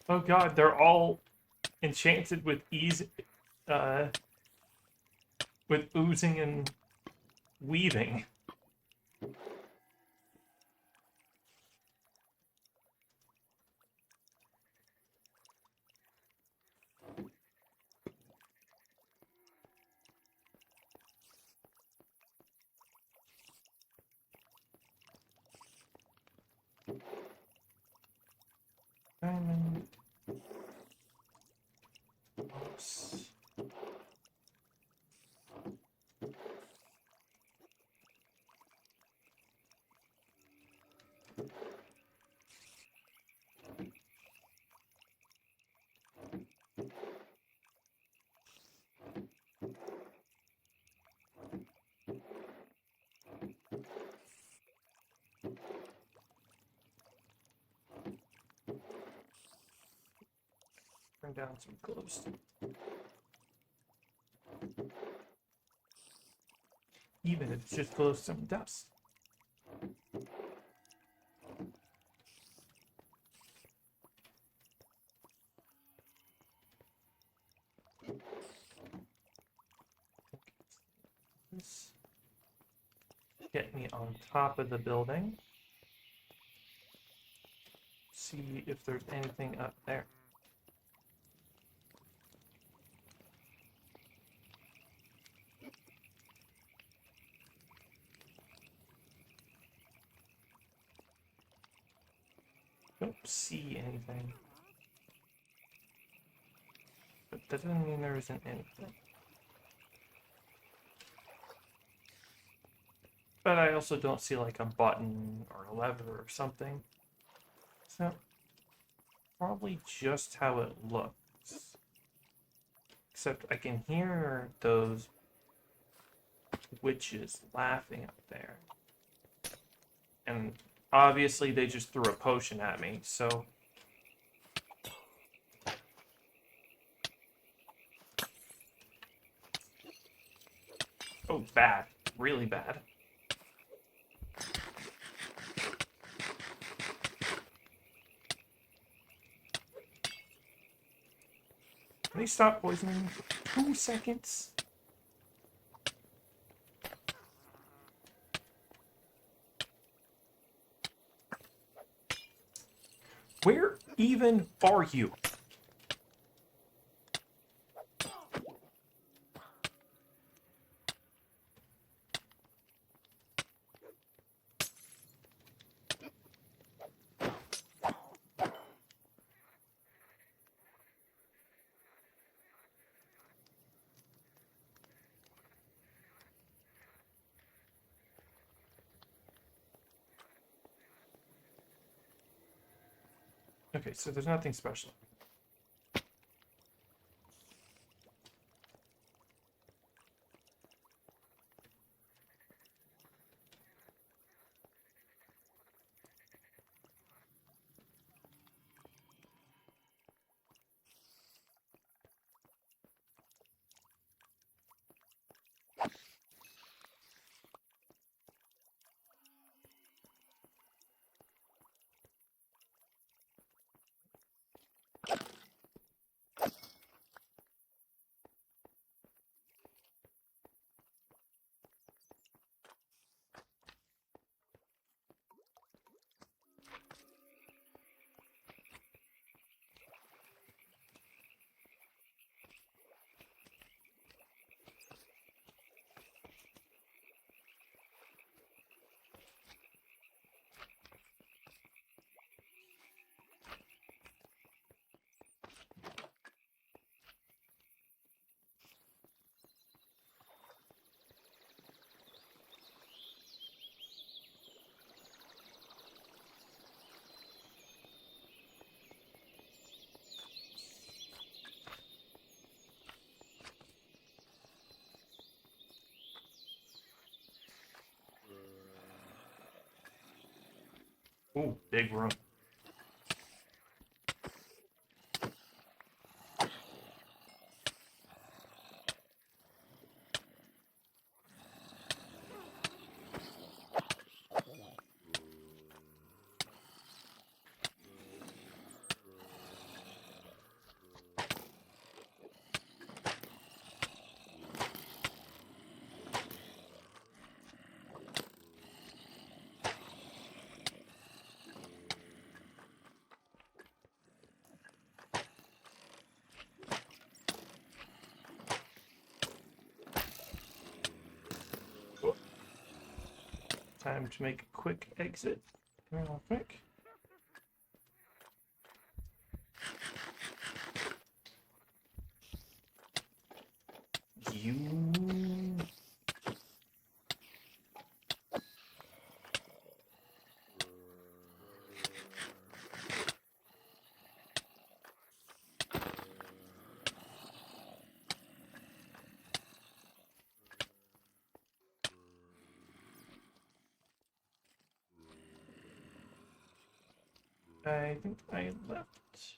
Oh god, they're all enchanted with with oozing and weaving. Diamond. Oops. Bring down some glowstone. Even if it's just glowstone dust. get me on top of the building. See if there's anything up there. Don't see anything. But that doesn't mean there isn't anything. But I also don't see like a button or a lever or something. So, probably just how it looks. Except I can hear those witches laughing up there. And obviously they just threw a potion at me, so... Oh, bad. Really bad. Can they stop poisoning me for 2 seconds? Where even are you? Okay, so there's nothing special. Ooh, big room. Time to make a quick exit. Real quick. You... I think I left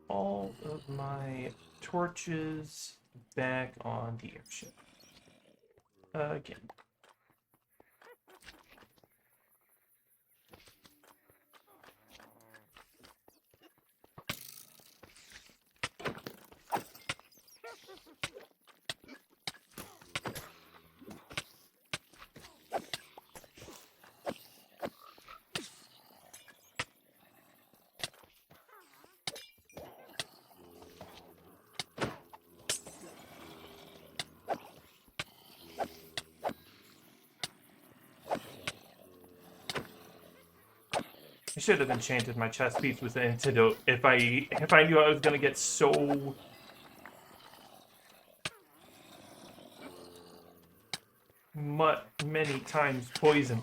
all of my torches back on the airship. Again. I should have enchanted my chest piece with the antidote if I knew I was gonna get so many times poisoned.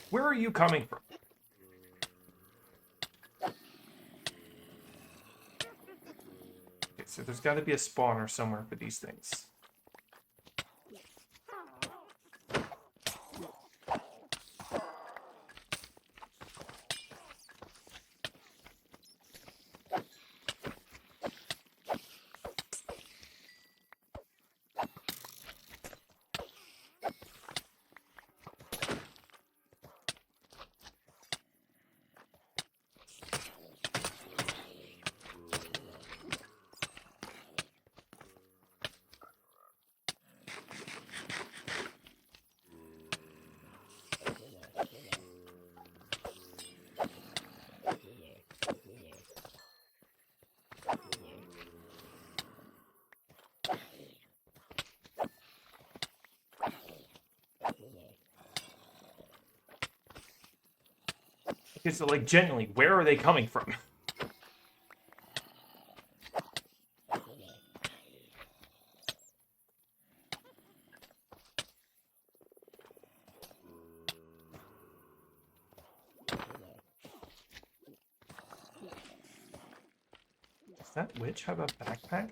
Where are you coming from? Okay, so there's got to be a spawner somewhere for these things. Okay, so like genuinely, where are they coming from? Does that witch have a backpack?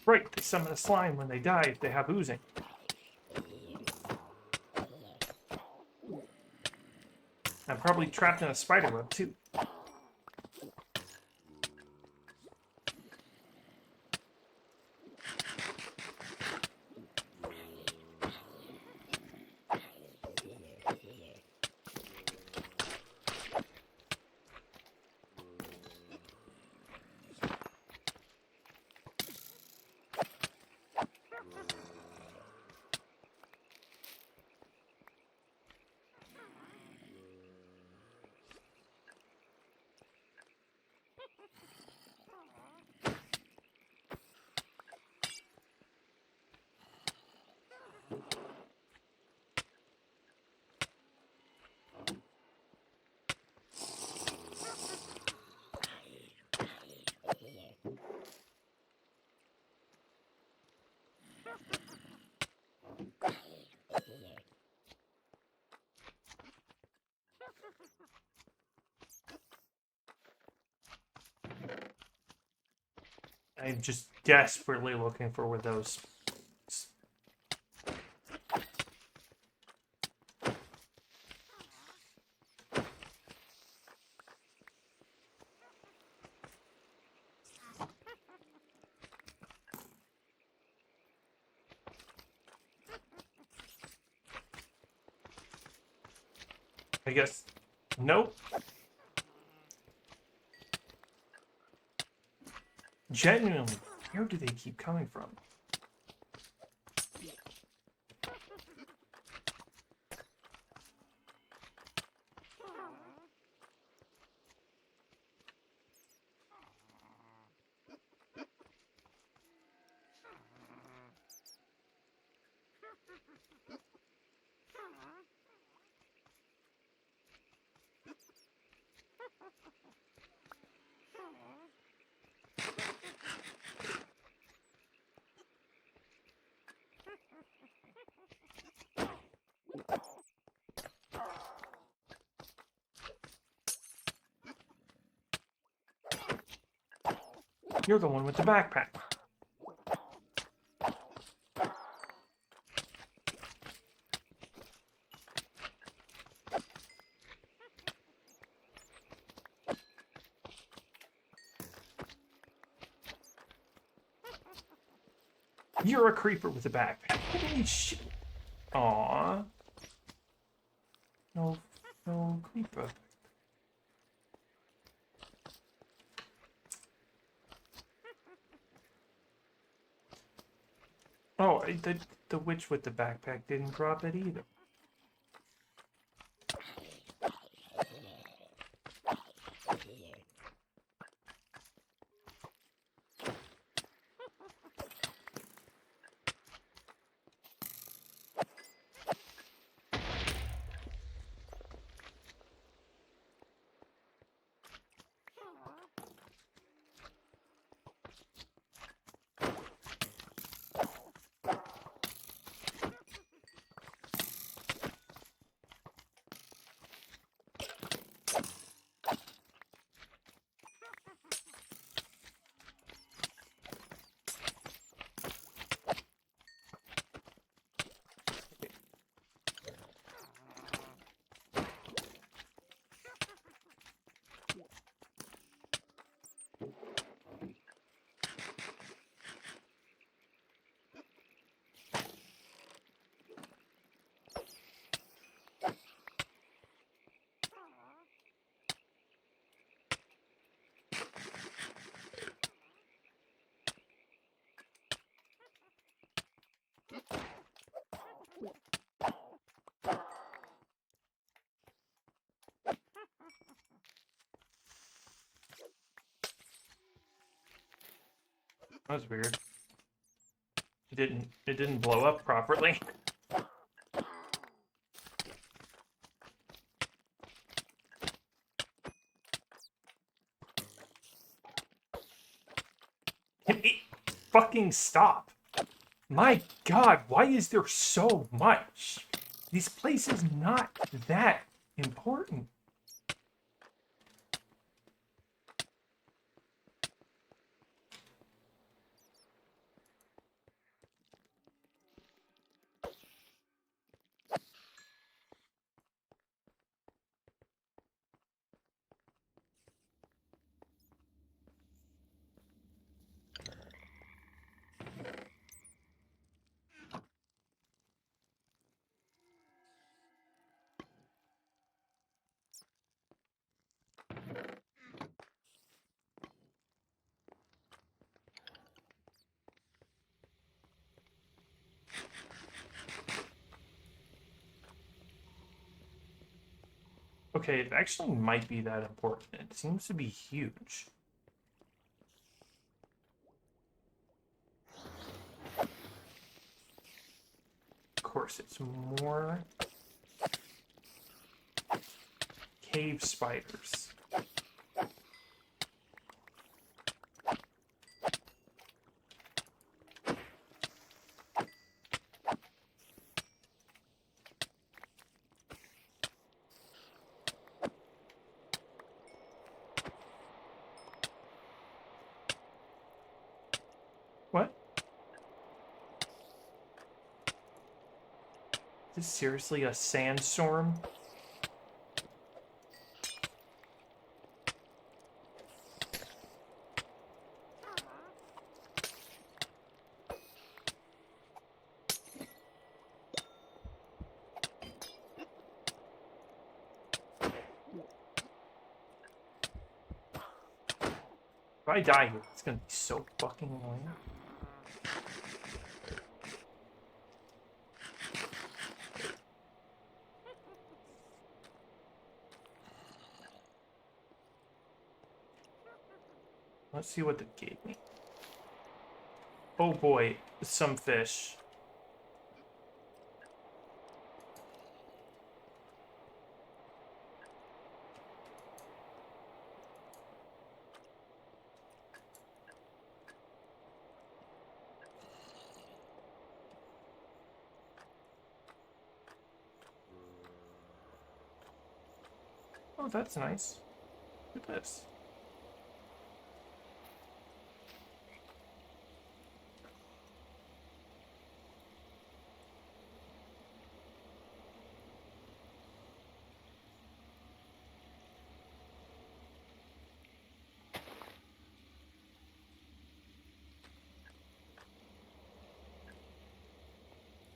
Right, they summon a slime when they die if they have oozing. I'm probably trapped in a spider web too. I'm just desperately looking for where those... I guess... Nope. Genuinely, where do they keep coming from? You're the one with the backpack. You're a creeper with a backpack. Holy shit. Aww. No, no creeper. Oh, the witch with the backpack didn't drop it either. That was weird. It didn't blow up properly. Can it fucking stop? My god, why is there so much? This place is not that important. Okay, it actually might be that important. It seems to be huge. Of course, it's more cave spiders. What? Is this seriously a sandstorm? If I die here, it's gonna be so fucking annoying. Let's see what it gave me. Oh boy, some fish. Oh, that's nice. Look at this.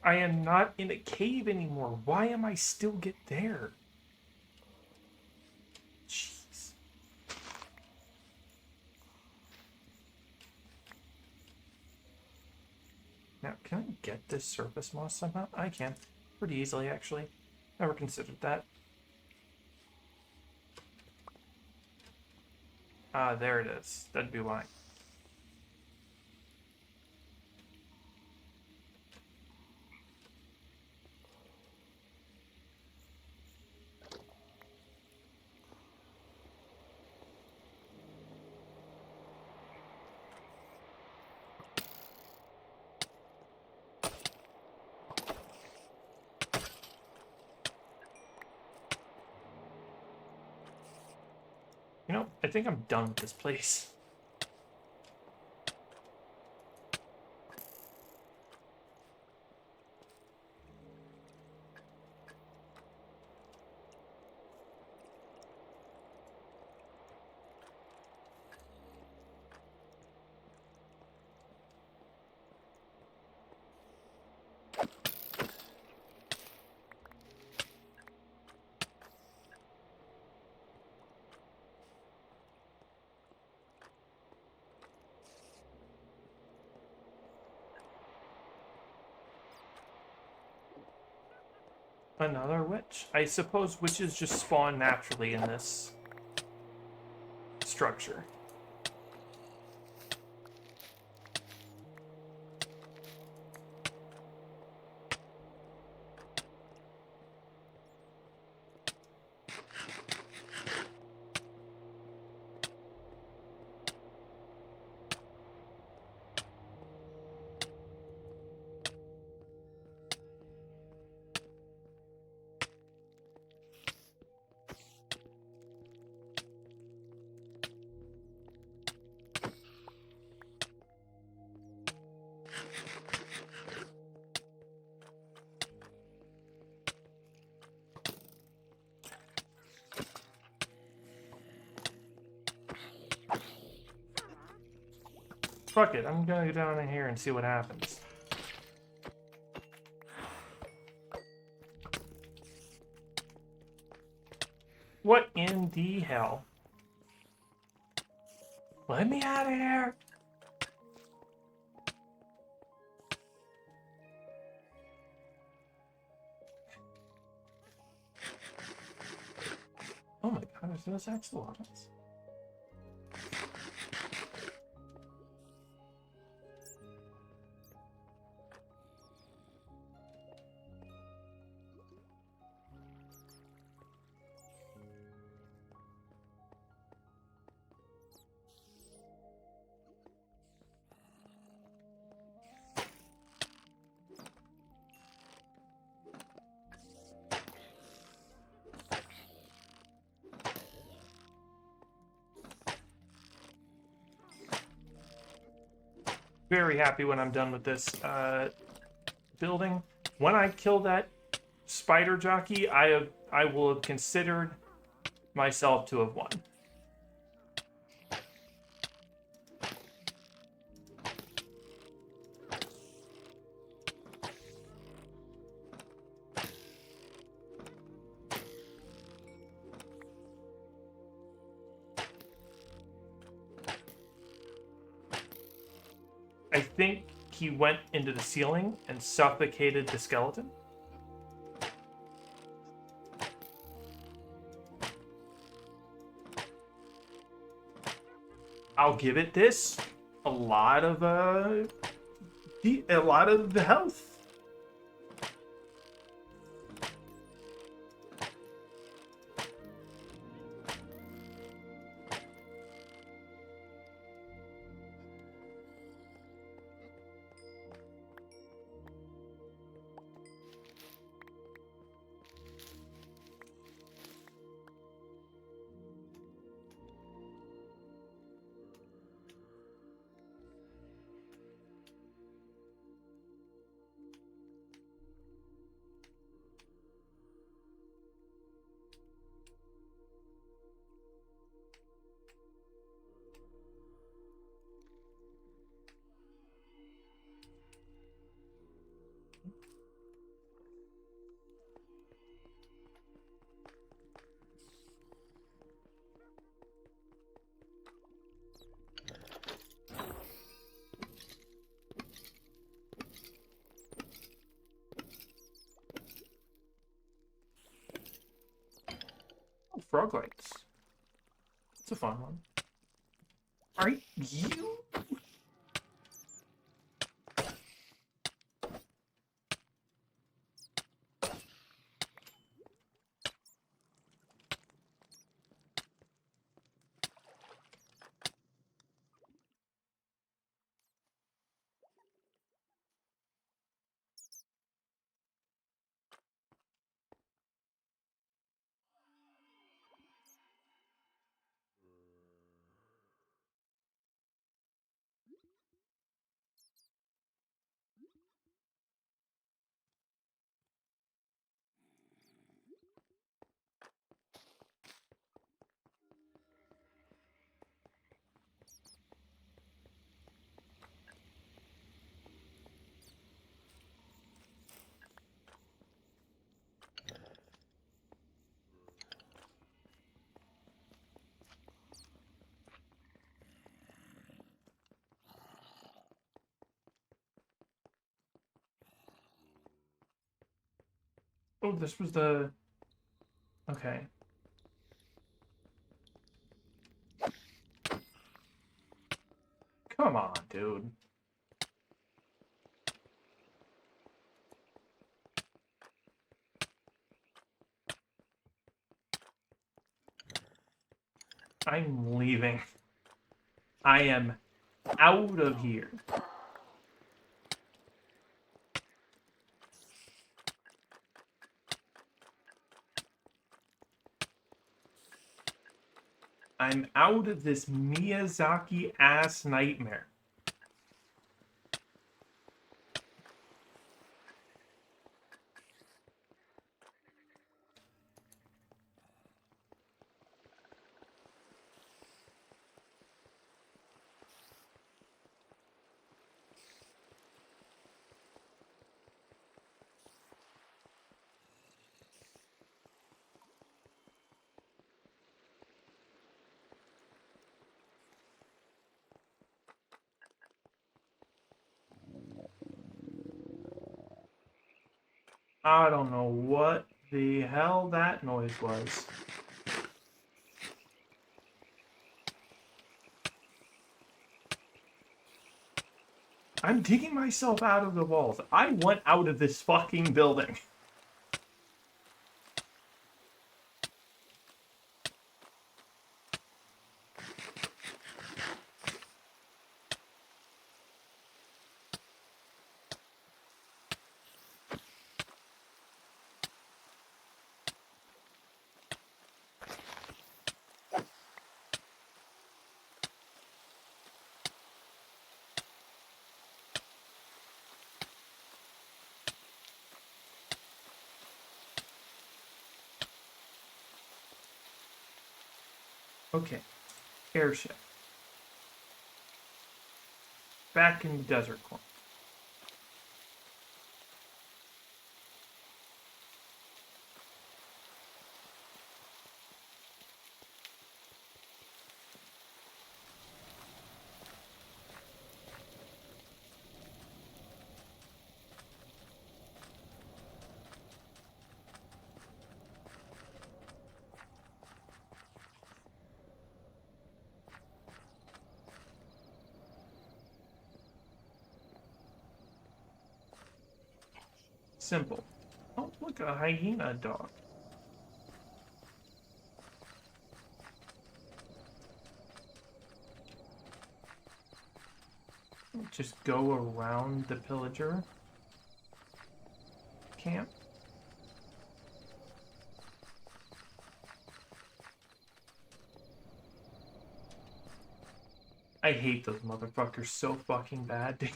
I am not in a cave anymore. Why am I still there? Jeez. Now, can I get this surface moss somehow? I can. Pretty easily, actually. Never considered that. Ah, there it is. That'd be why. You know, I think I'm done with this place. Another witch? I suppose witches just spawn naturally in this structure. Fuck it, I'm gonna go down in here and see what happens. What in the hell? Let me out of here! Oh my god, there's those axolotls. Very happy when I'm done with this building. When I kill that spider jockey, I will have considered myself to have won. I think he went into the ceiling and suffocated the skeleton. I'll give it this. A lot of the health. frog lights. It's a fun one. Alright, you... Oh, this was the... Okay. Come on, dude. I'm leaving. I am out of here. I'm out of this Miyazaki-ass nightmare. I don't know what the hell that noise was. I'm digging myself out of the walls. I want out of this fucking building. Okay. Airship. Back in the desert corner. Simple. Oh, look, a hyena dog. Just go around the pillager camp. I hate those motherfuckers so fucking bad.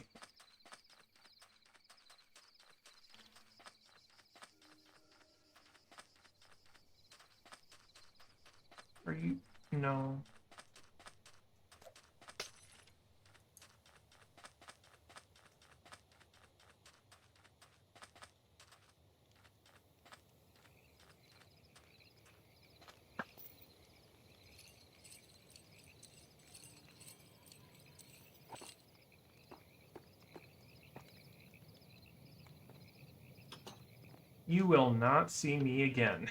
Are you... No. You will not see me again.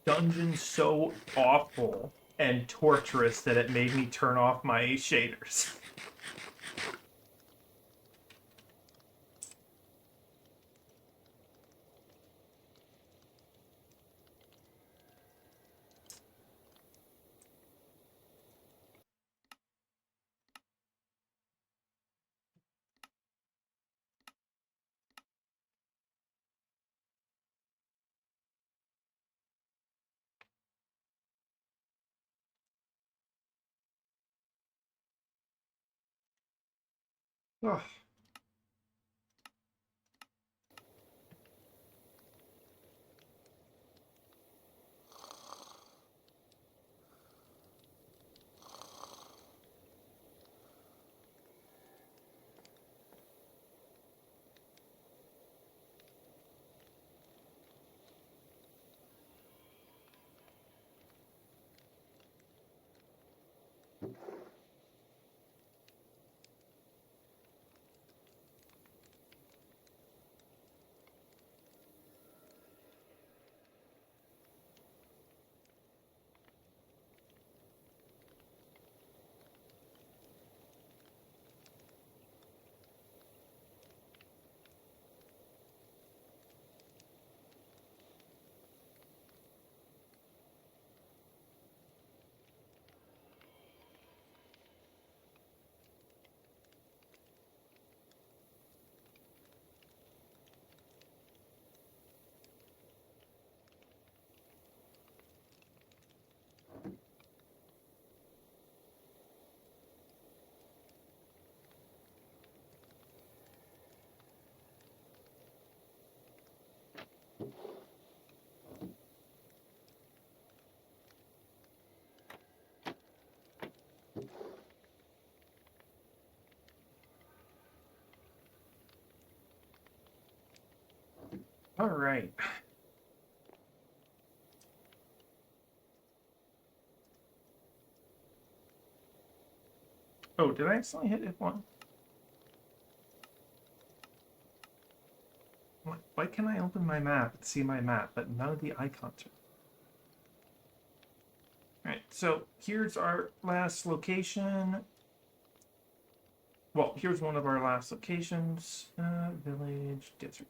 dungeon so awful and torturous that it made me turn off my shaders. Ugh. All right. Oh, did I accidentally hit F1? Why can I open my map and see my map, but none of the icons are? Alright, so here's our last location. Well, here's one of our last locations. Village, desert.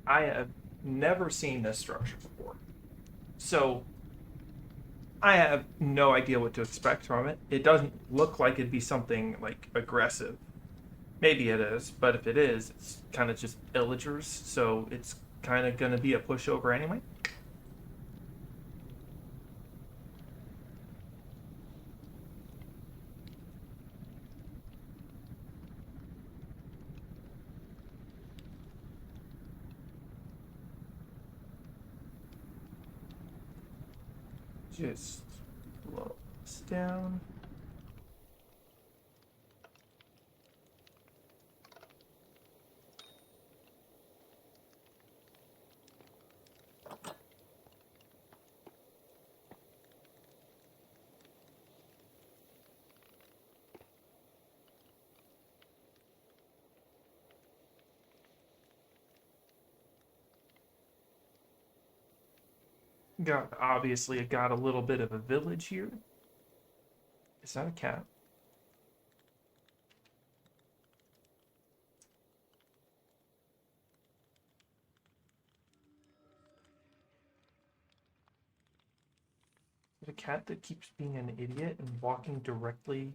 I have never seen this structure before. So I have no idea what to expect from it. It doesn't look like it'd be something like aggressive. Maybe it is, but if it is, it's kind of just villagers, so it's kind of going to be a pushover anyway. Just slow this down. Obviously, it got a little bit of a village here. Is that a cat? Is it a cat that keeps being an idiot and walking directly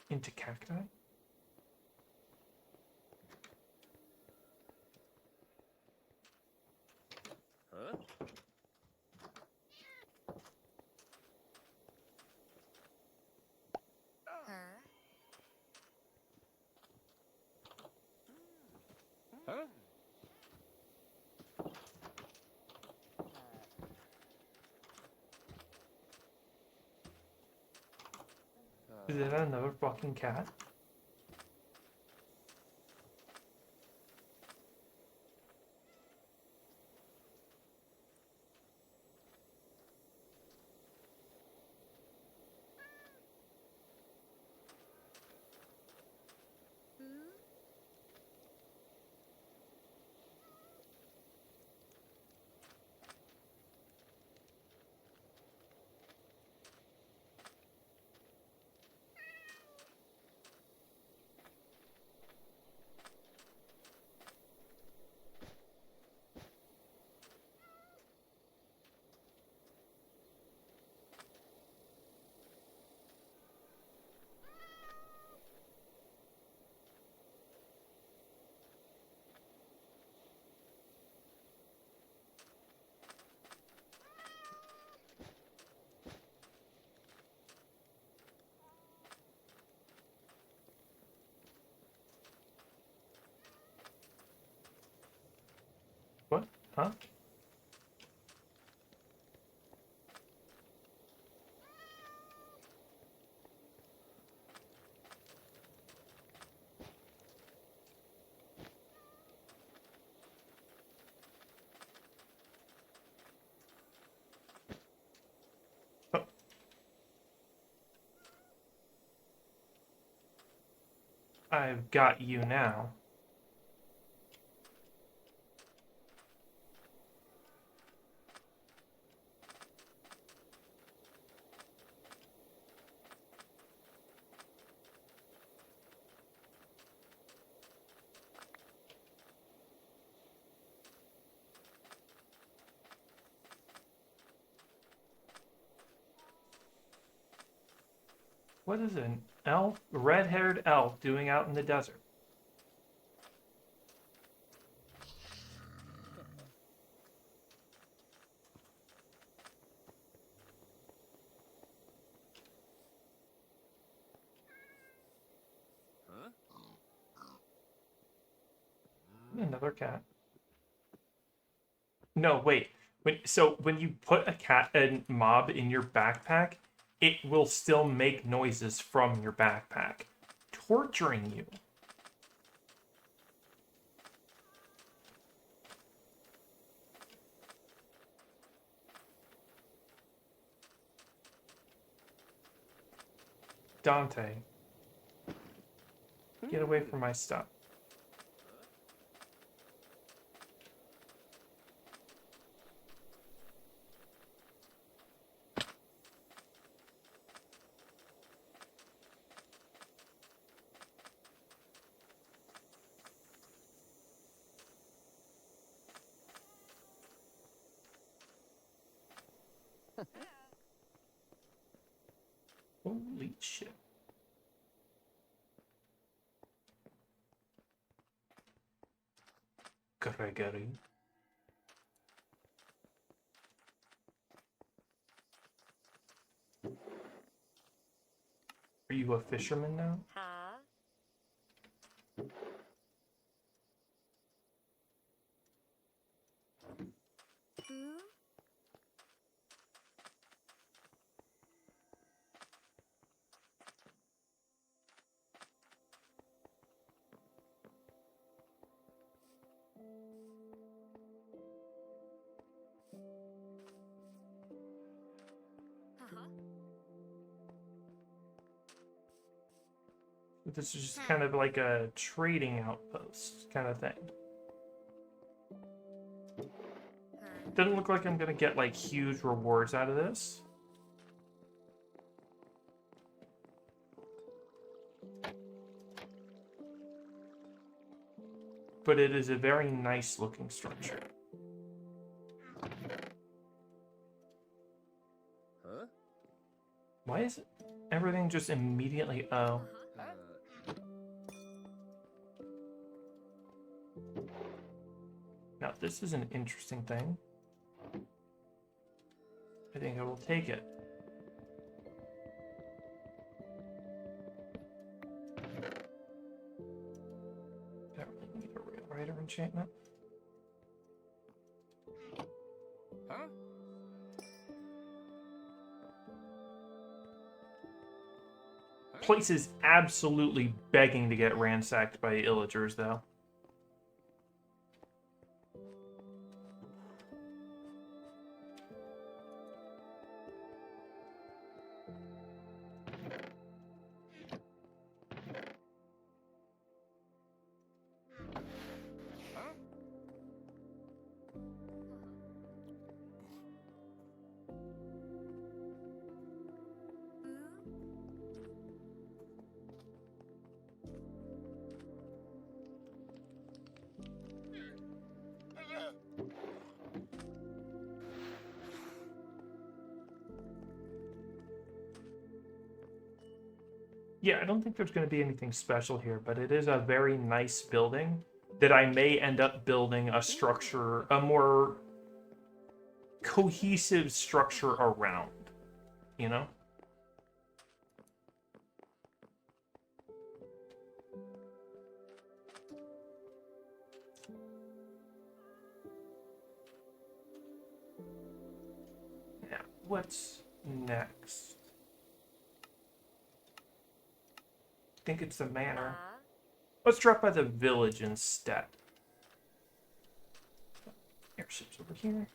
into cacti? Huh? Huh? Is that another fucking cat? What? Huh? Oh, I've got you now. What is an elf, red-haired elf doing out in the desert? Huh? Another cat. No, wait. When you put a mob in your backpack, it will still make noises from your backpack, torturing you. Dante, get away from my stuff. Holy shit. Gregory. Are you a fisherman now? Huh? Hmm? Uh-huh. This is just kind of like a trading outpost kind of thing. Huh. Doesn't look like I'm gonna get like huge rewards out of this. But it is a very nice looking structure. Huh? Why is it everything just immediately oh? Now this is an interesting thing. I think I will take it. Don't need a real writer enchantment. place is absolutely begging to get ransacked by illagers, though. Huh? Yeah, I don't think there's going to be anything special here, but it is a very nice building that I may end up building a structure, a more cohesive structure around, you know? Now, what's next? I think it's the manor. Let's drop by the village instead. Airship's over here.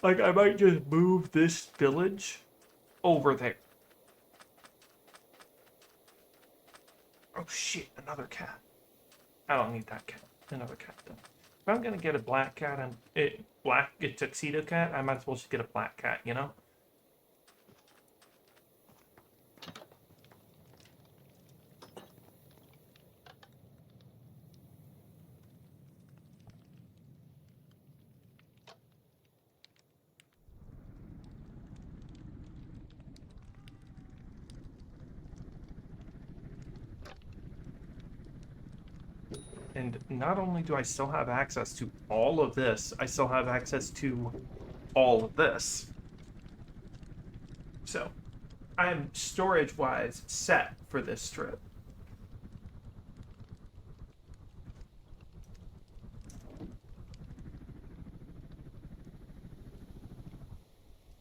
Like, I might just move this village over there. Oh shit, another cat. I don't need that cat. Another cat then. If I'm gonna get a black cat and a tuxedo cat, I might as well just get a black cat, you know? And not only do I still have access to all of this, I still have access to all of this. So, I'm storage-wise set for this trip.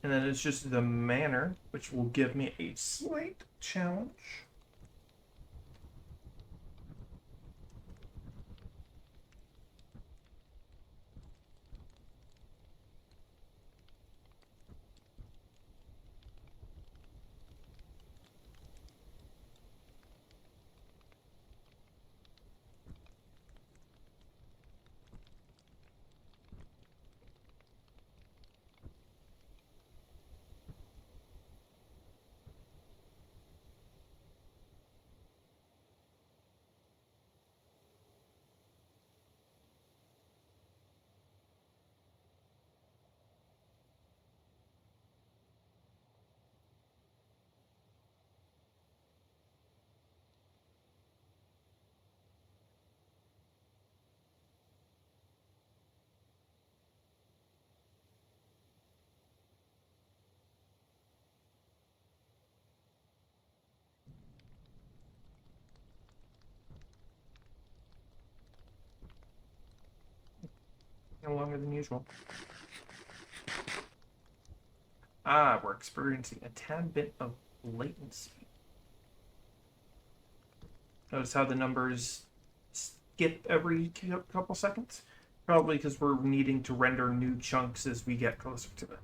And then it's just the manor, which will give me a slight challenge. No longer than usual. Ah, we're experiencing a tad bit of latency. Notice how the numbers skip every couple seconds? Probably because we're needing to render new chunks as we get closer to it.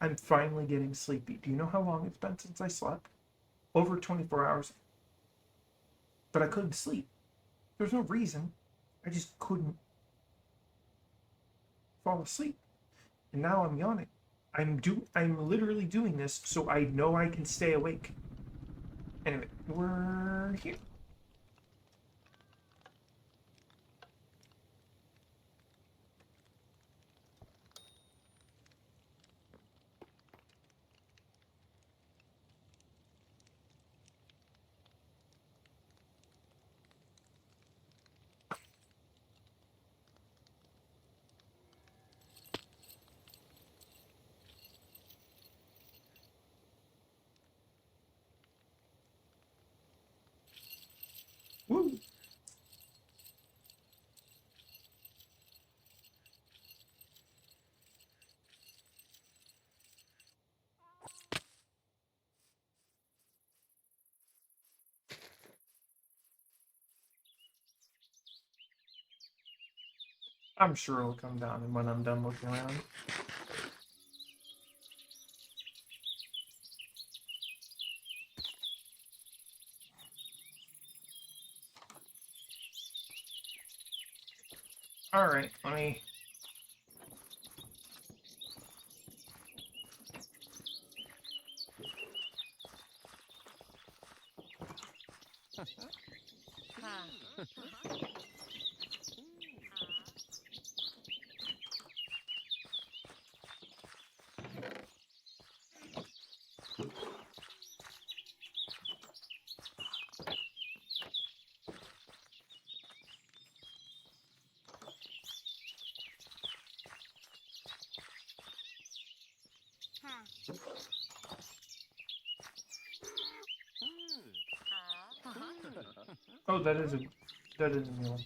I'm finally getting sleepy. Do you know how long it's been since I slept? Over 24 hours. But I couldn't sleep. There's no reason. I just couldn't fall asleep. And now I'm yawning. I'm literally doing this so I know I can stay awake. Anyway, we're here. I'm sure it'll come down when I'm done looking around. Alright, let me... Ha. Oh, that is a new one.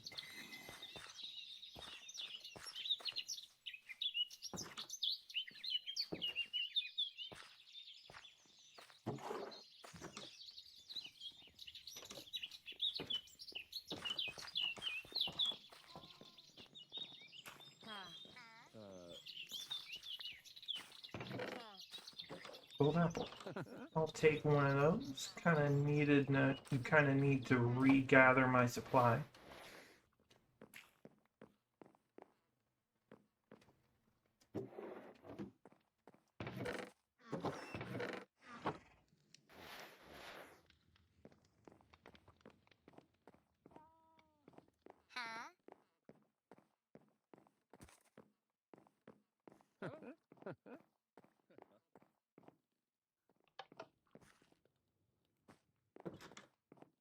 Gold apple. I'll take one of those. Kind of needed. Kind of need to regather my supply.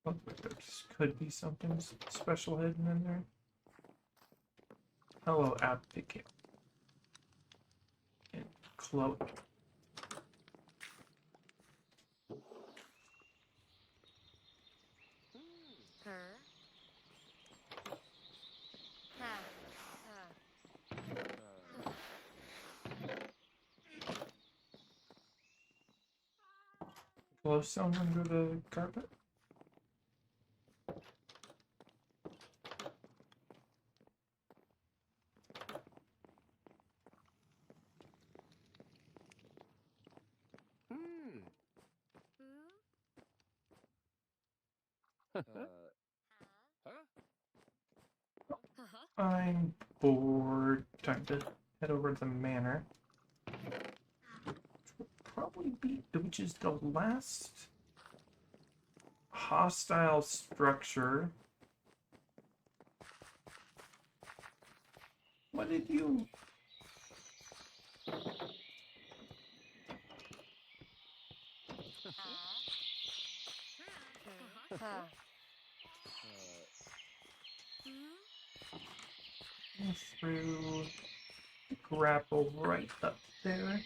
Oh, there could be something special hidden in there. Hello, Abigail. And Chloe. Glowstone under the carpet? I'm bored. Time to head over to the manor. Probably be, which is the last hostile structure. What did you... Through the grapple right up there.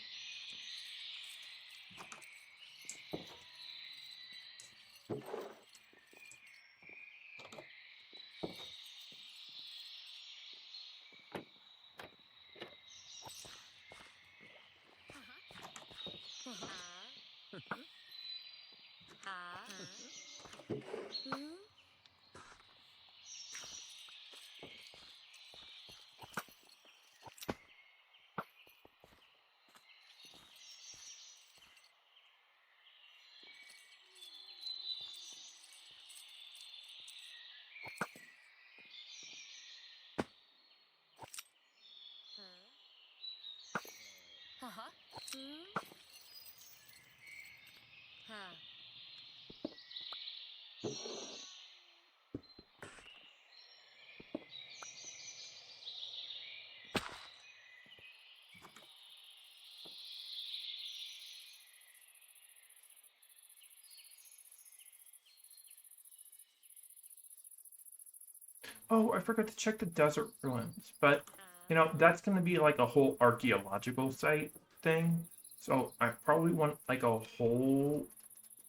Oh, I forgot to check the desert ruins, but you know, that's going to be like a whole archaeological site thing. So I probably want like a whole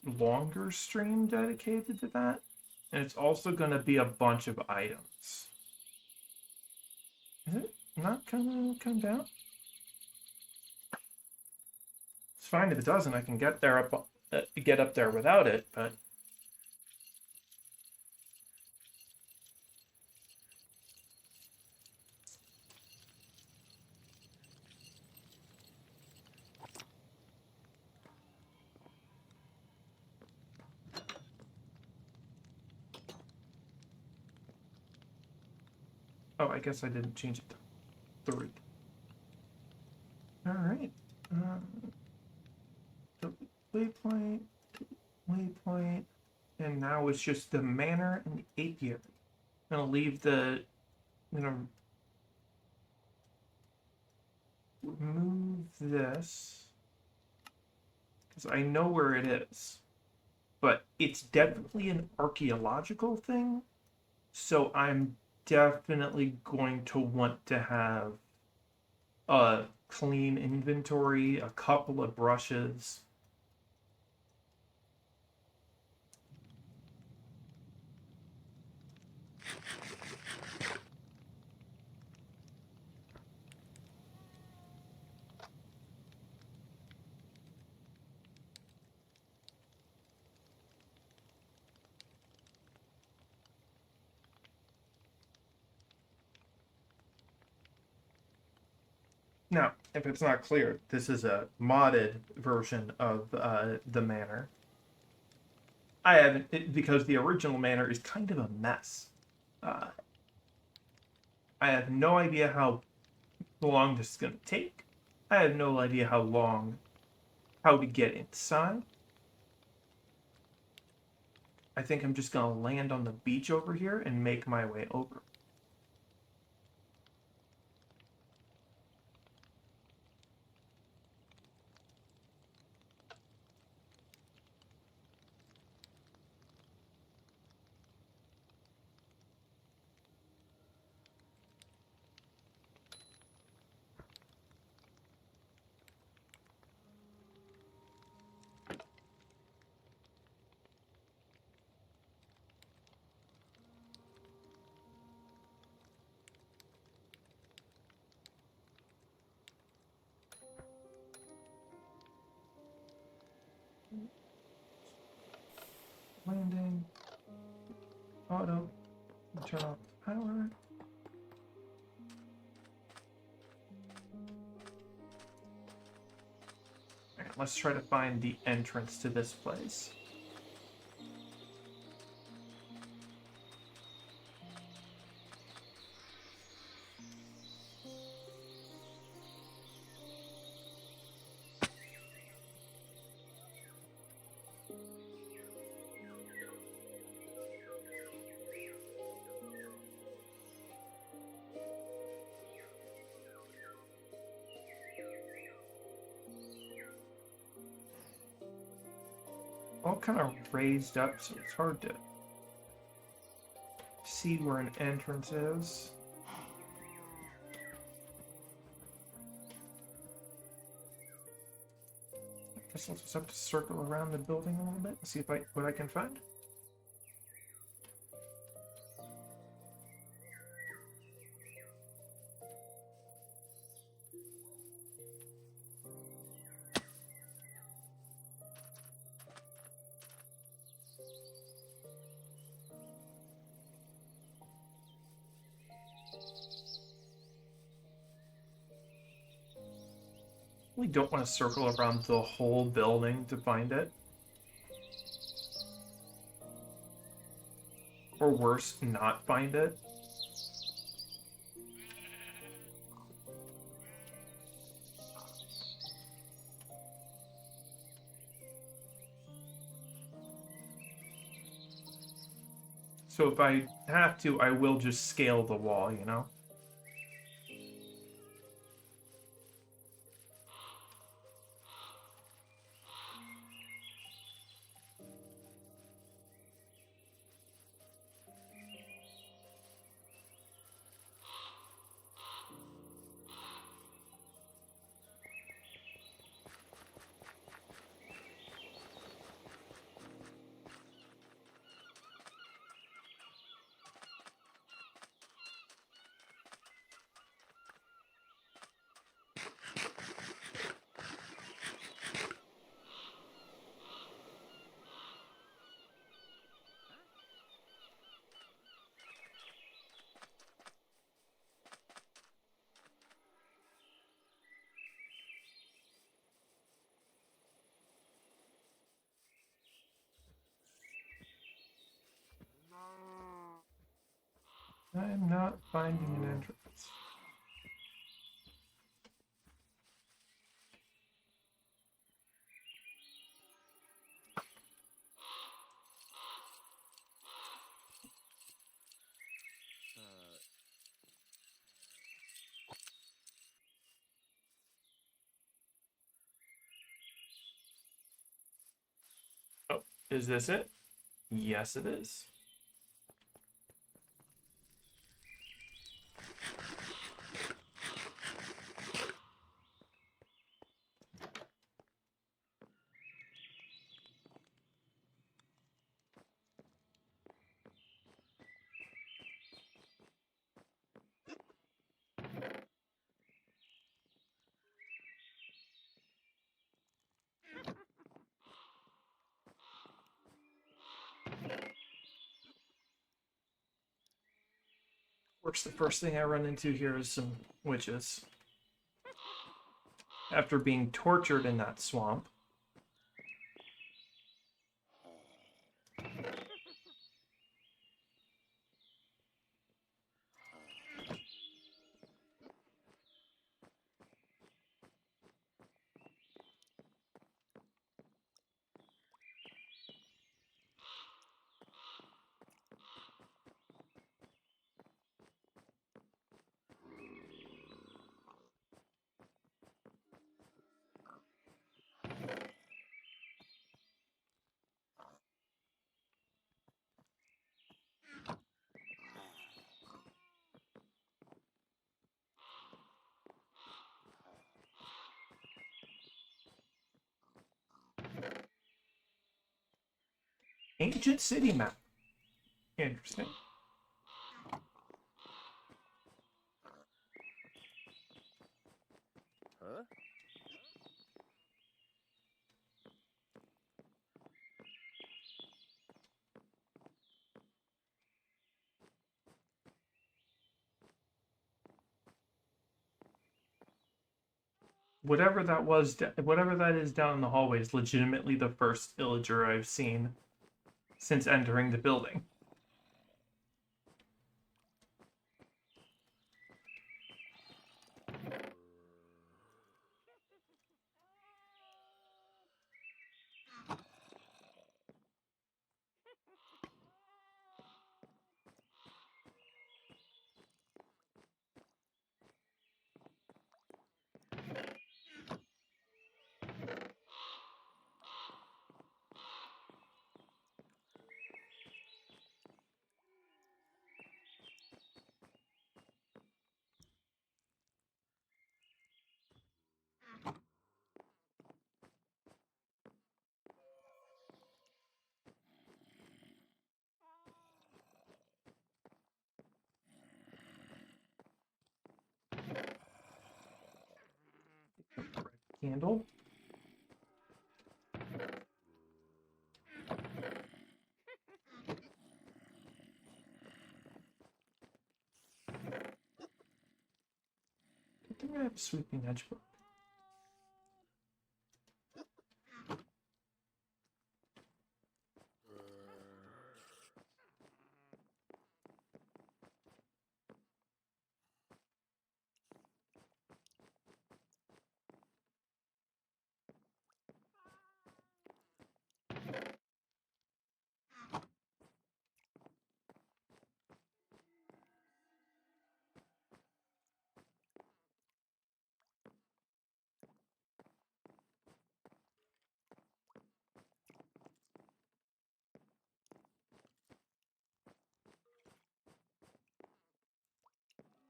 longer stream dedicated to that. And it's also going to be a bunch of items. Is it not going to come down? It's fine if it doesn't. I can get there get up there without it, but I guess I didn't change it to 3. Alright. So waypoint, waypoint, and now it's just the manor and the apiary. I'm gonna leave the. I'm gonna remove this because I know where it is, but it's definitely an archaeological thing, so I'm definitely going to want to have a clean inventory, a couple of brushes. Now, if it's not clear, this is a modded version of the manor. I haven't, because the original manor is kind of a mess. Uh, I have no idea how long this is going to take. I have no idea how to get inside. I think I'm just going to land on the beach over here and make my way over. Landing. Auto. Turn off the power. Alright, let's try to find the entrance to this place. All kind of raised up, so it's hard to see where an entrance is. I guess I'll just have to circle around the building a little bit and see if what I can find. We don't want to circle around the whole building to find it. Or worse, not find it. So if I have to, I will just scale the wall, you know? I'm not finding an entrance. Oh, is this it? Yes, it is. Of course, the first thing I run into here is some witches. After being tortured in that swamp. Ancient city map. Interesting. Huh? Whatever that was, whatever that is down in the hallway is legitimately the first villager I've seen since entering the building. Candle. I think I have a sweeping edge book.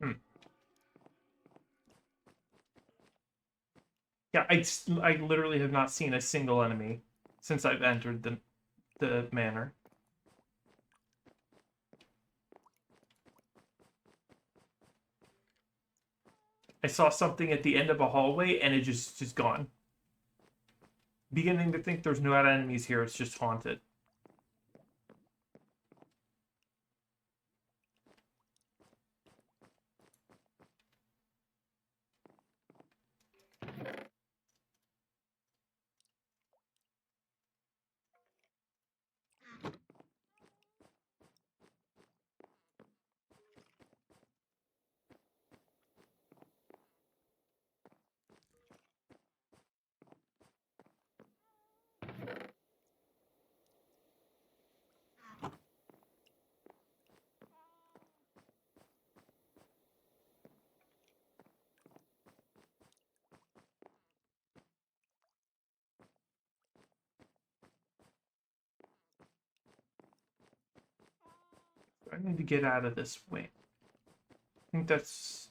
Hmm. Yeah, I literally have not seen a single enemy since I've entered the manor. I saw something at the end of a hallway and it just gone. Beginning to think there's no enemies here, it's just haunted. I need to get out of this way. I think that's...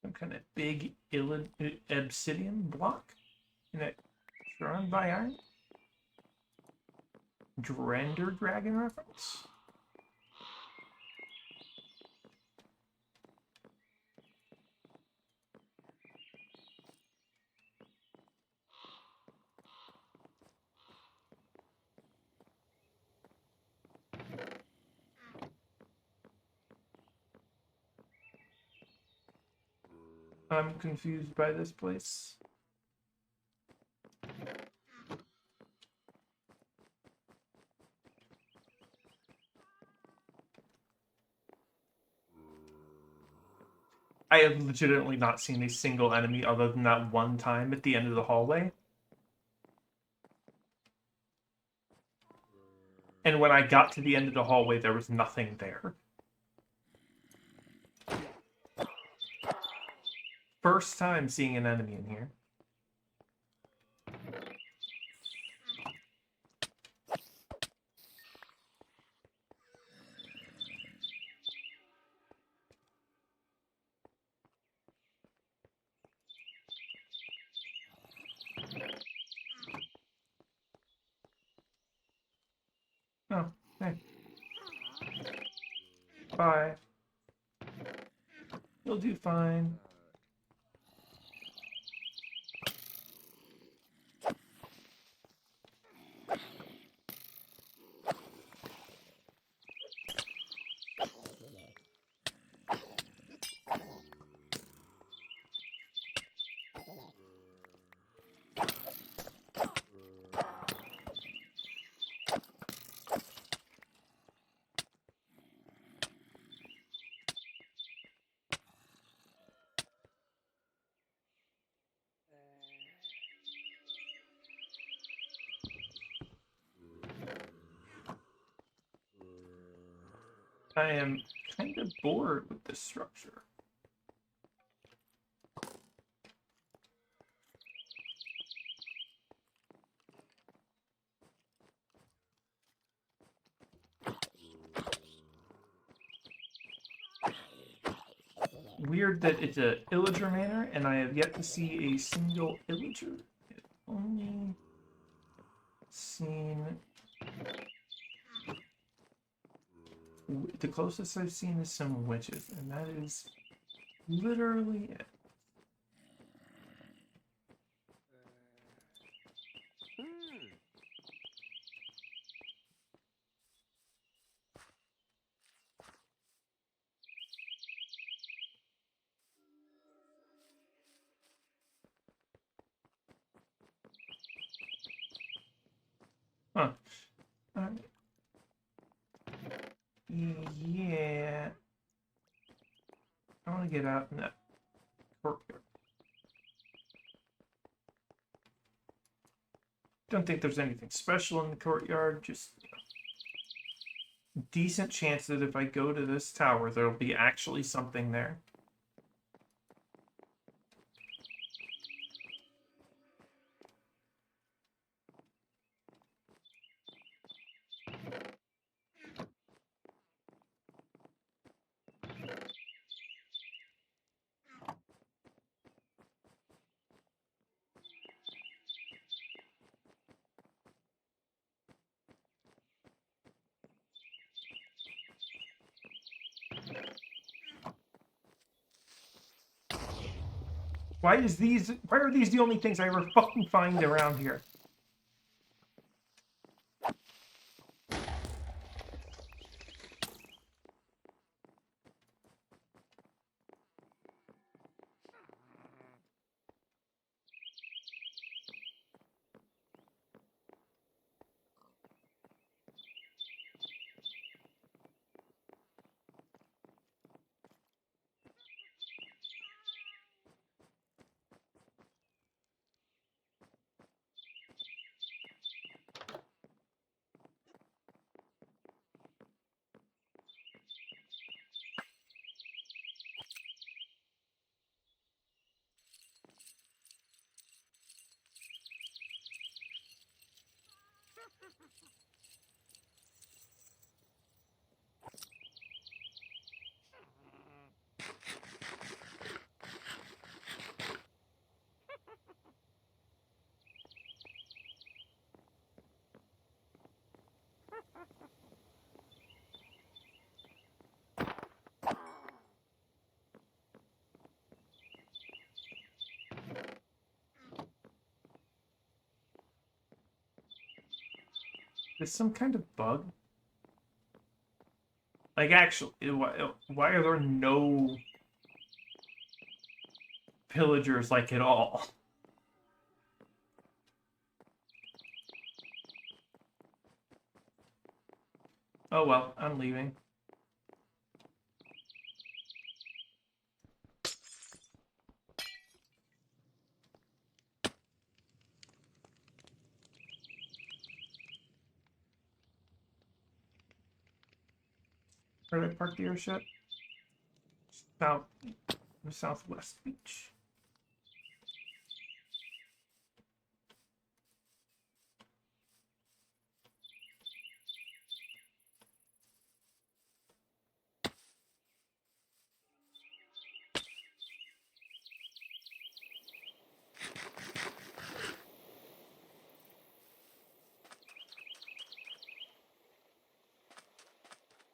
some kind of big obsidian block? And it surrounded by iron? Drender Dragon reference? I'm confused by this place. I have legitimately not seen a single enemy other than that one time at the end of the hallway. And when I got to the end of the hallway, there was nothing there. First time seeing an enemy in here. Oh, hey. Bye. You'll do fine. I am kind of bored with this structure. Weird that it's a illager manor, and I have yet to see a single illager. I've only seen... The closest I've seen is some witches, and that is literally it. Huh. Yeah. I want to get out in that courtyard. Don't think there's anything special in the courtyard, just decent chance that if I go to this tower, there'll be actually something there. Why are these the only things I ever fucking find around here? Is some kind of bug? Like, actually, why are there no pillagers, like, at all? Oh well, I'm leaving. Where did I park the airship? South, the Southwest Beach.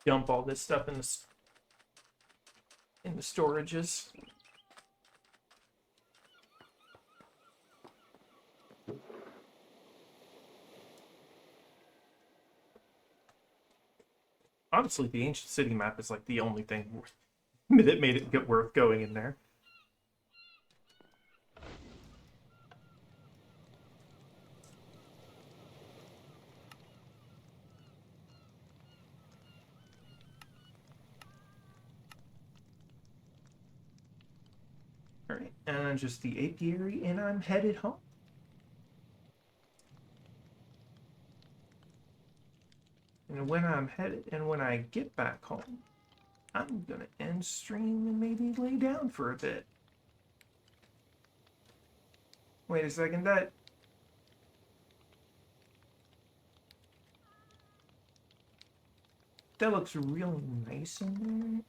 Dump all this stuff in the storages. Honestly, the ancient city map is like the only thing that made it get worth going in there. Alright, and then just the apiary, and I'm headed home. And when I get back home, I'm gonna end stream and maybe lay down for a bit. Wait a second, that looks really nice in there.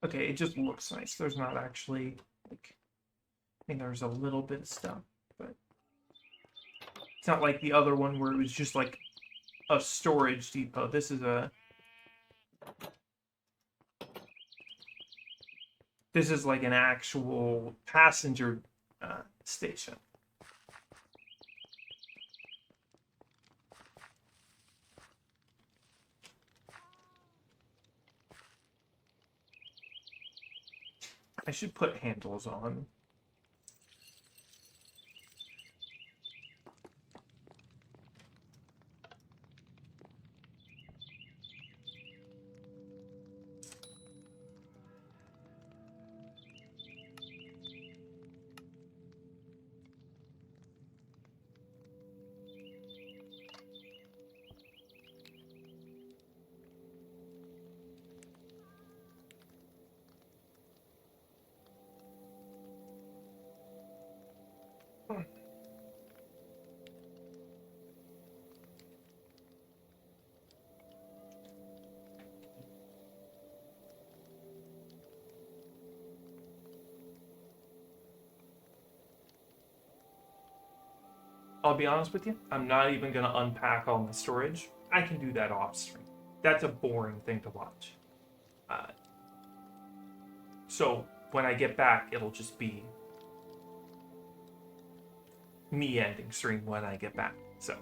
Okay, it just looks nice. There's not actually, like, I mean, there's a little bit of stuff, but it's not like the other one where it was just like a storage depot. This is like an actual passenger station. I should put handles on. I'll be honest with you, I'm not even going to unpack all my storage. I can do that off stream. That's a boring thing to watch. So when I get back, it'll just be me ending stream when I get back. So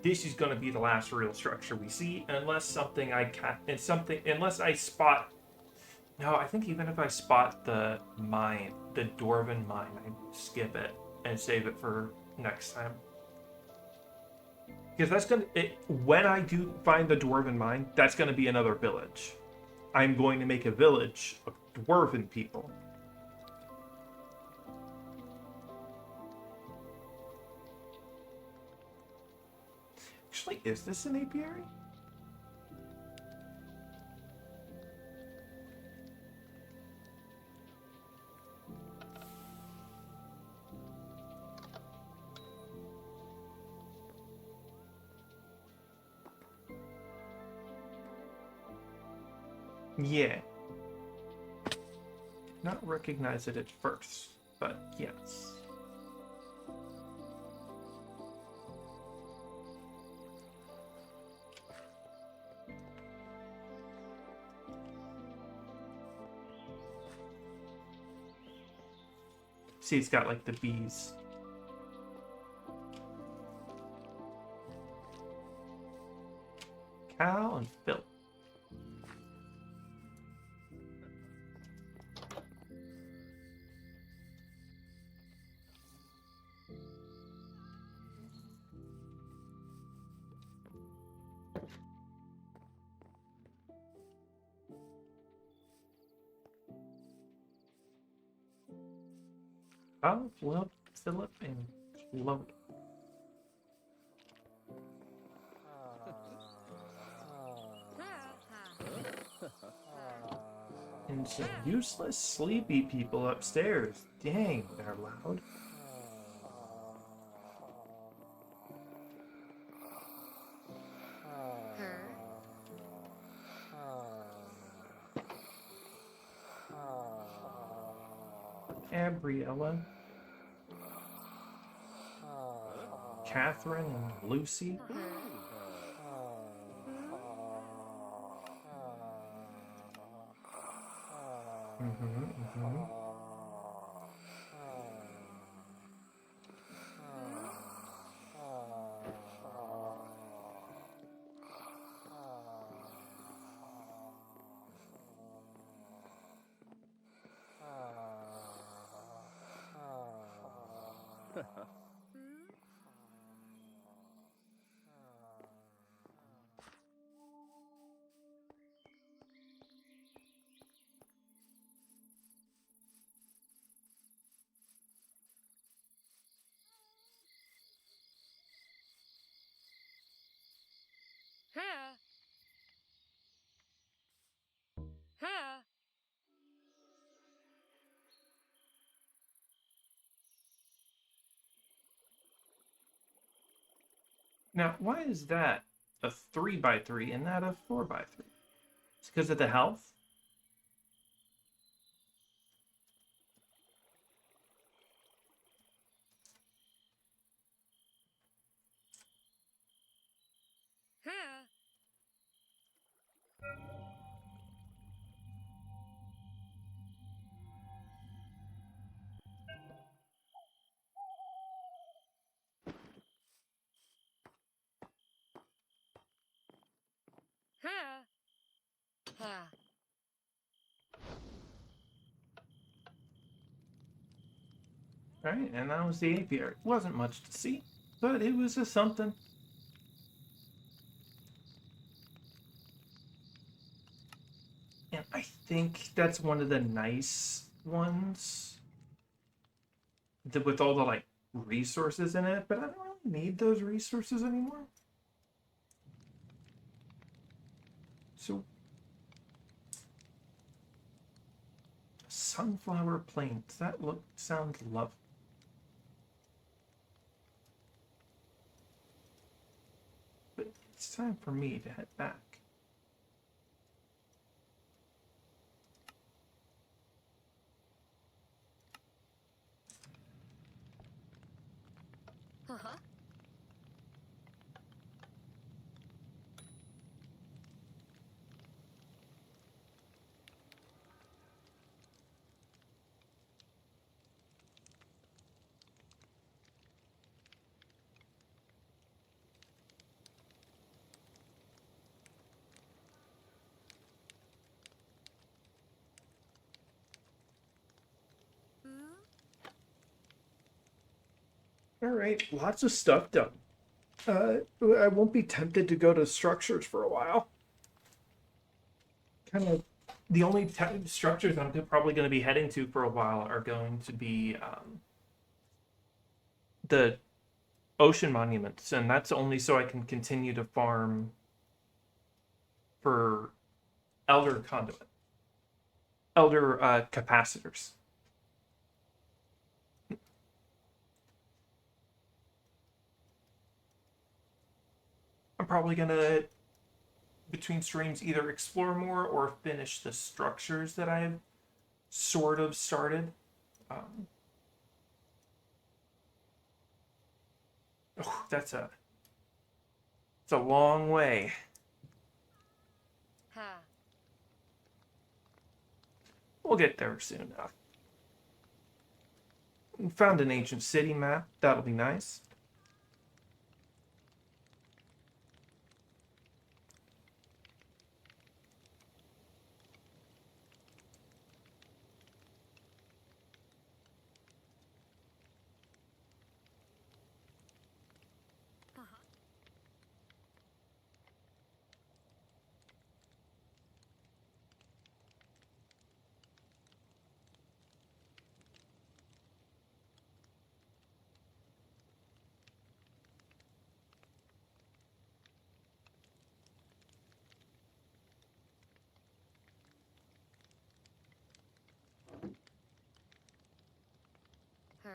this is going to be the last real structure we see, unless unless I spot. No, I think even if I spot the mine, the Dwarven mine, I skip it and save it for next time. Because that's when I do find the Dwarven mine, that's gonna be another village. I'm going to make a village dwarven people. Actually, is this an apiary? Yeah. Not recognize it at first, but yes. See, it's got like the bees. Cow and Phil. Philip, and Chloe. And some useless, sleepy people upstairs. Dang, they're loud. Her. Gabriella. Catherine and Lucy. Her. Her. Her. Now, why is that a 3x3 and not a 4x3? It's because of the health? Her. Her. Ha. Right, and that was the apiary. Wasn't much to see, but it was a something. And I think that's one of the nice ones. With all the like resources in it, but I don't really need those resources anymore. So Sunflower Plains, that sounds lovely. But it's time for me to head back. Uh-huh. All right, lots of stuff done. I won't be tempted to go to structures for a while. Kind of the only structures I'm probably going to be heading to for a while are going to be the ocean monuments, and that's only so I can continue to farm for elder conduit, elder capacitors. I'm probably gonna, between streams, either explore more or finish the structures that I've sort of started. Um, oh, it's a long way. Ha. We'll get there soon enough. Found an ancient city map. That'll be nice. Her.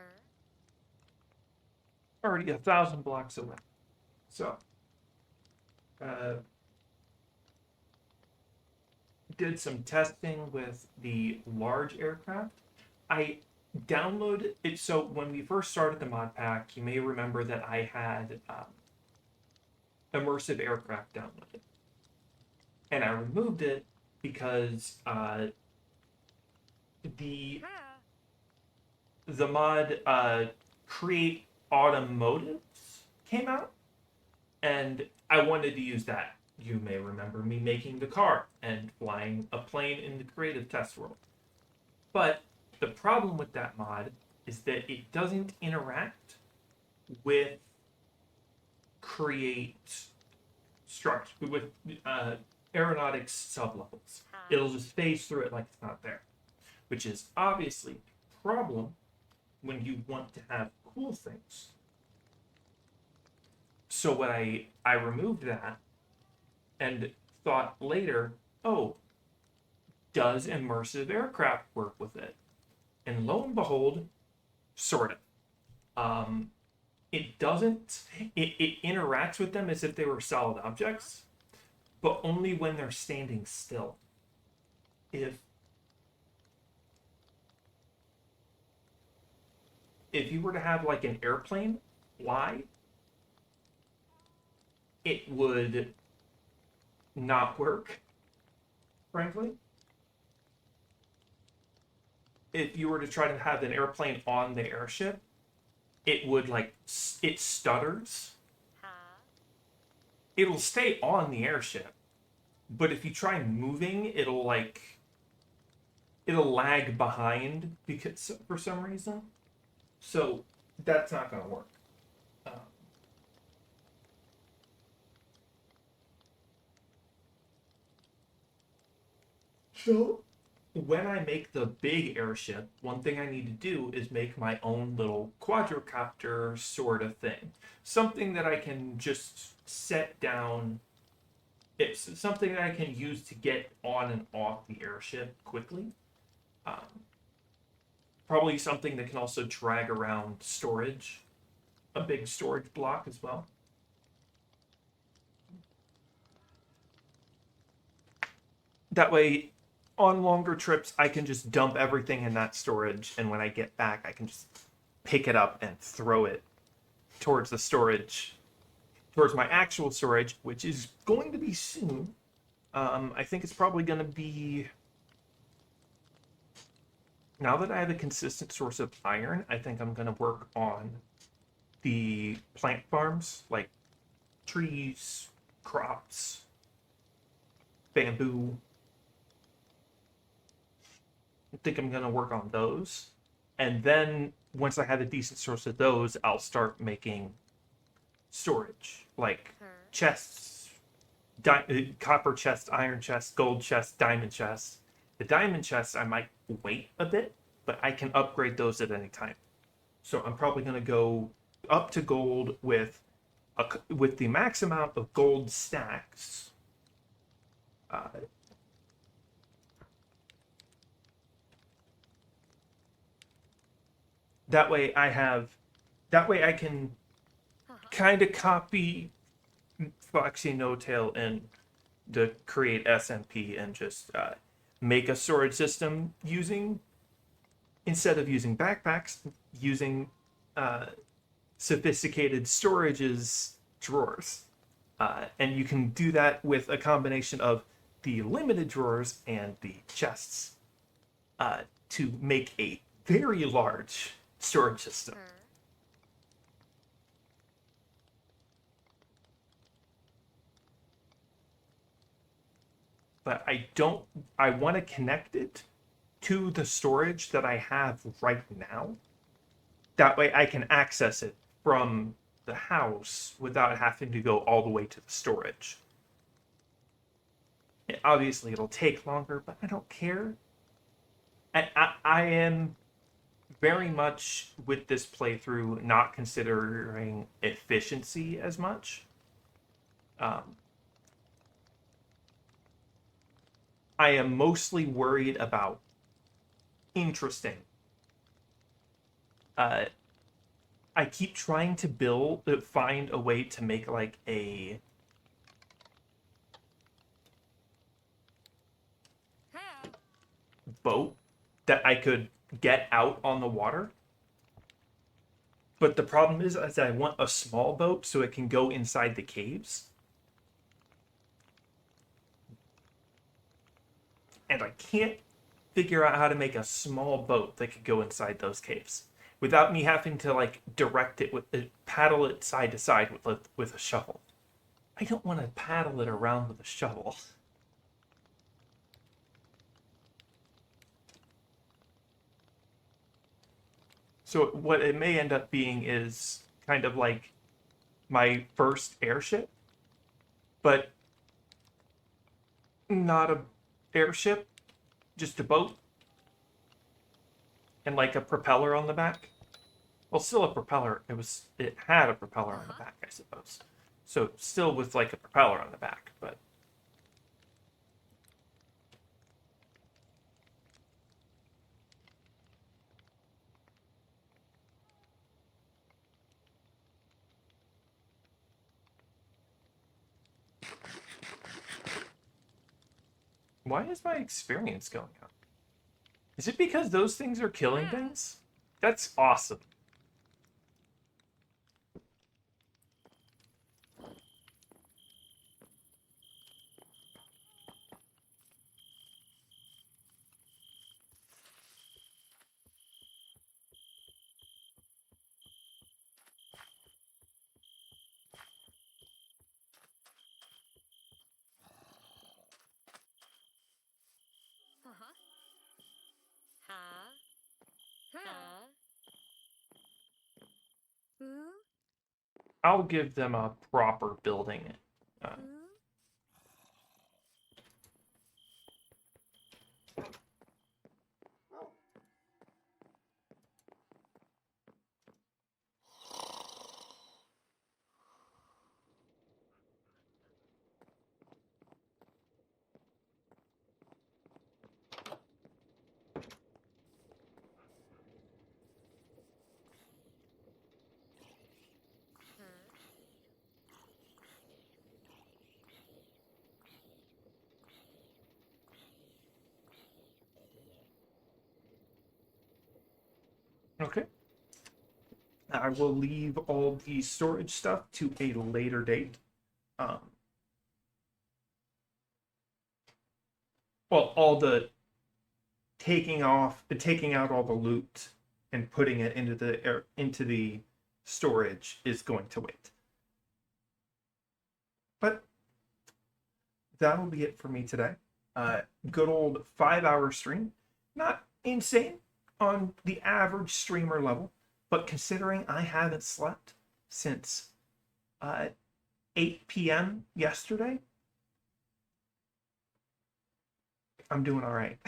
Already 1,000 blocks away. So, did some testing with the large aircraft. I downloaded it. So when we first started the mod pack, you may remember that I had immersive aircraft downloaded, and I removed it because the Ha. the mod create automotives came out, and I wanted to use that. You may remember me making the car and flying a plane in the creative test world. But the problem with that mod is that it doesn't interact with create structure with aeronautics sublevels. It'll just phase through it like it's not there, which is obviously a problem when you want to have cool things. So what I removed that and thought later, oh, does immersive aircraft work with it? And lo and behold, sort of. It doesn't. It interacts with them as if they were solid objects, but only when they're standing still. If you were to have like an airplane fly, it would not work, frankly. If you were to try to have an airplane on the airship, it would it stutters. Ha. It'll stay on the airship, but if you try moving, it'll lag behind because for some reason. So that's not going to work. Um, so when I make the big airship, one thing I need to do is make my own little quadrocopter sort of thing. Something that I can just set down. It's something that I can use to get on and off the airship quickly. Probably something that can also drag around storage, a big storage block as well. That way, on longer trips, I can just dump everything in that storage, and when I get back, I can just pick it up and throw it towards the storage, towards my actual storage, which is going to be soon. I think it's probably going to be... Now that I have a consistent source of iron, I think I'm going to work on the plant farms, like trees, crops, bamboo. I think I'm going to work on those. And then once I have a decent source of those, I'll start making storage, like chests, copper chest, iron chest, gold chest, diamond chest. The diamond chests, I might wait a bit, but I can upgrade those at any time. So I'm probably going to go up to gold with the max amount of gold stacks. That way I can kind of copy Foxy No Tail and to create SMP and just make a storage system instead of using backpacks, using sophisticated storages drawers. And you can do that with a combination of the limited drawers and the chests to make a very large storage system. But I want to connect it to the storage that I have right now. That way I can access it from the house without having to go all the way to the storage. Obviously, it'll take longer, but I don't care. I am very much with this playthrough not considering efficiency as much. I am mostly worried about interesting. I keep trying to find a way to make like a boat that I could get out on the water. But the problem is I want a small boat so it can go inside the caves. And I can't figure out how to make a small boat that could go inside those caves without me having to like direct it paddle it side to side with a shovel. I don't want to paddle it around with a shovel. So what it may end up being is kind of like my first airship, but not a airship, just a boat. And like a propeller on the back. Well, still a propeller. It had a propeller on the back, I suppose. So still with like a propeller on the back, but why is my experience going up? Is it because those things are killing things? That's awesome. I'll give them a proper building. Okay. I will leave all the storage stuff to a later date. Well, all the taking out all the loot and putting it into the storage is going to wait. But that'll be it for me today. Good old 5-hour stream. Not insane on the average streamer level, but considering I haven't slept since 8 p.m. yesterday, I'm doing all right.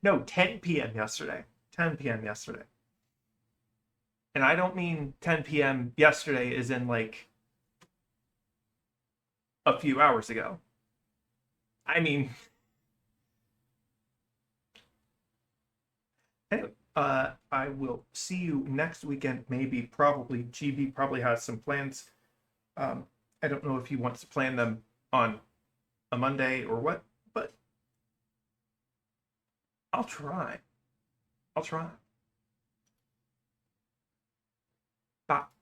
No, 10 p.m. yesterday. 10 p.m. yesterday. And I don't mean 10 p.m. yesterday as in like a few hours ago. I mean, anyway, I will see you next weekend. Maybe, probably. GB probably has some plans. I don't know if he wants to plan them on a Monday or what, but I'll try. I'll try. Bye.